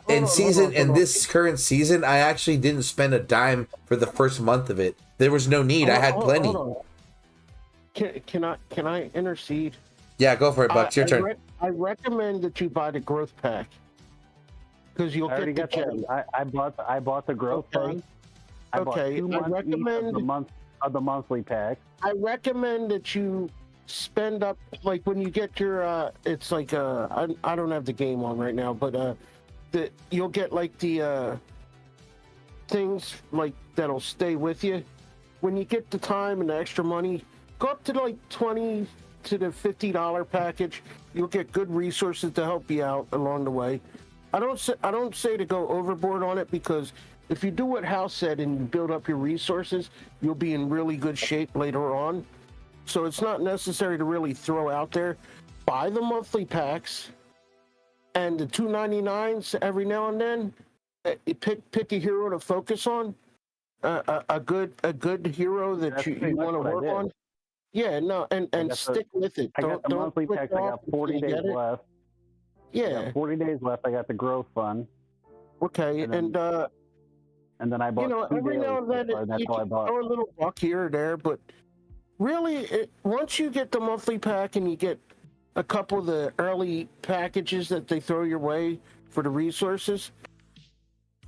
in this current season, I actually didn't spend a dime for the first month of it. There was no need. I had plenty. Can I intercede? Yeah, go for it, Buck. It's your turn. I recommend that you buy the growth pack because you'll get the gem. I bought the growth fund. I bought 2 months of the monthly pack. I recommend that you spend up, like when you get your it's like I don't have the game on right now, but you'll get like the things like that'll stay with you when you get the time and the extra money. Go up to like $20 to the $50 package. You'll get good resources to help you out along the way. I don't say to go overboard on it, because if you do what House said and you build up your resources, you'll be in really good shape later on. So it's not necessary to really throw out there. Buy the monthly packs and the $2.99s every now and then. Pick a hero to focus on. A good hero that you want to work on. Yeah, no, and stick with it. I got the monthly packs. I got 40 days left. Yeah, 40 days left. I got the growth fund. Okay, and then I bought. Every now and then you can throw a little buck here or there, but really, once you get the monthly pack and you get a couple of the early packages that they throw your way for the resources,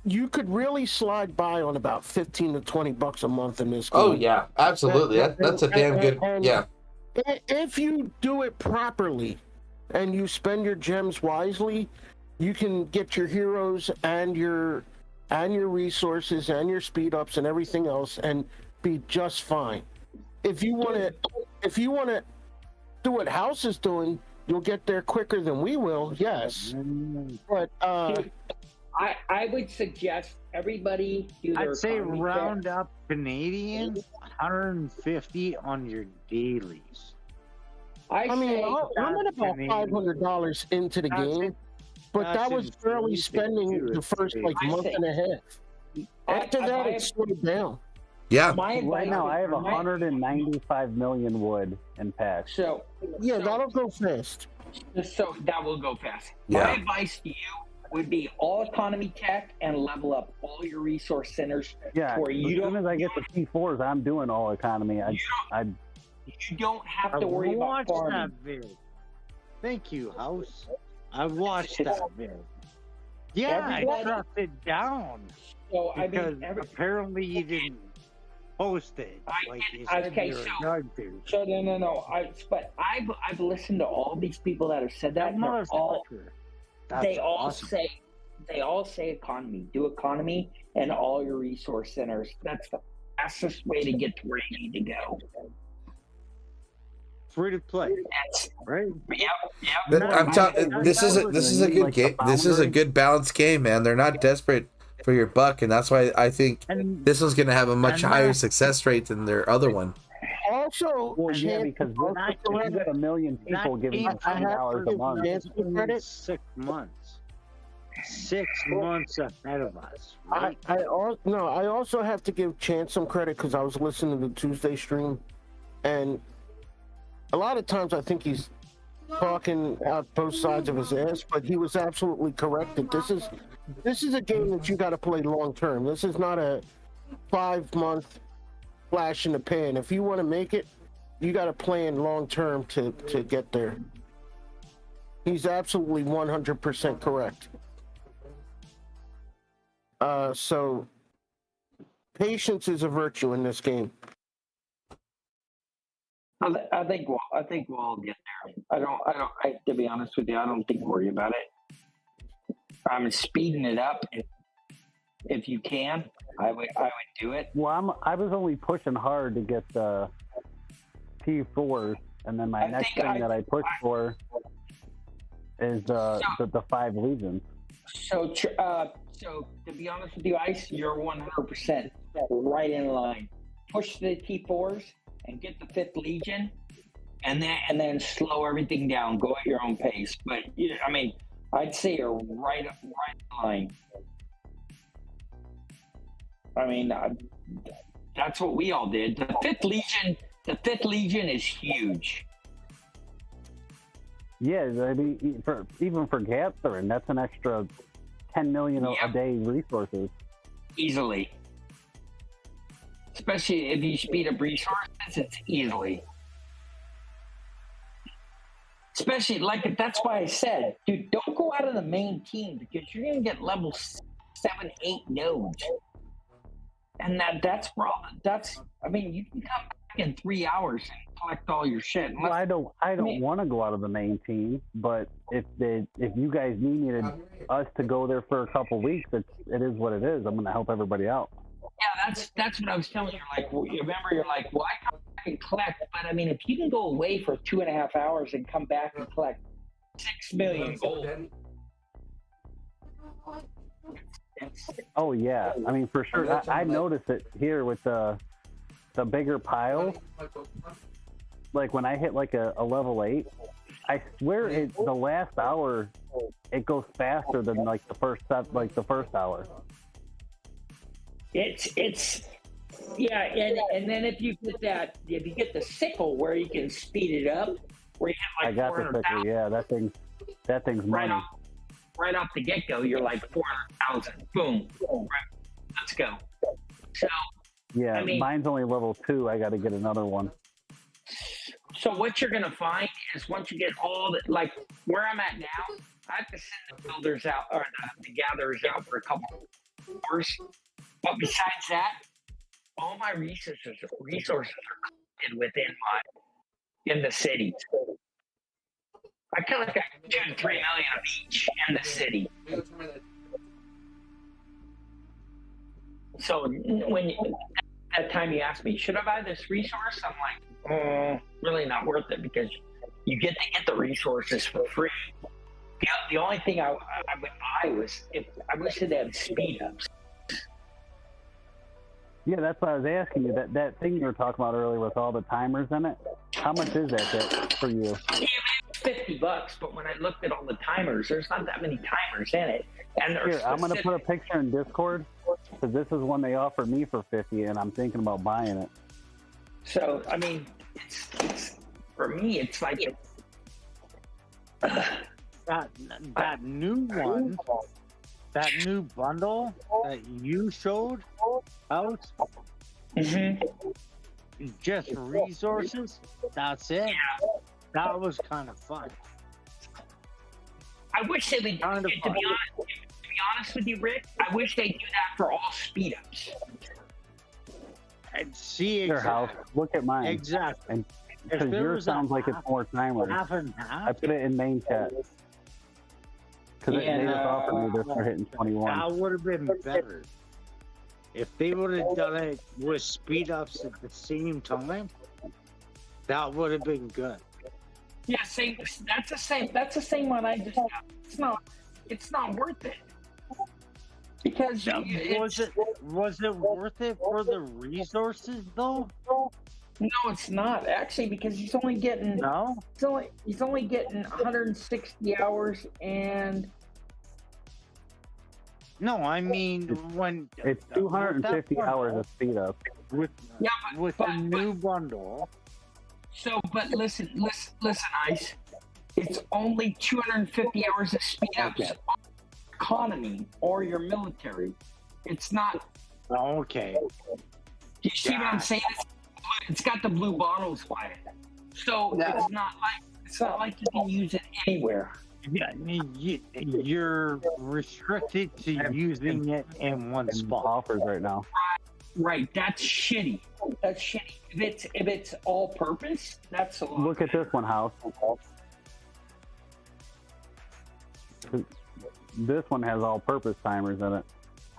you could really slide by on about $15 to $20 a month in this game. Oh yeah, absolutely. That's a damn good. Yeah. If you do it properly and you spend your gems wisely, you can get your heroes and your resources and your speed ups and everything else and be just fine. If you want to do what House is doing, you'll get there quicker than we will. Yes, but I would suggest everybody do their I'd say economy round check. up Canadian 150 on your dailies. I mean, I'm at about Canadian. $500 into the game, but that was barely spending the first like month and a half. After that, it slowed down. Yeah. Right now, I have 195 million wood in packs. So yeah, that'll go fast. So that will go fast. Yeah. My advice to you would be all economy tech and level up all your resource centers. Yeah, where you as don't, soon as I get the P4s, I'm doing all economy. You don't have to worry about farming. That vid. Thank you, House. I watched that vid. Yeah, I dropped it down. So because apparently you didn't post it. Like you said you were going to. So no. But I've listened to all these people that have said that. And they all say economy. Do economy and all your resource centers. That's the fastest way to get to where you need to go. Free to play, right? Yep. I'm telling. This is a good game. This is a good balanced game, man. They're not desperate for your buck, and that's why I think this one's going to have a much higher success rate than their other one. Also, well, yeah, because you got a million people giving us $10 a month. 6 months. 6 months ahead of us. Right? I also have to give Chance some credit because I was listening to the Tuesday stream, and a lot of times I think he's talking out both sides of his ass, but he was absolutely correct that this is a game that you got to play long term. This is not a 5-month flash in the pan. If you want to make it, you got to plan long term to get there. He's absolutely 100% correct. So patience is a virtue in this game. I think we'll all get there. To be honest with you, I don't think worry about it. I'm speeding it up if you can. I would do it. Well, I was only pushing hard to get the P4s, and then my next thing that I pushed for is the 5 legions. So to be honest with you, Ice, you're 100% right in line. Push the T4s and get the 5th Legion, and then slow everything down. Go at your own pace. But yeah, I mean, I'd say you're right in line. I mean, that's what we all did. The Fifth Legion is huge. Yeah, I mean, even for gathering, that's an extra 10 million a day resources. Easily. Especially if you speed up resources, it's easily. Especially, like, that's why I said, dude, don't go out of the main team because you're going to get level 7, 8 nodes. And that's I mean, you can come back in 3 hours and collect all your shit. Well, I don't want to go out of the main team, but if you guys need us to go there for a couple weeks, it is what it is. I'm going to help everybody out. Yeah, that's what I was telling you. Like, remember, you're like, well, I come back and collect, but I mean, if you can go away for 2.5 hours and come back and collect 6 million gold. Oh yeah, I mean for sure. I noticed it here with the bigger piles. Like when I hit like a level 8, I swear the last hour it goes faster than like the first hour. It's yeah, and then if you get the sickle where you can speed it up, where you get like I got the sickle. Yeah, that thing's money. Right off the get-go, you're like 400,000. Boom. Right. Let's go. So yeah, I mean, mine's only level 2. I got to get another one. So what you're gonna find is once you get all the, like where I'm at now, I have to send the builders out or the gatherers out for a couple hours. But besides that, all my resources are collected in the city. I collect like 2 to 3 million of each in the city. So when that time you asked me, should I buy this resource? I'm like, really not worth it because you get to get the resources for free. The only thing I would buy was I wish it had speed ups. Yeah, that's what I was asking you. That thing you were talking about earlier with all the timers in it. How much is that for you? $50, but when I looked at all the timers, there's not that many timers in it. And here, I'm going to put a picture in Discord because this is one they offered me for $50, and I'm thinking about buying it. So I mean, it's for me, it's like that new one, that new bundle that you showed out. Just resources. That's it. Yeah. That was kind of fun. I wish they would. To be honest with you, Rick, I wish they do that for all speed ups. And see your house. Look at mine. Exactly. And because yours sounds like it's more timers. Half and half. I put it in main chat. Because they just offered me this for hitting 21. That would have been better. If they would have done it with speed ups at the same time, that would have been good. Yeah, same. That's the same one I just got. It's not worth it. Because was it worth it for the resources though? No, it's not actually because he's only getting he's only getting 160 hours and no, I mean when it's 250 hours of speed up with the new bundle. So, but listen, Ice. It's only 250 hours of speed ups on your economy or your military. It's not. Okay. Do you see what I'm saying? It's got the blue bottles by it, so it's not like you can use it anywhere. Yeah, you're restricted to using it in one spot. Offers right now. Right, that's shitty. That's shitty. If it's all purpose, that's a lot. Look at this one, House. This one has all purpose timers in it.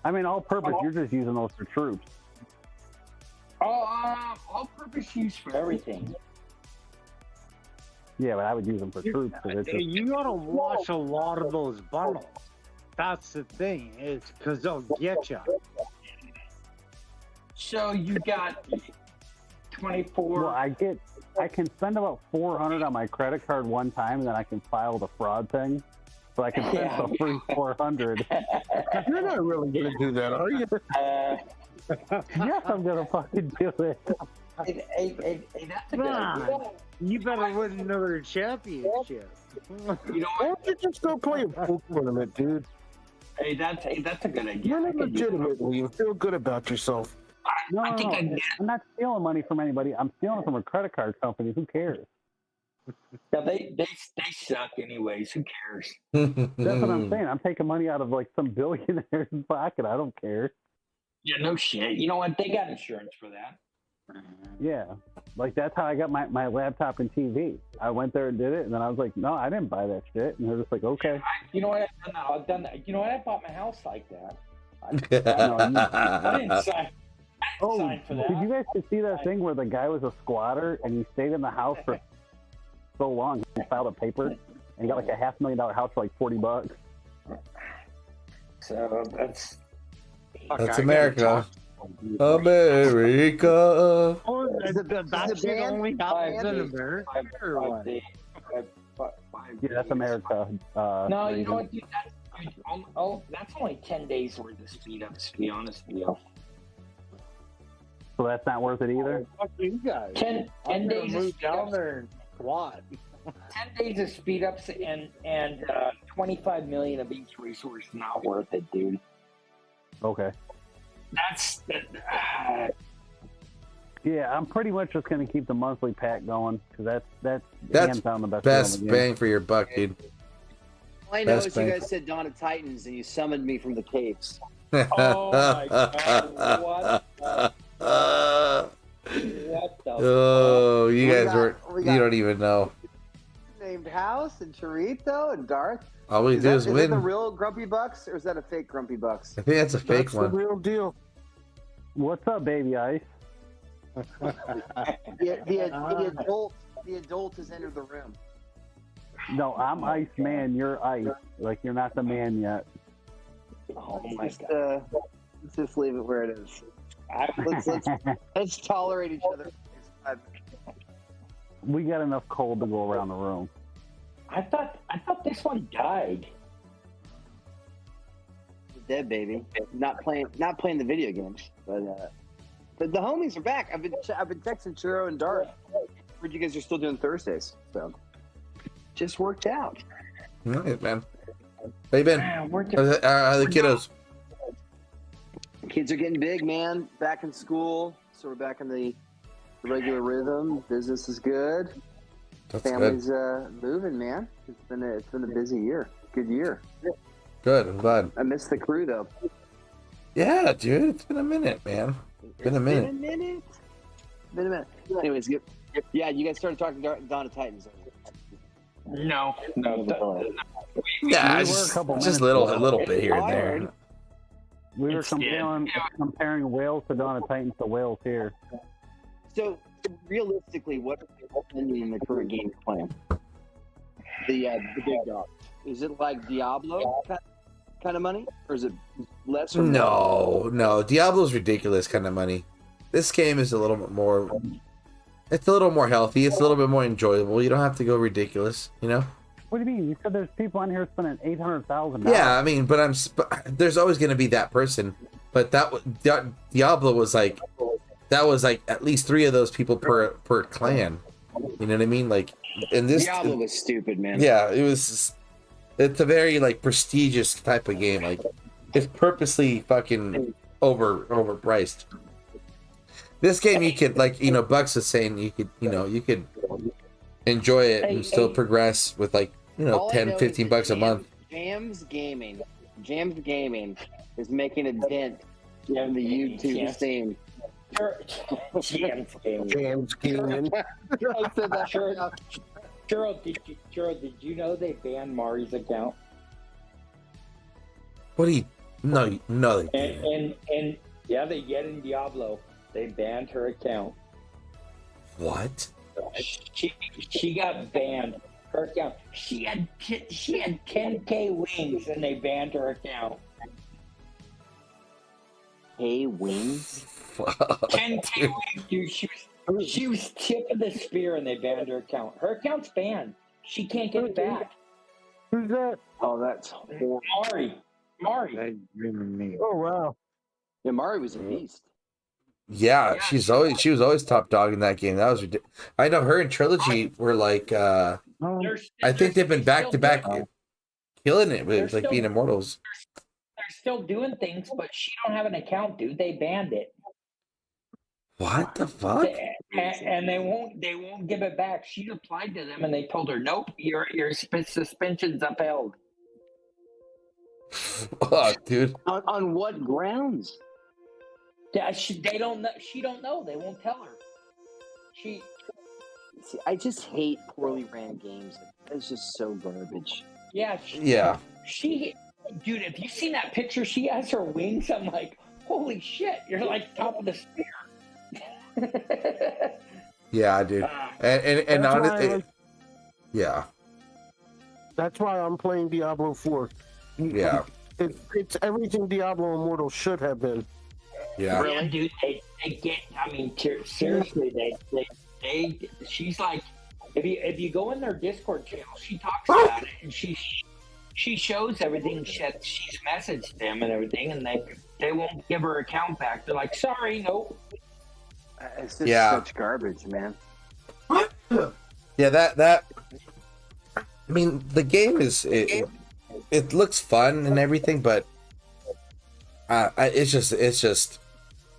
I mean, all purpose, you're just using those for troops. All purpose use for everything. Yeah, but I would use them for troops. You gotta watch a lot of those bundles. That's the thing. It's because they'll get you. So you got 24. Well, I get I can spend about 400 on my credit card one time, and then I can file the fraud thing. So I can spend the free 400. You're not really gonna do that, are you? Yes, I'm gonna fucking do it. Hey, that's a good idea. Nah, you better win another championship. You know Why what? don't you just go play a pool tournament, dude? Hey, that's a good idea. You're I could use- legitimately, you feel good about yourself. No, I think no, I'm not stealing money from anybody. I'm stealing from a credit card company. Who cares? Yeah, they suck anyways. Who cares? That's what I'm saying. I'm taking money out of like some billionaire's pocket. I don't care. Yeah, no shit. You know what? They got insurance for that. Yeah. Like that's how I got my laptop and TV. I went there and did it, and then I was like, no, I didn't buy that shit. And they're just like, okay. You know what? I've done that. You know what? I bought my house like that. I didn't sign. Oh, sign for that. did you guys see that thing where the guy was a squatter and he stayed in the house for so long he filed a paper and he got like a $500,000 house for like $40? So that's That's America. America. Oh, that's the only house in America. Or what? Yeah, that's America. No, you know what, dude? That's only 10 days worth of speed ups, to be honest with you. So that's not worth it either? Fuck you guys. 10 I'm gonna days of move speed down ups. there and squat. 10 days of speed ups and 25 million of each resource, not worth it, dude. Okay. That's Yeah, I'm pretty much just going to keep the monthly pack going because that's hands down the best. Best deal in the game. bang for your buck, dude. All I know Best is you bang. guys said Dawn of Titans and you summoned me from the caves. Oh my God, what the Oh, you We guys got- were. we You got- don't even know. Named House and Chorito and Darth. All we do is that win. the real Grumpy Bucks or is that a fake Grumpy Bucks? I think that's a fake That's one. the real deal. What's up, baby ice? The adult has entered the room. No, I'm Ice Man. You're Ice. Like you're not the man yet. Oh my Let's, God. let's just leave it where it is. Let's tolerate each other. We got enough cold to go around the room. I thought this one died. Dead baby. Not playing the video games, but the homies are back. I've been texting Churro and Darth. Heard you guys are still doing Thursdays, so just worked out. All right, man. How you been? Man, we're How are the kiddos? Kids are getting big, man. Back in school, so we're back in the regular rhythm. Business is good. That's good. Family's moving, man. It's been a busy year. Good year. Good. I'm glad. I missed the crew though. Yeah, dude. It's been a minute, man. Been a minute. Been a minute. Anyways, yeah, you guys started talking Dawn of Titans. no. Yeah, We it's were a couple just minutes a little bit here and I there. heard. We were It's dead. comparing Wales to Dawn of Titans to Wales here. So realistically, what ending in the current game you're playing? The big dog. Is it like Diablo kind of money, or is it less? Or more? No. Diablo's ridiculous kind of money. This game is a little bit more. It's a little more healthy. It's a little bit more enjoyable. You don't have to go ridiculous, you know. What do you mean? You said there's people on here spending $800,000. Yeah, I mean, but there's always going to be that person. But Diablo was like, that was like at least 3 of those people per clan. You know what I mean? Like, in this, Diablo was stupid, man. yeah, it's a very like prestigious type of game. Like, it's purposely fucking overpriced. This game, you could, like, you know, Bucks is saying you could enjoy it and still progress with, like, you know, All I 10, know 15 is bucks a that month. Jams Gaming is making a dent in the YouTube scene. James game. James Keenan. I said that. Churro, did you know they banned Mari's account? What do you? No, they didn't. And yeah, they get in Diablo. They banned her account. What? She got banned. Her account. She had 10K wings, and they banned her account. Hey, wings. 10K wings, dude. She was tip of the spear and they banned her account. Her account's banned. She can't get it back. Who's that? Oh, that's horrible. Mari. Oh wow. Yeah, Mari was a beast. Yeah, she was always top dog in that game. That was ridiculous. I know her and Trilogy were like I think they've been back to back killing it with like being immortals. They're still doing things, but she don't have an account, dude. They banned it. What the fuck? And they won't give it back. She applied to them and they told her, nope, your suspension's upheld. Fuck, dude. On what grounds? Yeah, they don't know. She don't know. They won't tell her. See, I just hate poorly ran games. It's just so garbage. Yeah. She, dude, if you seen that picture, she has her wings. I'm like, holy shit, you're like top of the spear. Yeah, dude. And honestly, yeah. That's why I'm playing Diablo 4. Yeah. It's everything Diablo Immortal should have been. Yeah. Really, dude, they get. I mean, seriously, they. She's like, if you go in their Discord channel, she talks about it and she shows everything that she's messaged them and everything, and they won't give her account back. They're like, sorry, nope. It's just such garbage, man. Yeah, that. I mean, the game is it looks fun and everything, but it's just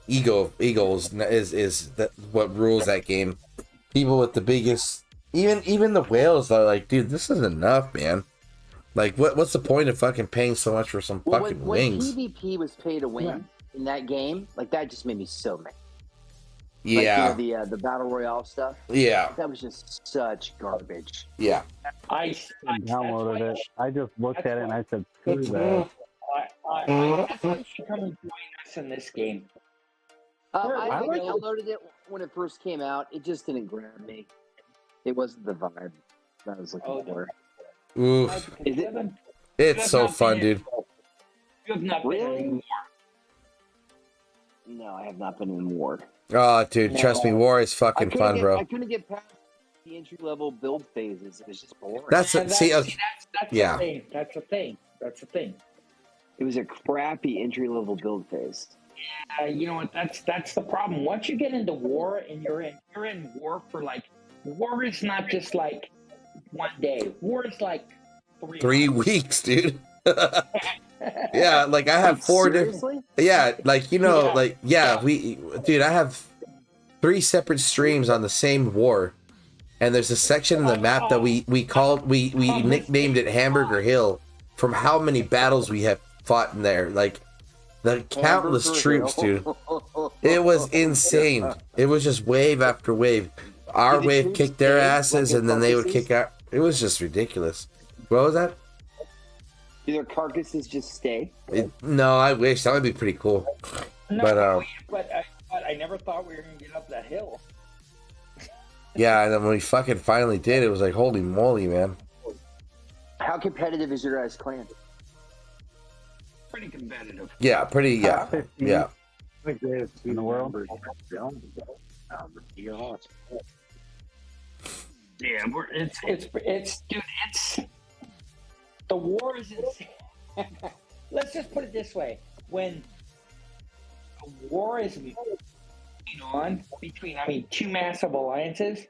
egos is that what rules that game. People with the biggest, even the whales are like, dude, this is enough, man. Like, what's the point of fucking paying so much for some fucking wings? When PvP was pay to win in that game, like that just made me so mad. Yeah. Like, you know, the battle royale stuff. Yeah. That was just such garbage. Yeah. I downloaded it. I just looked at it and I said, screw that. That's why she come and join us in this game. I downloaded it when it first came out. It just didn't grab me. It wasn't the vibe that I was looking for. Oof. It's so fun, dude. You have not been in war. No, I have not been in war. Oh, dude, trust me, war is fucking fun, bro. I couldn't get past the entry level build phases. It was just boring. That's the thing. That's the thing. It was a crappy entry level build phase. Yeah, you know what? That's the problem. Once you get into war and you're in war for like, war is not just like one day. War is like 3 weeks, dude. Yeah, like I have 4 different. Yeah, like I have 3 separate streams on the same war, and there's a section in the map that we nicknamed it Hamburger Hill from how many battles we have fought in there. Like the countless troops, dude. It was insane. It was just wave after wave. Our wave kicked their asses, and then they would kick out. It was just ridiculous. What was that? Do their carcasses just stay? No, I wish that would be pretty cool. No, but I never thought we were gonna get up that hill. Yeah, and then when we fucking finally did, it was like, holy moly, man. How competitive is your guys' clan? Pretty competitive. Yeah, pretty. Yeah, yeah. In the world. Yeah, it's dude, it's the war is insane. Let's just put it this way: when a war is going on between, 2 massive alliances,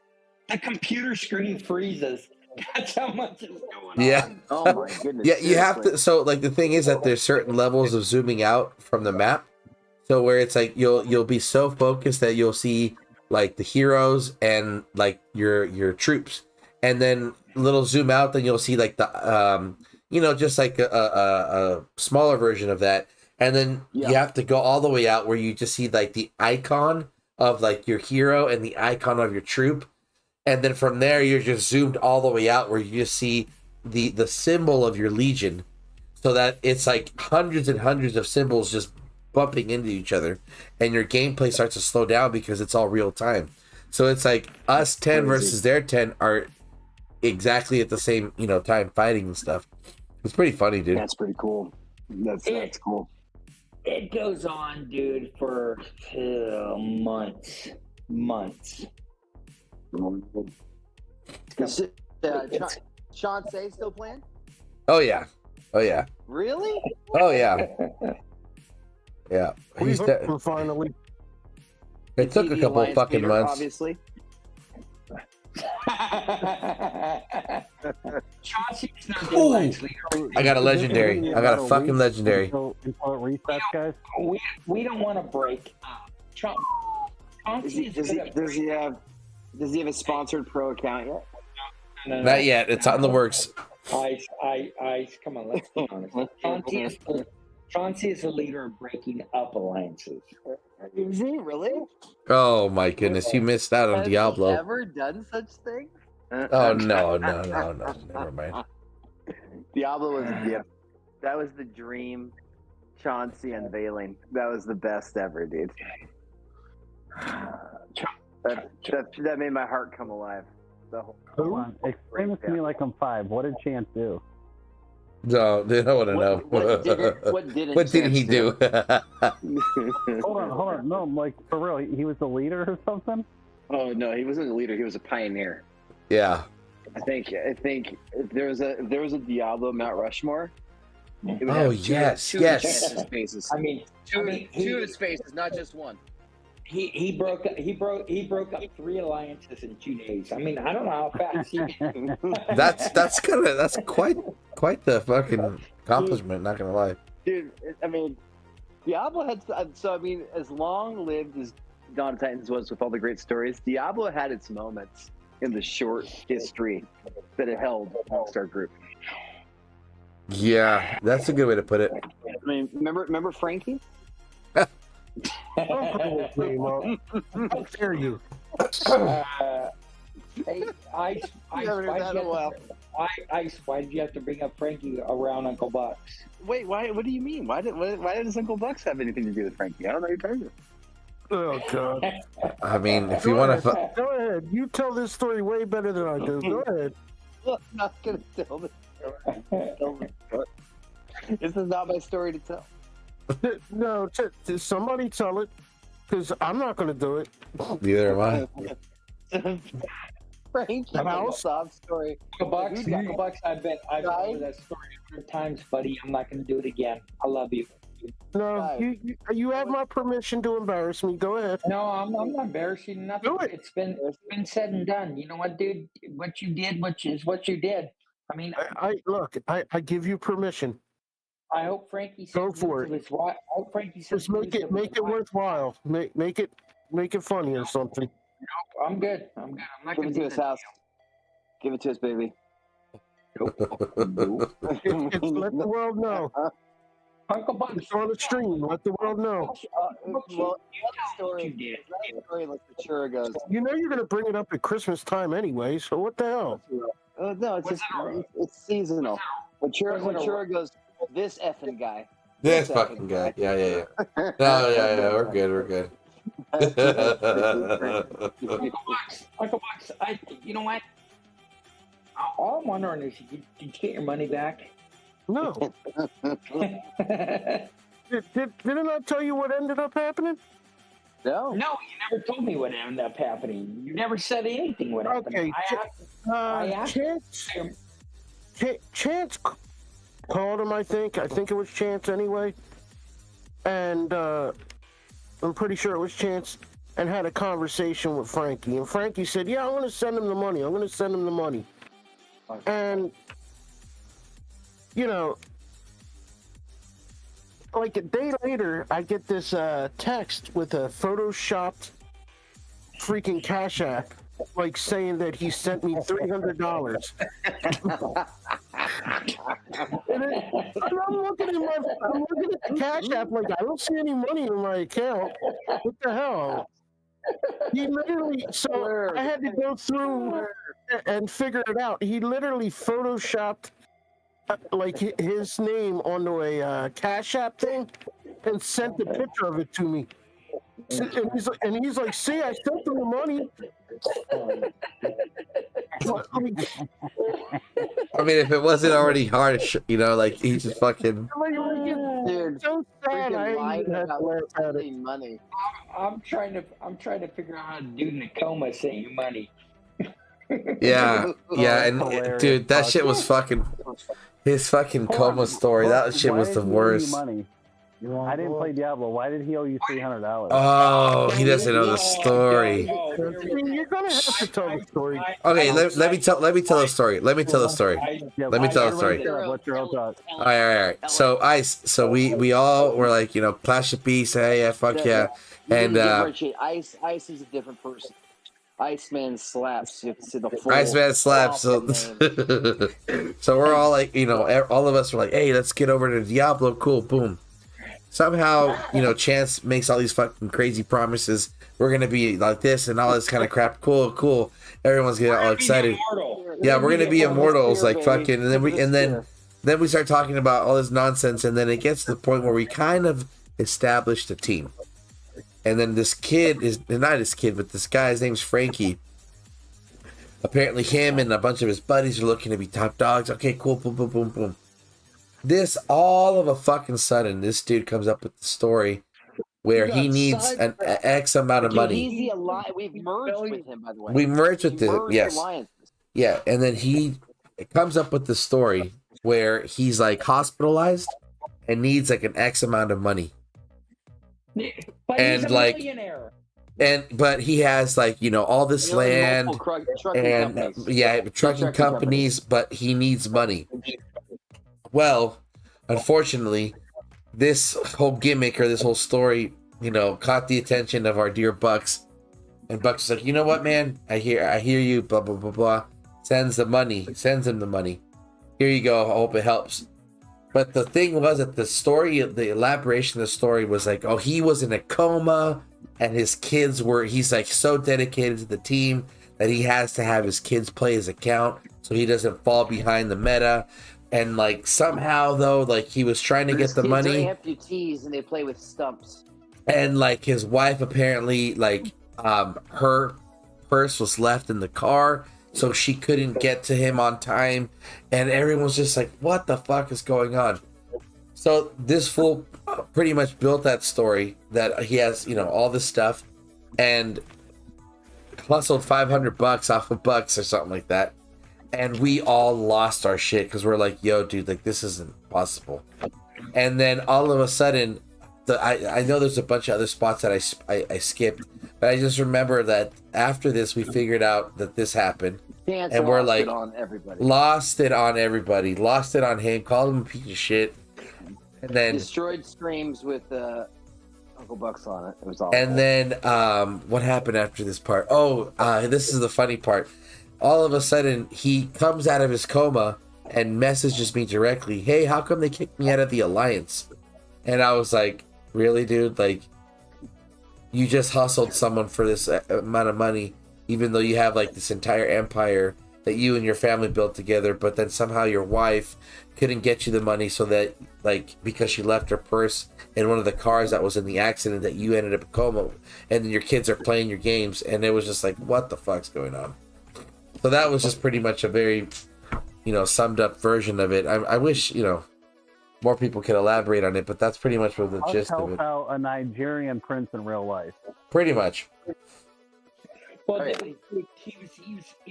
the computer screen freezes. That's how much is going on. Oh my goodness. Yeah, you have to. So, like, the thing is that there's certain levels of zooming out from the map. So where it's like you'll be so focused that you'll see like the heroes and like your troops, and then little zoom out, then you'll see like the just like a smaller version of that, and then you have to go all the way out where you just see like the icon of like your hero and the icon of your troop, and then from there you're just zoomed all the way out where you just see the symbol of your legion, so that it's like hundreds and hundreds of symbols just bumping into each other, and your gameplay starts to slow down because it's all real time. So it's like us 10 versus their 10 are exactly at the same time fighting and stuff. It's pretty funny, dude. That's pretty cool. That's cool. It goes on, dude, for months. months. Is Chauncey still playing? Oh yeah. Oh yeah. Really? Oh yeah. Yeah. He's Finally. It took a couple of fucking leader, months. Obviously. Chauncey's not the Ooh. Alliance leader. I got a legendary. I got a fucking legendary. Until it resets, guys. We don't want to break up. Chauncey Does he have a sponsored pro account yet? No, Not yet. It's on the works. Ice, come on, let's be honest. Chauncey is the leader of breaking up alliances. Is he really? Oh my goodness, you missed out on Has Diablo. he ever done such thing? Oh no, never mind. Diablo was that was the dream. Chauncey unveiling. That was the best ever, dude. That made my heart come alive. The whole Come on, explain it to me like I'm 5. What did Chance do? No, they don't want to know. What What did he do? Hold on. No, like for real, he was the leader or something? Oh no, he wasn't a leader. He was a pioneer. Yeah. I think if there was a Diablo Mount Rushmore. it would Oh have yes, two yes. of his faces. I mean, Two of his faces, not just one. he broke up 3 alliances in 2 days. I mean, I don't know how fast he. That's quite the fucking accomplishment. Not gonna lie. Dude, I mean, Diablo had so. I mean, as long-lived as Dawn of Titans was with all the great stories, Diablo had its moments in the short history that it held amongst our group. Yeah, that's a good way to put it. I mean, remember Frankie? How dare you? Hey, Ice, why did you have to bring up Frankie around Uncle Bucks? Wait, why? What do you mean? Why does Uncle Bucks have anything to do with Frankie? I don't know what you're talking Oh god. I mean, if you want to, Go ahead. You tell this story way better than I do. Go ahead. about. I'm not gonna tell this story. This is not my story to tell. No, somebody tell it, because I'm not going to do it. neither am I. Frankie, sob story. Uncle Bucks, I've told that story 100 times, buddy. I'm not going to do it again. I love you. No, you have my permission to embarrass me. Go ahead. No, I'm not embarrassing nothing. Do it. It's been said and done. You know what, dude? What you did, is what you did. I mean, I give you permission. I hope Frankie Go for it. I hope Frankie Just make it worthwhile. Make it funny or something. I'm good. I'm not Give going it to to his house. Give it to us, baby. Let the world know. Uncle Bucks. It's on the stream. Let the world know. Well, story like the Churro goes. You know you're going to bring it up at Christmas time anyway, so what the hell? No, it's seasonal. When Churro goes, this effing guy. This fucking guy. Yeah. No, yeah. We're good. Uncle Bucks, you know what? All I'm wondering is, did you get your money back? No. Didn't I tell you what ended up happening? No, you never told me what ended up happening. You never said anything what happened. Okay, Chance called him, I think it was Chance anyway, and I'm pretty sure it was Chance, and had a conversation with Frankie, and Frankie said, yeah, I'm going to send him the money, and you know, like a day later, I get this text with a photoshopped freaking Cash App, like saying that he sent me $300. and I'm looking at the Cash App like, I don't see any money in my account. What the hell? He literally, so I had to go through and figure it out. He literally photoshopped like his name onto a Cash App thing and sent a picture of it to me. And he's like, see, I sent him the money. I mean, if it wasn't already harsh, like he just fucking. dude, So sad I lied about laugh at it. spending money. I'm trying to figure out how to do Nakoma save money. Yeah, yeah, and hilarious. dude, that shit was fucking his fucking Hold coma on, story. That why shit was did the he owe you worst. money? I didn't play Diablo. Why did he owe you $300? Oh, he doesn't know the story. Oh, You're gonna have to tell the story. Okay, let me tell the story. Let me tell the story. Yeah, Let me tell the story. What's your thought? All right. So so we all were like, you know, Clash of Beast. Hey, yeah, fuck yeah. You And didn't differentiate. Ice is a different person. Iceman slaps. You have to say the full Iceman slaps. So, name. so we're all like, you know, all of us were like, hey, let's get over to Diablo. Cool, boom. Somehow, you know, Chance makes all these fucking crazy promises. We're gonna be like this and all this kind of crap. Cool. Everyone's getting all excited. Yeah, we're gonna be immortals, like fucking. And then we start talking about all this nonsense, and then it gets to the point where we kind of established a team. And then this kid is not his kid, but this guy, his name's Frankie. Apparently, him and a bunch of his buddies are looking to be top dogs. Okay, cool, boom. This all of a fucking sudden, this dude comes up with the story where he needs an X amount of money. He's the alliance. We've merged with him, by the way. We merged with him, yes. Alliances. Yeah, and then he comes up with the story where he's like hospitalized and needs like an X amount of money. But and he's a like millionaire. but he has like, you know, all this land and trucking companies, but he needs money. Well, unfortunately, this whole gimmick or this whole story, you know, caught the attention of our dear Bucks, and Bucks was like, you know what, man, I hear you, blah blah blah blah. Sends him the money. Here you go. I hope it helps. But the thing was that the elaboration of the story was like, oh, he was in a coma and his kids he's like so dedicated to the team that he has to have his kids play his account so he doesn't fall behind the meta. And like somehow though, like he was trying to get the money. Are amputees and they play with stumps. And like his wife apparently like her purse was left in the car, so she couldn't get to him on time, and everyone was just like, what the fuck is going on? So this fool pretty much built that story that he has, you know, all this stuff, and hustled $500 off of Bucks or something like that, and we all lost our shit because we're like, yo, dude, like this isn't possible. And then all of a sudden, I know there's a bunch of other spots that I skipped, but I just remember that after this we figured out that this happened. And we're like, lost it on everybody, lost it on him, called him a piece of shit, and then destroyed streams with Uncle Bucks on it. It was awful. And then what happened after this part? This is the funny part. All of a sudden, he comes out of his coma and messages me directly, hey, how come they kicked me out of the Alliance? And I was like, really, dude? Like, you just hustled someone for this amount of money, even though you have like this entire empire that you and your family built together, but then somehow your wife couldn't get you the money, so that, like, because she left her purse in one of the cars that was in the accident, that you ended up in coma, and then your kids are playing your games, and it was just like, what the fuck's going on? So that was just pretty much a very, you know, summed up version of it. I wish, you know, more people could elaborate on it, but that's pretty much what the gist of it. How a Nigerian prince in real life. Pretty much. Well, he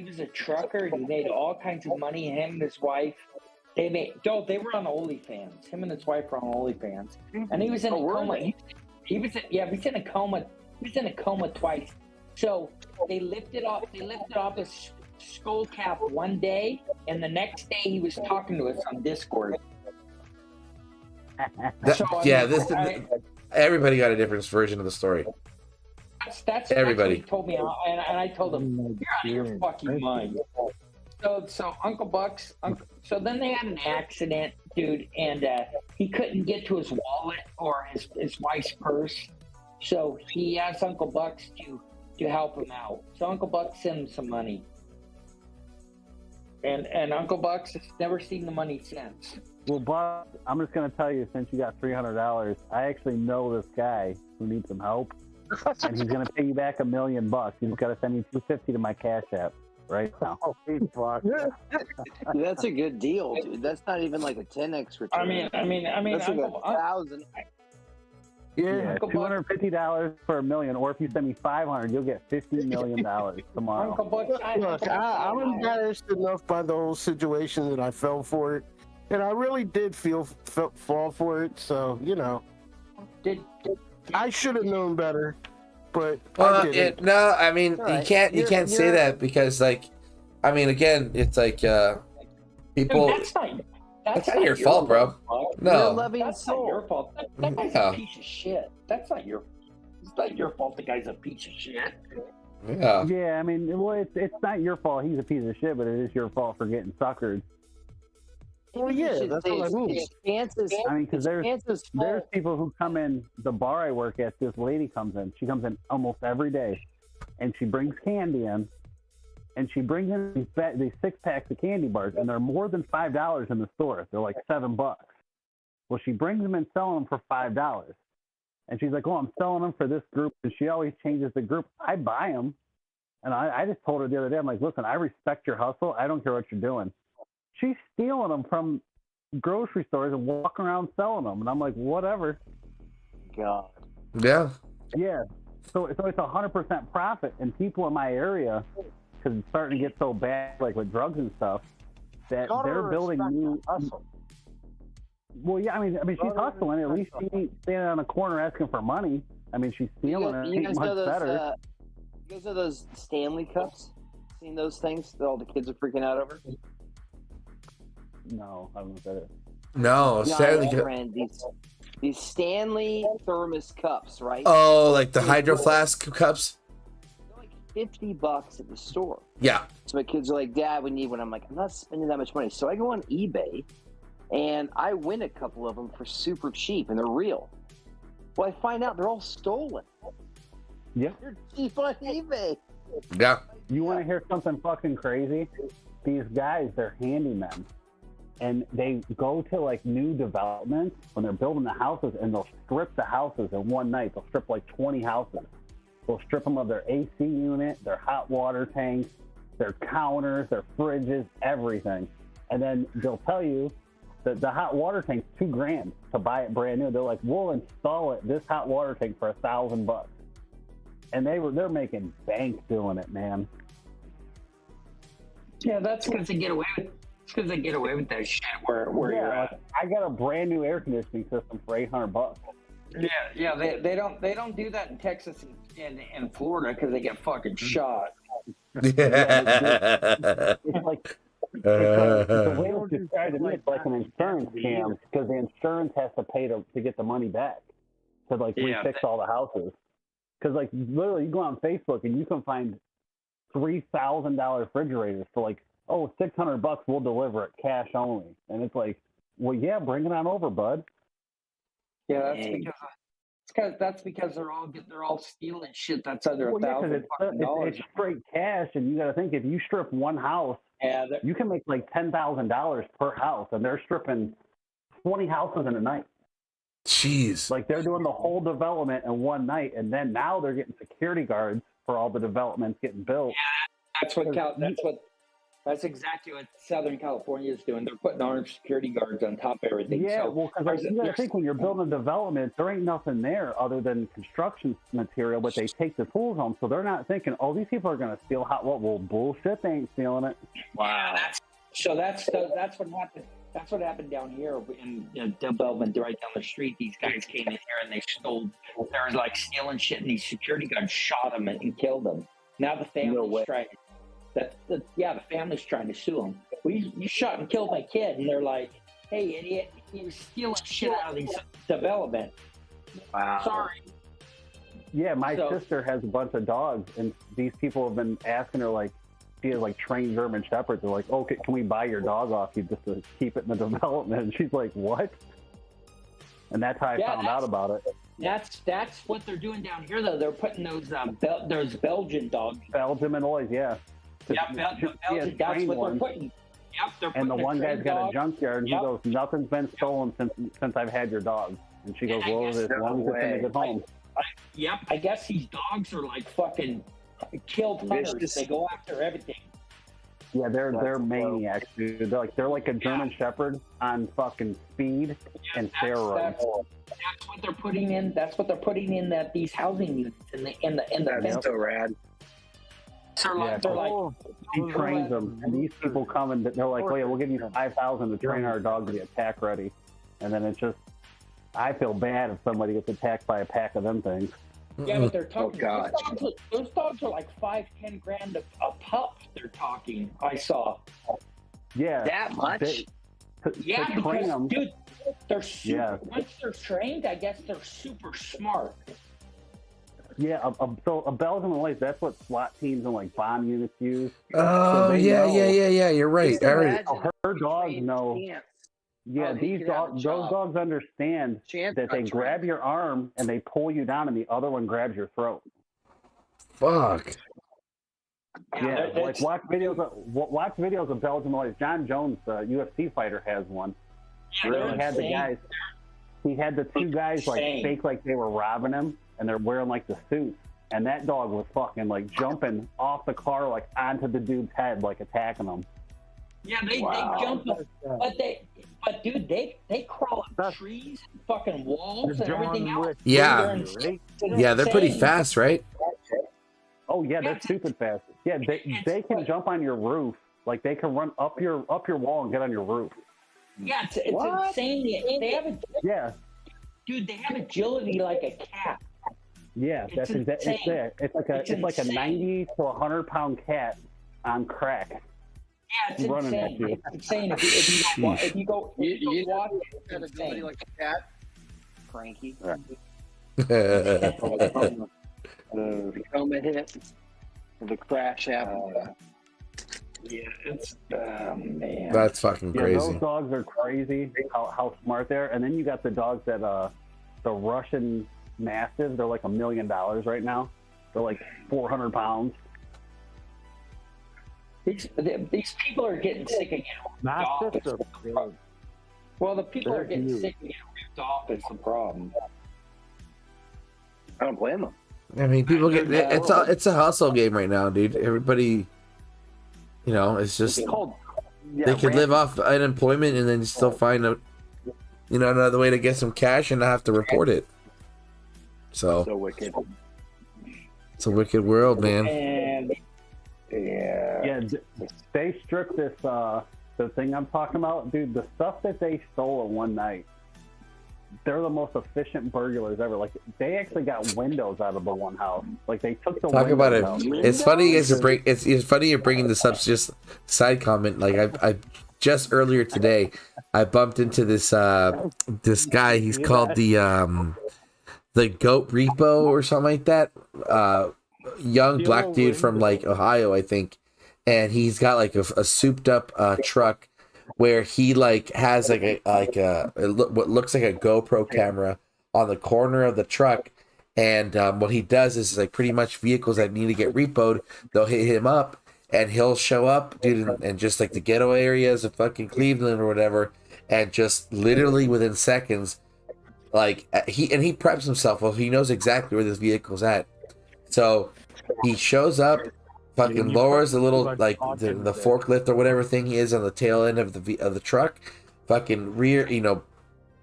was a trucker. He made all kinds of money. Him and his wife, they were on OnlyFans. Him and his wife were on OnlyFans, and he was in a coma. He was in a coma. He was in a coma twice. So they lifted off his skull cap one day, and the next day he was talking to us on Discord. Everybody got a different version of the story. That's everybody. What he told me, and I told him, "You're out of your fucking mind." So Uncle Bucks. So then they had an accident, dude, and he couldn't get to his wallet or his wife's purse. So he asked Uncle Bucks to help him out. So Uncle Bucks sent him some money, and Uncle Bucks has never seen the money since. Well, Buck, I'm just gonna tell you, since you got $300, I actually know this guy who needs some help. And he's gonna pay you back $1 million. He's gotta send me $250 to my Cash App right now. That's a good deal, dude. That's not even like a 10x return. I mean, that's like Uncle, 1,000. Yeah. $250 for $1 million, or if you send me $500, you'll get $50 million tomorrow. Uncle Buck, Look, I'm embarrassed enough by the whole situation that I fell for it, and I really did fall for it. So did I should have known better, but I Well, didn't. no, I mean, All right. you can't say that because, like, I mean, again, it's like people. Dude, that's not your fault, bro. Buck. You're a No, loving That's not soul. your fault. That guy's Yeah. a piece of shit. That's not your. It's not your fault. The guy's a piece of shit. yeah, Yeah, I mean, well, it's not your fault. He's a piece of shit, but it is your fault for getting suckered. Well, yeah, that's what I mean. Chances, I mean, because there's fault. people who come in the bar I work at. This lady comes in. She comes in almost every day, and she brings candy in, and she brings in these 6-packs of candy bars, and they're more than $5 in the store. They're like $7. Well, she brings them and selling them for $5, and she's like, "Oh, I'm selling them for this group," and she always changes the group. I buy them, and I just told her the other day, I'm like, "Listen, I respect your hustle. I don't care what you're doing." She's stealing them from grocery stores and walking around selling them, and I'm like, whatever. God. yeah. Yeah. So it's 100% profit, and people in my area, because it's starting to get so bad, like with drugs and stuff, that they're building new. Well, yeah, I mean, she's hustling. At least she ain't standing on a corner asking for money. I mean, she's stealing it. You Ain't guys know much those? better. You guys know those Stanley cups? Seen those things that all the kids are freaking out over? No, I don't know what that is. No, Stanley. Friend, these Stanley thermos cups, right? Oh, like the Hydro Flask cups. They're like $50 at the store. Yeah. So my kids are like, "Dad, we need one." I'm like, "I'm not spending that much money." So I go on eBay, and I win a couple of them for super cheap, and they're real. Well, I find out they're all stolen. Yeah. They're cheap on eBay. Yeah. You want to hear something fucking crazy? These guys, they're handymen. And they go to like new developments when they're building the houses, and they'll strip the houses in one night. They'll strip like 20 houses. They'll strip them of their AC unit, their hot water tanks, their counters, their fridges, everything. And then they'll tell you that the hot water tank's $2,000 to buy it brand new. They're like, "We'll install this hot water tank for $1,000. And they're making bank doing it, man. Yeah, that's because they get away with. It's because they get away with that shit where you're at. I got a brand new air conditioning system for $800. Yeah. They don't do that in Texas and Florida because they get fucking shot. It's like the way it's described to me, it's like an insurance scam because the insurance has to pay to get the money back to like refix all the houses. Because like literally, you go on Facebook and you can find $3,000 refrigerators for like, "Oh, $600, we'll deliver it cash only," and it's like, well, yeah, bring it on over, bud. Yeah, that's because they're all stealing shit that's under $1,000. It's straight cash, and you got to think if you strip one house, you can make like $10,000 per house, and they're stripping 20 houses in a night. Jeez. Like they're doing the whole development in one night, and then now they're getting security guards for all the developments getting built. Yeah, that's exactly what Southern California is doing. They're putting armed security guards on top of everything. Yeah, well, because you got to think when you're building a development, there ain't nothing there other than construction material, but they take the tools home, so they're not thinking, "Oh, these people are going to steal hot." Well, bullshit, they ain't stealing it. Wow. That's what happened. That's what happened down here in development right down the street. These guys came in here and they were like stealing shit, and these security guards shot them and killed them. Now the family's trying. The family's trying to sue them. Well, you shot and killed my kid, and they're like, "Hey, idiot, you were stealing shit out of these development." Wow. Sorry. Yeah, my sister has a bunch of dogs, and these people have been asking her, like, she has like trained German Shepherds. They're like, "Okay, can we buy your dog off you just to keep it in the development?" And she's like, "What?" And that's how I found out about it. That's what they're doing down here, though. They're putting those Belgian dogs. Belgian Malloys, yeah. Belgian. That's what they're putting. Yep, they're putting. And the one guy's got dog. a junkyard, and he goes, "Nothing's been stolen since I've had your dog." And she goes, "Well, as long as it's in a good home." I guess these dogs are like fucking killed hunters. They go after everything. Yeah, they're maniacs, dude. They're like a German Shepherd on fucking speed and steroids. That's what they're putting in. That's what they're putting in these housing units in the That's so rad. He trains them, and these people come and they're like, "Oh yeah, we'll give you 5,000 to train our dog to be attack ready," and then it's just, I feel bad if somebody gets attacked by a pack of them things. Yeah, but they're talking. God. Those dogs are like $5-10 grand a pup. They're talking. I saw. Yeah, That much? To train because them. dude, they're super. Yeah. Once they're trained, I guess they're super smart. Yeah, so a Belgian Malaise, that's what SWAT teams and like bomb units use. Oh, So they yeah, know- yeah. You're right. Just I already- imagine Her if dogs trained know. champs, Yeah, how he these could have a dogs, job. those dogs understand Champs that they got grab trained. your arm and they pull you down, and the other one grabs your throat. Fuck. Yeah, like watch videos of Belgian Malaise. John Jones, the UFC fighter, has one. Yeah, they're He had the insane. guys. He had the two guys like Insane. fake like they were robbing him, and they're wearing like the suits. And that dog was fucking like jumping off the car like onto the dude's head, like attacking him. Yeah, they jump, but dude, they crawl up trees, fucking walls, and everything else. Yeah. Yeah, they're pretty insane. fast, right? Oh yeah, they're stupid fast. Yeah, they can jump on your roof. Like they can run up your wall and get on your roof. Yeah, it's insane. They have Yeah. Dude, they have agility like a cat. Yeah, It's that's exactly insane. it. It's like a insane. 90 to 100-pound cat on crack. Yeah, it's running at insane. you. It's insane. If you go watch it, Got it's ability insane. like a cat. Cranky. The helmet hit. The crash happened. Yeah, it's man. That's fucking Yeah, crazy. those dogs are crazy. How smart they are. And then you got the dogs that the Russian Mastiffs. They're like $1 million right now. They're like 400 pounds. These people are getting sick of getting ripped off. Mastiffs are big. Well, the people They're are getting huge. sick of getting ripped off. Is the problem. I don't blame them. I mean, people get it's a hustle game right now, dude. Everybody, it's just It's called. Yeah, they could live off unemployment and then still find another way to get some cash and not have to report it. So So wicked. it's a wicked world, man. And Yeah, they stripped this the thing I'm talking about, dude. The stuff that they stole in one night. They're the most efficient burglars ever. Like they actually got windows out of the one house. Like they took the Talk about it. windows out. It's funny you guys are it's funny you're bringing this up. Just side comment. Like I just earlier today, I bumped into this this guy. He's called the Goat Repo or something like that. Young black dude from like Ohio, I think, and he's got like a souped up truck where he like has what looks like a GoPro camera on the corner of the truck, and what he does is like pretty much vehicles that need to get repoed, they'll hit him up and he'll show up, dude, and just like the ghetto areas of fucking Cleveland or whatever, and just literally within seconds, like he preps himself. Well, he knows exactly where this vehicle's at, so he shows up. Fucking lowers the little like the forklift or whatever thing he is on the tail end of the truck, fucking rear,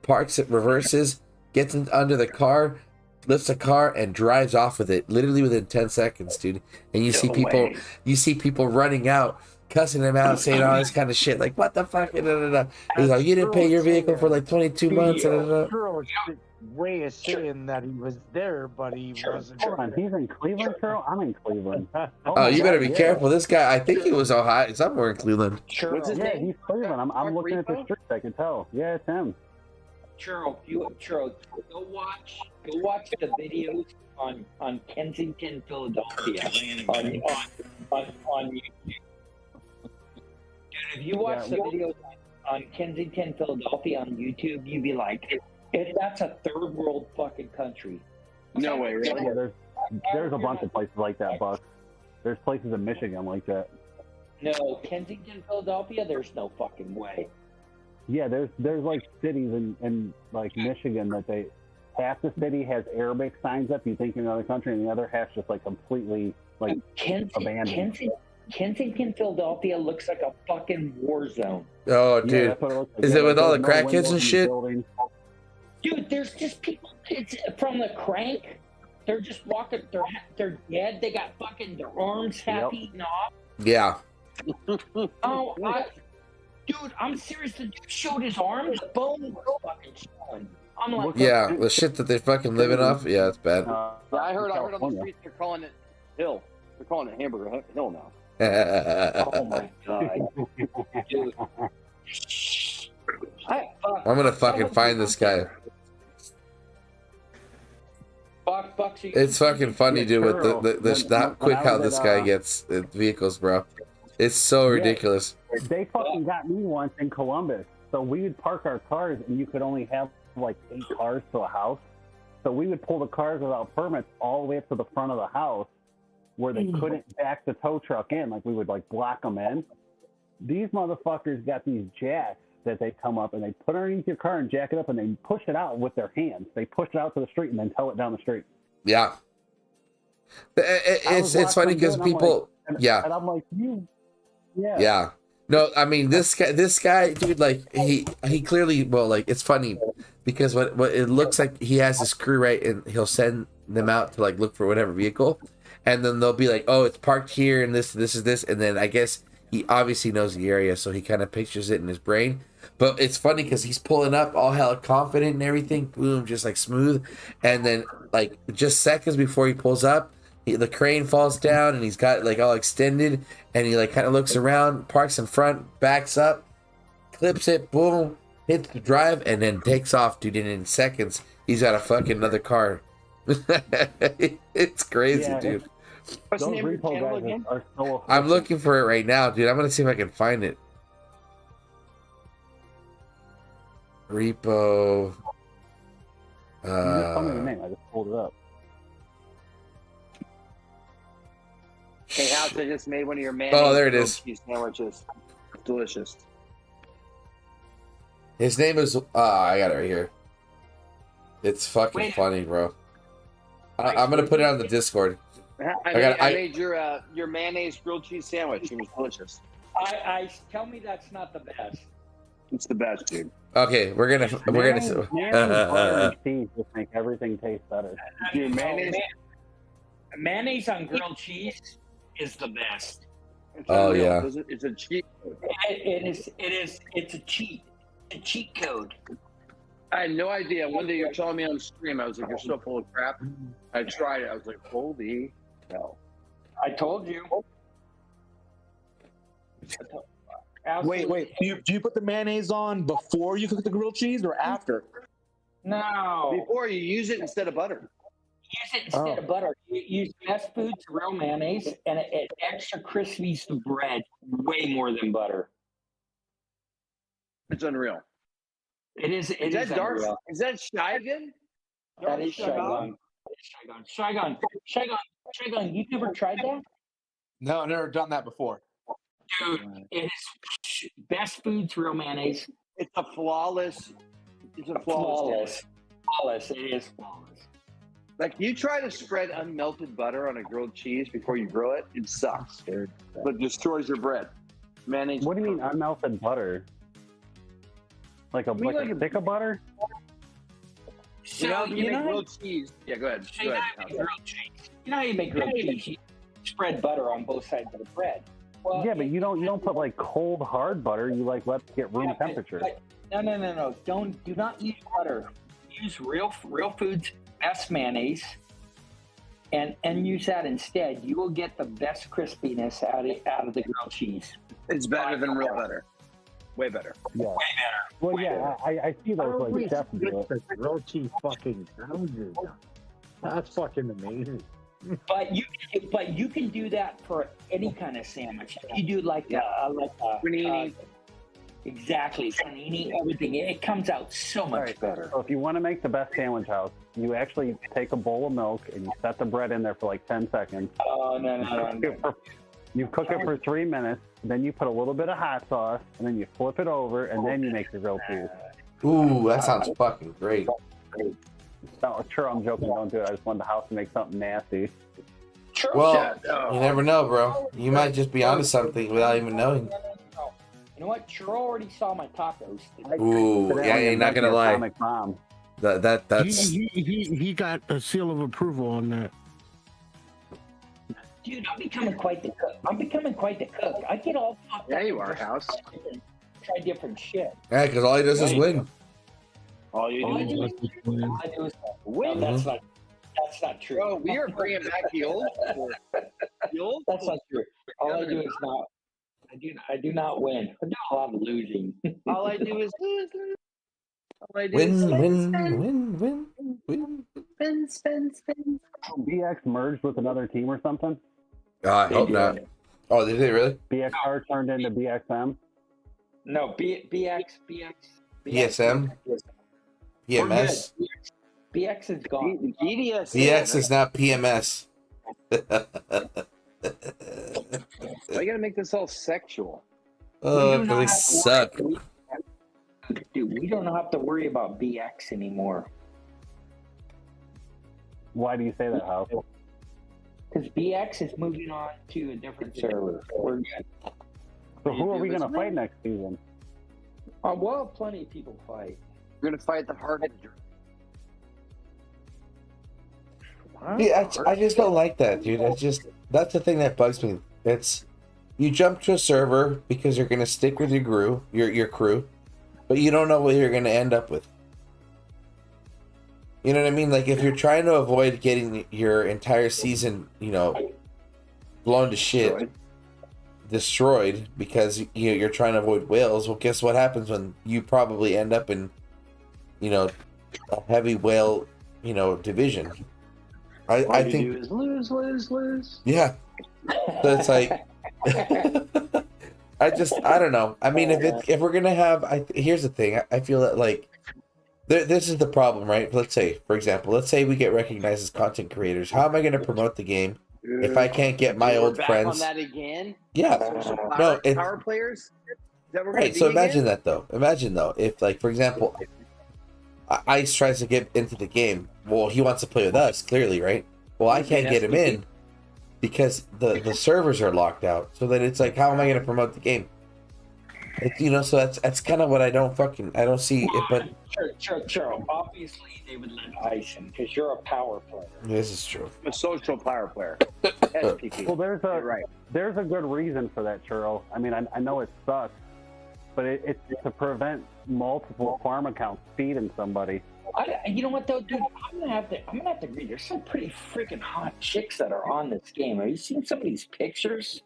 parks it, reverses, gets under the car, lifts the car and drives off with it literally within 10 seconds, dude. And you see people running out, cussing him out, saying all this kind of shit, like what the fuck? He's like, you didn't pay your vehicle for like 22 months. Churro's way of saying that he was there, but he wasn't. Hold on, he's in Cleveland, Churro? I'm in Cleveland. Oh, you better be careful. This guy, I think he was Ohio, somewhere in Cleveland. What's his Yeah, name? he's Cleveland. I'm looking at the Repo? streets. I can tell. Yeah, it's him. Churro, go watch the videos on Kensington, Philadelphia on YouTube. Dude, if you watch the videos on Kensington, Philadelphia on YouTube, you'd be like, that's a third world fucking country. No way, really? Yeah, there's a bunch of places like that, Buck. There's places in Michigan like that. No, Kensington, Philadelphia, there's no fucking way. Yeah, there's like cities in like Michigan that half the city has Arabic signs up, you think in another country, and the other half's just like completely like abandoned. Kensington, Philadelphia looks like a fucking war zone. Oh, Yeah, dude. that's what it looks like. Is Yeah, it with all the there's no crackheads windows in and the shit? building. Dude, there's just people. It's from the crank. They're just walking. They're dead. They got fucking their arms half eaten off. Yeah. Oh, dude, I'm serious. The dude showed his arm. The bone was fucking showing. I'm like, Yeah, the shit that they're fucking living off. Yeah, it's bad. Yeah, I heard on the California. streets they're calling it Hill. They're calling it Hamburger Hill now. oh my god, dude. I'm gonna fucking find this guy. It's fucking funny, dude, with the not quick how this guy gets vehicles, bro. It's so ridiculous. They fucking got me once in Columbus. So we would park our cars, and you could only have like 8 cars to a house. So we would pull the cars without permits all the way up to the front of the house, where they couldn't back the tow truck in. Like we would like block them in. These motherfuckers got these jacks that they come up and they put underneath your car and jack it up, and they push it out with their hands. They push it out to the street and then tow it down the street. Yeah. It's funny because people, yeah. And I'm like, Yeah. No, I mean this guy, dude, like he clearly, well, like it's funny because what it looks like he has his crew, right, and he'll send them out to like look for whatever vehicle, and then they'll be like, oh, it's parked here, and this is this, and then I guess he obviously knows the area, so he kind of pictures it in his brain. But it's funny because he's pulling up all hella confident and everything, boom, just like smooth, and then like just seconds before he pulls up, the crane falls down and he's got like all extended, and he like kind of looks around, parks in front, backs up, clips it, boom, hits the drive, and then takes off, dude. And in seconds, he's got a fucking another car. It's crazy, dude. What's the name of the channel again? I'm looking for it right now, dude. I'm gonna see if I can find it. Repo. You just told me the name. I just pulled it up. Hey, House, I just made one of your mayonnaise. Oh, there it is. Cheese sandwiches. Delicious. His name is. I got it right here. It's fucking funny, bro. I'm gonna put it on the Discord. I made your mayonnaise grilled cheese sandwich. It was delicious. I tell me that's not the best. It's the best, dude. Okay, we're gonna. Mayonnaise, butter, and cheese just make everything taste better. Dude, mayonnaise on grilled cheese is the best. Oh yeah. It's a cheat. It's a cheat. A cheat code. I had no idea. One day you're telling me on stream, I was like, "You're so full of crap." I tried it. I was like, "Holy hell!" I told you. Wait. Do you put the mayonnaise on before you cook the grilled cheese or after? No. Before you use it instead of butter. Use it instead of butter. You use Best Foods real mayonnaise, and it extra crispies the bread way more than butter. It's unreal. It is. Is that Darth? Is that Shigan? That is Shigan. Shigan, you've never tried that? No, I've never done that before. Dude, it is Best Foods real mayonnaise. It's a flawless. It's a flawless. Flawless. It is flawless. Like you try to spread unmelted butter on a grilled cheese before you grill it, it sucks, dude. But destroys your bread. Mayonnaise. What do you mean unmelted butter? Like a stick of butter? So, you make grilled cheese. Yeah, go ahead. You know how you make grilled cheese? You spread butter on both sides of the bread. Well, yeah, but you don't put like cold hard butter. You like let it get room temperature. No. Do not use butter. Use real foods best mayonnaise, and use that instead. You will get the best crispiness out of the grilled cheese. It's better than real butter. Way better. Yeah. Way better. Well, yeah, I see those like chefs do it. The grilled cheese fucking sounds good. That's fucking amazing. But you can do that for any kind of sandwich. You do like panini. Exactly, panini, everything. It comes out so much better. So if you want to make the best sandwich house, you actually take a bowl of milk and you set the bread in there for like 10 seconds. Oh, no. You cook it for 3 minutes, then you put a little bit of hot sauce, and then you flip it over, and then you make the grilled cheese. Ooh, that sounds fucking great. No, sure, I'm joking. Don't do it. I just wanted the house to make something nasty. Churro Well, said, you never know, bro. You might just be onto something without even knowing. No. You know what? Churro already saw my tacos. Ooh, yeah, you're not gonna lie. Atomic bomb. That's He got a seal of approval on that. Dude, I'm becoming quite the cook. I get all fucked up. Yeah, you are, and just House. Try different shit. yeah, because all he does is win. All you All I do do is is win. That's not true. Bro, we are bringing back the old school. The old That's not true. All I do is not. I do not win. I do a lot of losing. All I do is lose. All I do Win, is win. spin. BX merged with another team or something. I hope not. Oh, did they really? BXR turned into BXM. No, BX. BSM? PMS? BX is gone. GDS. BX is not PMS. Why you gotta make this all sexual? Oh, because they suck. Dude, we don't have to worry about BX anymore. Why do you say that, House? Because BX is moving on to a different server. We're good. So who are we gonna fight next season? Well, plenty of people fight. We're gonna fight the Harbinger. Yeah, I just don't like that, dude. That's the thing that bugs me. It's you jump to a server because you're gonna stick with your crew, but you don't know what you're gonna end up with. You know what I mean? Like if you're trying to avoid getting your entire season, blown to shit, destroyed because you're trying to avoid whales. Well, guess what happens when you probably end up in, a heavy whale, division. I think do is lose. Yeah. So it's like I don't know. I mean, if we're gonna have, here's the thing. I feel that like this is the problem, right? Let's say, for example, we get recognized as content creators. How am I gonna promote the game if I can't get my old back friends? on that again? Yeah. No, it's Power players. Is that what we're right. gonna So be imagine again? that though. Imagine though, if like for example, Ice tries to get into the game. Well, he wants to play with us, clearly, right? Well, I can't get him in because the servers are locked out. So then it's like, how am I going to promote the game? So that's kind of what I don't see it. But Sure. Obviously, they would let Ice in because you're a power player. This is true. I'm a social power player. SPP. Well, right. There's a good reason for that, Churro. I mean, I know it sucks, but it's to prevent multiple farm accounts feeding somebody. You know what though, dude? I'm gonna have to agree. There's some pretty freaking hot chicks that are on this game. Have you seen some of these pictures?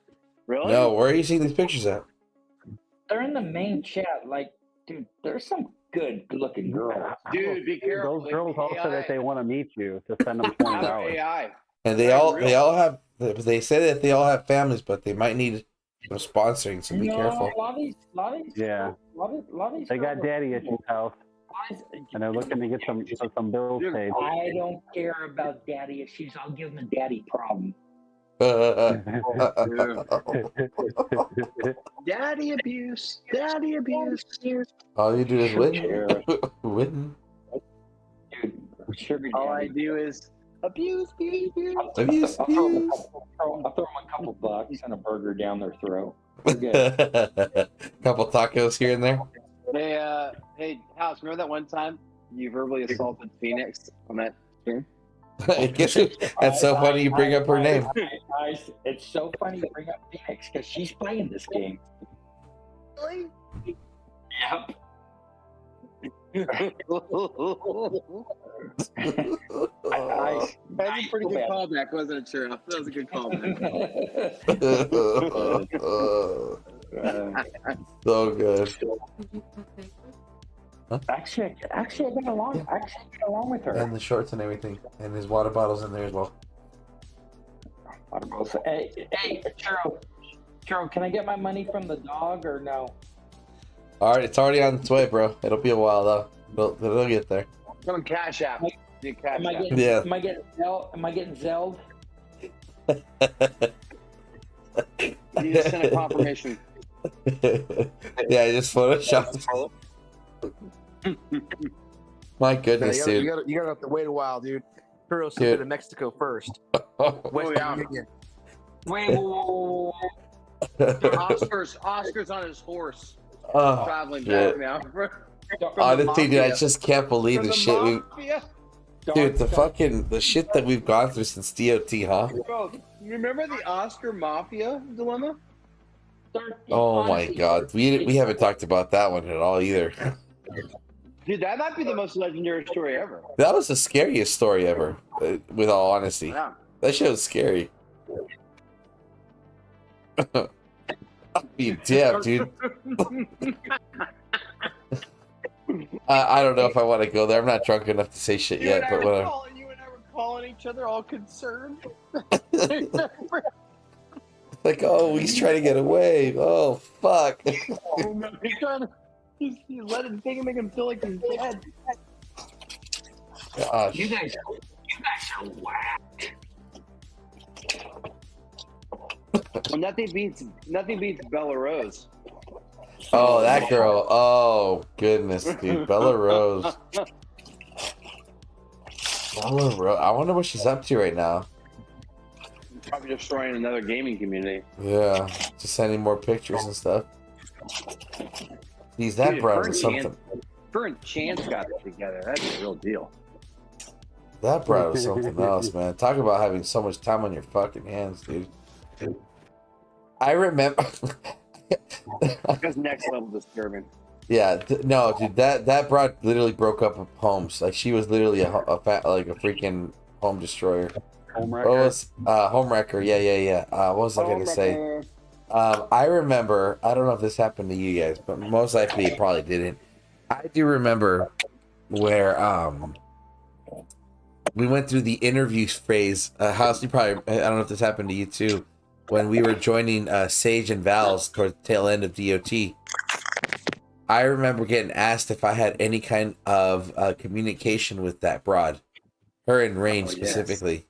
Really? No, where are you seeing these pictures at? They're in the main chat. Like, dude, there's some good-looking girls. Dude, be careful. Those girls all say that they want to meet you to send them $20. AI. And they all have. They say that they all have families, but they might need some sponsoring. So be careful. A lot of these, Yeah. a lot of these They got girls daddy issues, House, and they're looking to get some bills paid. I don't care about daddy issues. I'll give them a daddy problem. Daddy abuse. All you do is win. Win. Dude, sugar All I daddy. do is abuse. Abuse. I'll throw them a couple bucks and a burger down their throat. We're good. Couple tacos here and there. Hey, House, remember that one time you verbally assaulted Phoenix on that stream? I guess that's so funny you bring up her name. It's so funny you bring up Phoenix because she's playing this game. Really? Yep. That's a pretty good callback, wasn't it, Churro? That was a good callback. So good. Huh? Actually, I get along with her. And the shorts and everything, and his water bottles in there as well. Hey, Churro, can I get my money from the dog or no? All right, it's already on its way, bro. It'll be a while though. They'll get there. Come on, Cash App. Am I getting Zelled? You just sent a confirmation. Yeah, I just photoshopped. My goodness, dude. You gotta have to wait a while, dude. Churro stupid in Mexico first. yeah. Wait, whoa. Oscar's on his horse Oh, traveling shit. back now. Honestly, dude, I just can't believe the shit we. Mafia. Dude, the shit that we've gone through since DOT, huh? Bro, remember the Oscar Mafia dilemma? Oh my god, we haven't talked about that one at all either. Dude, that might be the most legendary story ever. That was the scariest story ever, with all honesty. Yeah. That shit was scary. You damn, dude. I don't know if I want to go there. I'm not drunk enough to say shit yet, but whatever. You and I were calling each other all concerned. Like, oh, he's trying to get away. Oh, fuck. He's trying to. He's letting make him feel like he's dead. Gosh. You guys are whacked. Well, nothing beats Bella Rose. Oh, that girl. Oh, goodness, dude. Bella Rose. Bella Rose. I wonder what she's up to right now. Probably destroying another gaming community. Yeah, just sending more pictures and stuff. Geez, that broad was something. Her and Chance got it together. That's a real deal. That broad was something else, man. Talk about having so much time on your fucking hands, dude. I remember. That's next level disturbing. Yeah, no, dude, that broad literally broke up homes. Like, she was literally a freaking home destroyer. Home wrecker. What was home wrecker? Yeah. What was I gonna say? I remember. I don't know if this happened to you guys, but most likely it probably didn't. I do remember where we went through the interview phase. House, you probably. I don't know if this happened to you too. When we were joining Sage and Val's toward the tail end of DOT, I remember getting asked if I had any kind of communication with that broad, her and Rain specifically. Yes.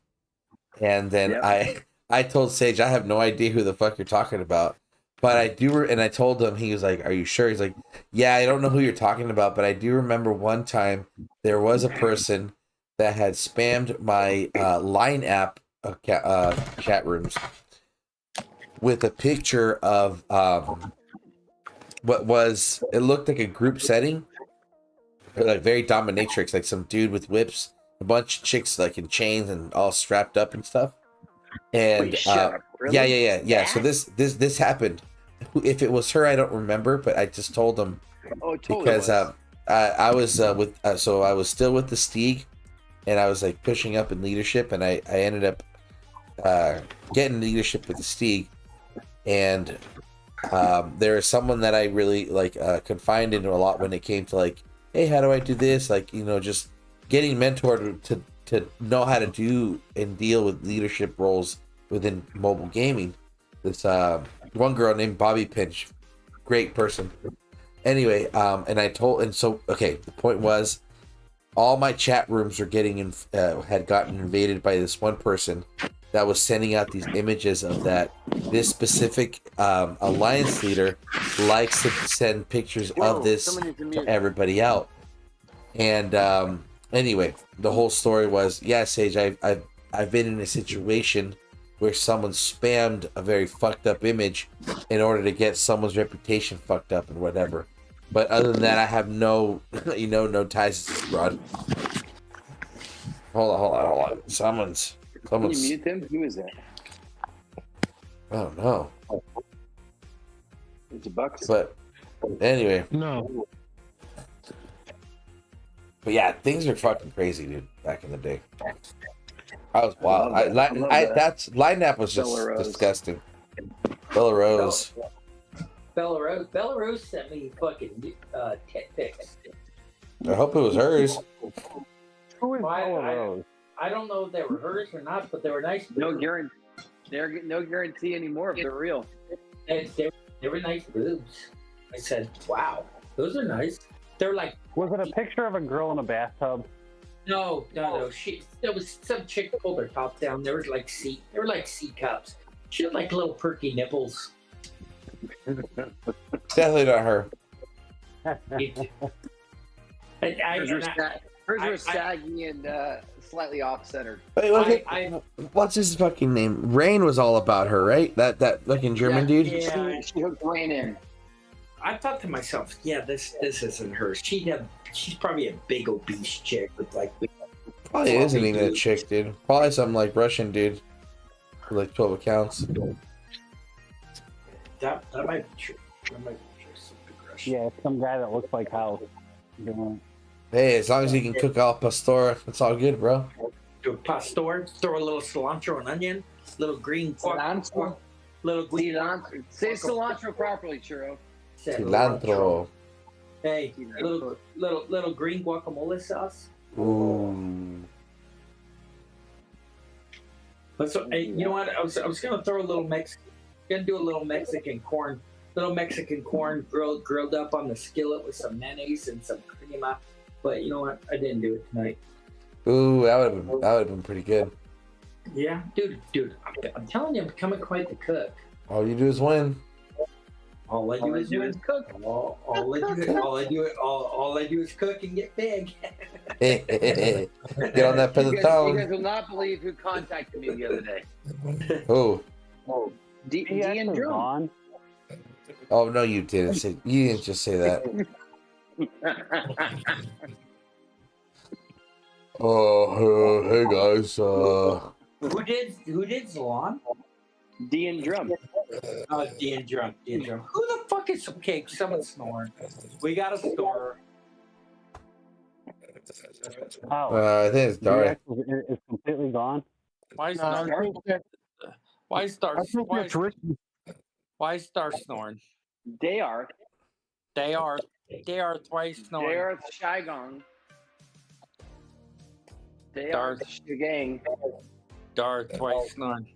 And then I told Sage, I have no idea who the fuck you're talking about, but I do. And I told him, he was like, "Are you sure?" He's like, "Yeah, I don't know who you're talking about, but I do remember one time there was a person that had spammed my Line app chat rooms with a picture of it looked like a group setting, like very dominatrix, like some dude with whips, a bunch of chicks like in chains and all strapped up and stuff. And really? Yeah. So this happened. If it was her, I don't remember, but I just told him because I was so I was still with the Stieg, and I was like pushing up in leadership, and I ended up getting leadership with the Stieg. And there is someone that I really confided into a lot when it came to like, hey, how do I do this? Like, just getting mentored to know how to do and deal with leadership roles within mobile gaming. This one girl named Bobby Pinch, great person. Anyway, the point was, all my chat rooms were had gotten invaded by this one person that was sending out these images of that this specific alliance leader likes to send pictures of this to everybody out. And anyway, the whole story was, yeah, Sage, I've been in a situation where someone spammed a very fucked up image in order to get someone's reputation fucked up and whatever. But other than that, I have no ties to this broad. Hold on. Someone's. Can you mute them? Who is that? I don't know. It's a Bucks. But anyway. No. But yeah, things are fucking crazy, dude. Back in the day, I was wild. That's lineup was just disgusting. Bella Rose. Bella Rose sent me fucking tit pics. I hope it was hers. Who is Bella Rose? I don't know if they were hers or not, but they were nice. No guarantee anymore if they're real. They were nice boobs. I said, "Wow, those are nice." They're like. Was it a picture of a girl in a bathtub? No. There was some chick pulled her top down. They were like C cups. She had like little perky nipples. Definitely not her. Hers were saggy and slightly off centered. Wait, what's his fucking name? Rain was all about her, right? That fucking German dude. Yeah. She hooked Rain in. I thought to myself, yeah, this isn't her. She's probably a big obese chick with like. Probably isn't even a chick, dude. Probably some like Russian dude, with like 12 accounts. That might be true. That might be true. Some big Russian. Yeah, some guy that looks like House. Hey, as long as you can cook al pastor, it's all good, bro. Do a pastor, throw a little cilantro and onion, little green cilantro, little green cilantro. Say cilantro properly, Churro. Cilantro. Hey, little green guacamole sauce. Ooh. So, hey, you know what? I was gonna throw a little do a little Mexican corn, grilled up on the skillet with some mayonnaise and some crema. But you know what? I didn't do it tonight. Ooh, that would have been pretty good. Yeah, dude, I'm telling you, I'm becoming quite the cook. All you do is win. All I do is cook. All I do is cook and get big. Get on that You guys pedestal. will not believe who contacted me the other day. Who? D and Drum. Oh no, you didn't say. You didn't just say that. Oh, hey guys. Who did Salon? D and Drum. Oh, D and Drum. Who the fuck is okay? Someone's snoring. We got a store. I think it's dark. It's completely gone. Why is I Star? think that Why Star? I think that's Ricky. Why Star snoring? They are twice snoring. They are Shy Gong. They are the gang. Dar twice snoring.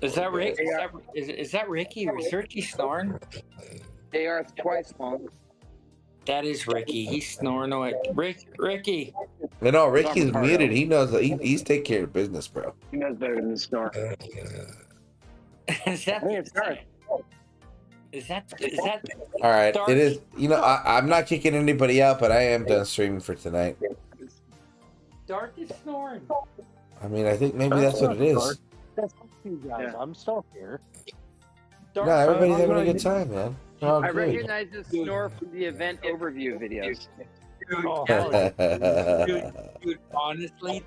Is that Rick? Is that Ricky or is Ricky snoring? They are twice long. That is Ricky. He's snoring away. Ricky. You know, Ricky's muted. He knows that he's taking care of business, bro. He knows better than the snore. Is that? It's dark. Is that? All right, Dark? it is. You know, I'm not kicking anybody out, but I am done streaming for tonight. Dark is snoring. I mean, I think maybe that's what it is. That's you guys. I'm still here. No, everybody's having a good time, man. Oh, I good. recognize the snore from the event overview videos. Dude, honestly,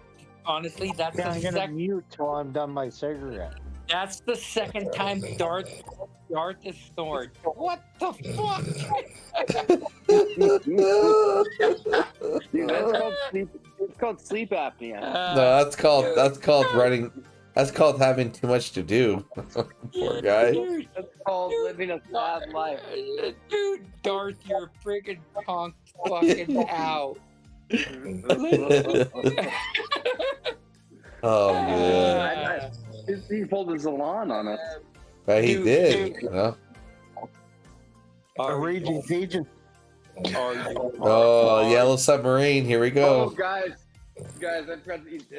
that's I'm the gonna second. mute till I'm done my cigarette. That's the second time Darth has snored. What the fuck? Dude, that's called sleep. It's called sleep apnea. No, that's called running. That's called having too much to do. Poor guy. That's called living a sad life. Dude, Darth, you're freaking conked fucking out. Oh man. He pulled his salon on us. But he did. You know? A raging Cajun. Oh, Yellow Submarine. Here we Oh, go. guys,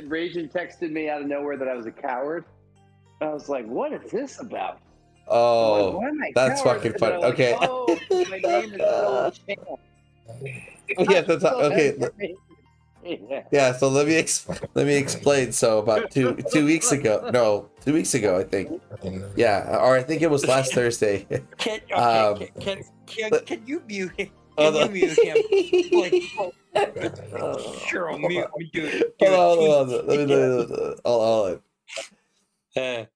Raging texted me out of nowhere that I was a coward. I was like, "What is this about?" Oh, I'm like, "Why am I that's coward?" fucking And fun. they're like, Okay. "Oh, my name is Bill Champ." Yeah, that's okay. Yeah. Yeah, so let me explain. So about two weeks ago, I think. Yeah, or I think it was last Thursday. Can you mute him? Hold Can on. you mute him? Sure, I'll mute me, dude. Hold on. Let me. Hold on.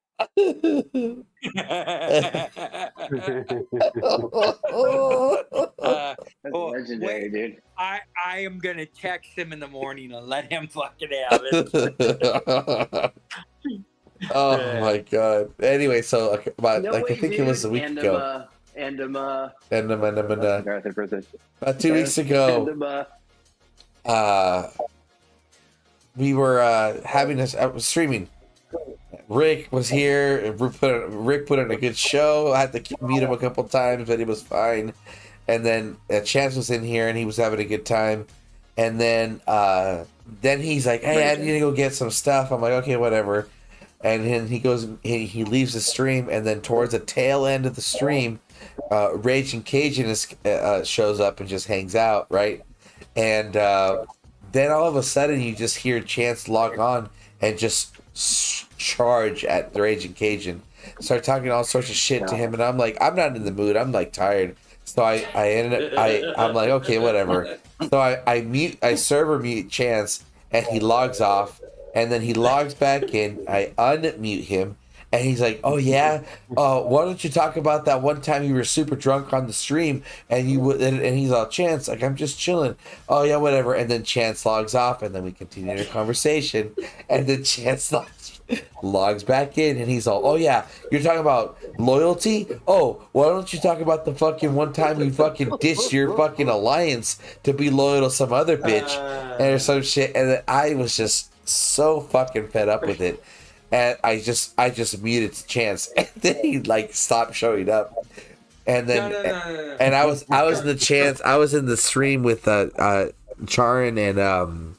That's legendary, dude. I am gonna text him in the morning and let him fucking have it. Oh my god. Anyway, so about No like way, I think it was a week dude. ago. And 2 weeks ago, we were having this. I was streaming. Rick was here. Rick put on a good show. I had to meet him a couple times, but he was fine. And then Chance was in here, and he was having a good time. And then he's like, "Hey, I need to go get some stuff." I'm like, "Okay, whatever." And then he goes, he leaves the stream, and then towards the tail end of the stream, Raging Cajun shows up and just hangs out, right? And then all of a sudden you just hear Chance log on and just charge at the Raging Cajun, start talking all sorts of shit to him, and I'm like, I'm not in the mood. I'm like tired. So I'm like, okay, whatever. So I server mute Chance, and he logs off, and then he logs back in. I unmute him, and he's like, oh yeah, why don't you talk about that one time you were super drunk on the stream, and he's all, Chance, like, I'm just chilling. Oh yeah, whatever. And then Chance logs off, and then we continue the conversation, and then Chance logs back in, and he's all, oh yeah, you're talking about loyalty? Oh, why don't you talk about the fucking one time you fucking ditched your fucking alliance to be loyal to some other bitch and some shit. And then I was just so fucking fed up with it, and I just muted Chance, and then he like stopped showing up. And then and I was in the stream with Charin and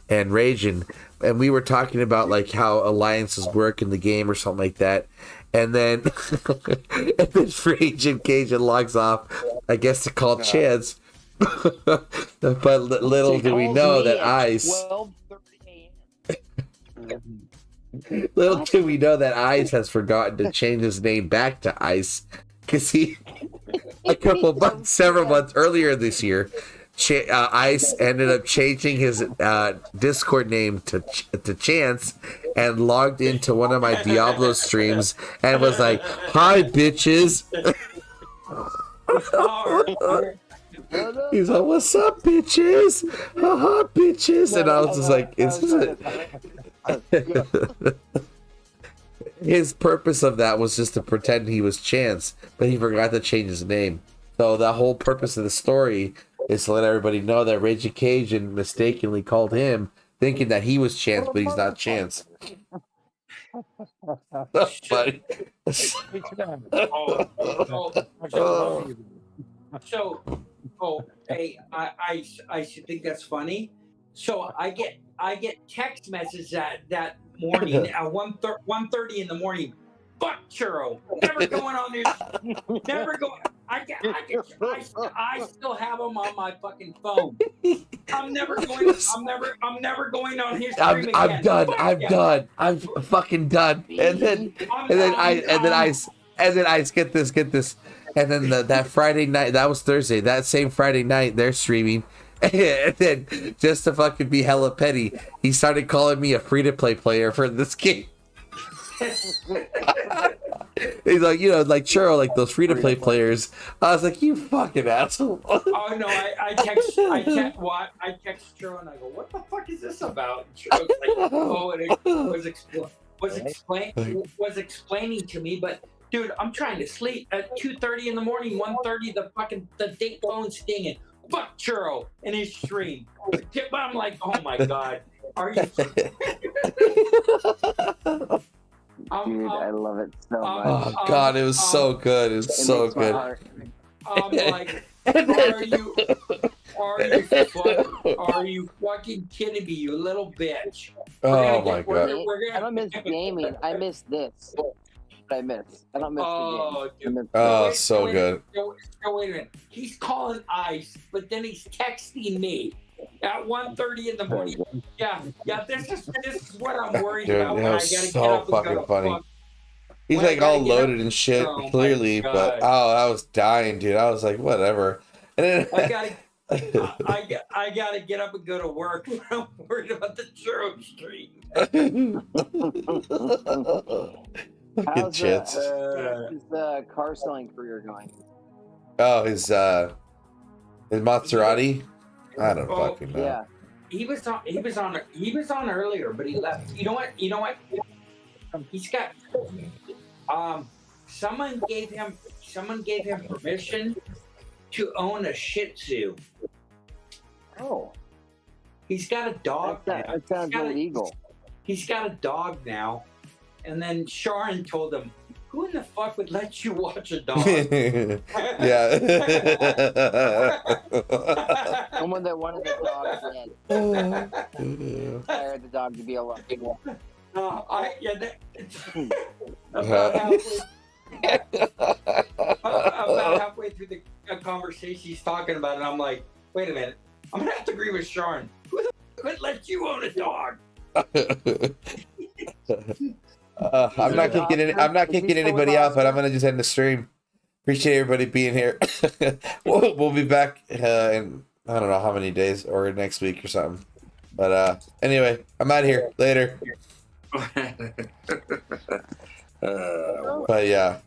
Ragin, and we were talking about like how alliances work in the game or something like that. And then Ragin Cajun logs off, I guess, to call Chance. But little do we know that Ice. Little do we know that Ice has forgotten to change his name back to Ice, because he several months earlier this year, Ice ended up changing his Discord name to Chance, and logged into one of my Diablo streams and was like, "Hi, bitches." He's like, "What's up, bitches? Haha, bitches!" And I was just like, his purpose of that was just to pretend he was Chance, but he forgot to change his name. So the whole purpose of the story is to let everybody know that Raging Cajun mistakenly called him, thinking that he was Chance, but he's not Chance. But hey, I should think that's funny. So I get text messages that morning at 1:30 in the morning. Fuck Churro. Never going on this. Never going. I still have him on my fucking phone. I'm never going on his stream again. I'm done. I'm fucking done. And then I get this. And then that Friday night, that was Thursday. That same Friday night, they're streaming. And then, just to fucking be hella petty, he started calling me a free-to-play player for this game. He's like, like Churro, like those free-to-play players. I was like, you fucking asshole. Oh no, I text Churro and I go, what the fuck is this about? And Churro's like, oh, and it was explaining to me, but dude, I'm trying to sleep at 2:30 in the morning, 1:30, the date phone's stinging. Fuck Churro in his stream. I'm like, oh my god, are you? Dude, I love it so much. Oh god, it was so good. It was so good. I'm like, are you fucking kidding me, you little bitch? Oh my god. I don't miss gaming. I miss this. I miss. I don't miss the game. Dude. Oh, so good. So wait a minute. He's calling Ice, but then he's texting me at 1:30 in the morning. Yeah. This is what I'm worried about. Dude, that was so fucking funny. He's like all loaded and shit, clearly, but I was dying, dude. I was like, whatever. And then I gotta get up and go to work. I'm worried about the Churro stream. How's his car selling career going? Oh, his Maserati? I don't fucking know. Yeah. He was on earlier, but he left. You know what? He's got someone gave him permission to own a Shih Tzu. Oh. He's got a dog. That sounds illegal. He's got a dog now. And then Sharon told him, who in the fuck would let you watch a dog? Yeah. Someone that wanted the dog dead. Hired the dog to be alone. About halfway through the conversation, he's talking about it. I'm like, wait a minute. I'm gonna have to agree with Sean. Who the could let you own a dog? I'm not kicking anybody out, but I'm gonna just end the stream. Appreciate everybody being here. we'll be back in I don't know how many days or next week or something. But anyway, I'm out of here. Later. But yeah.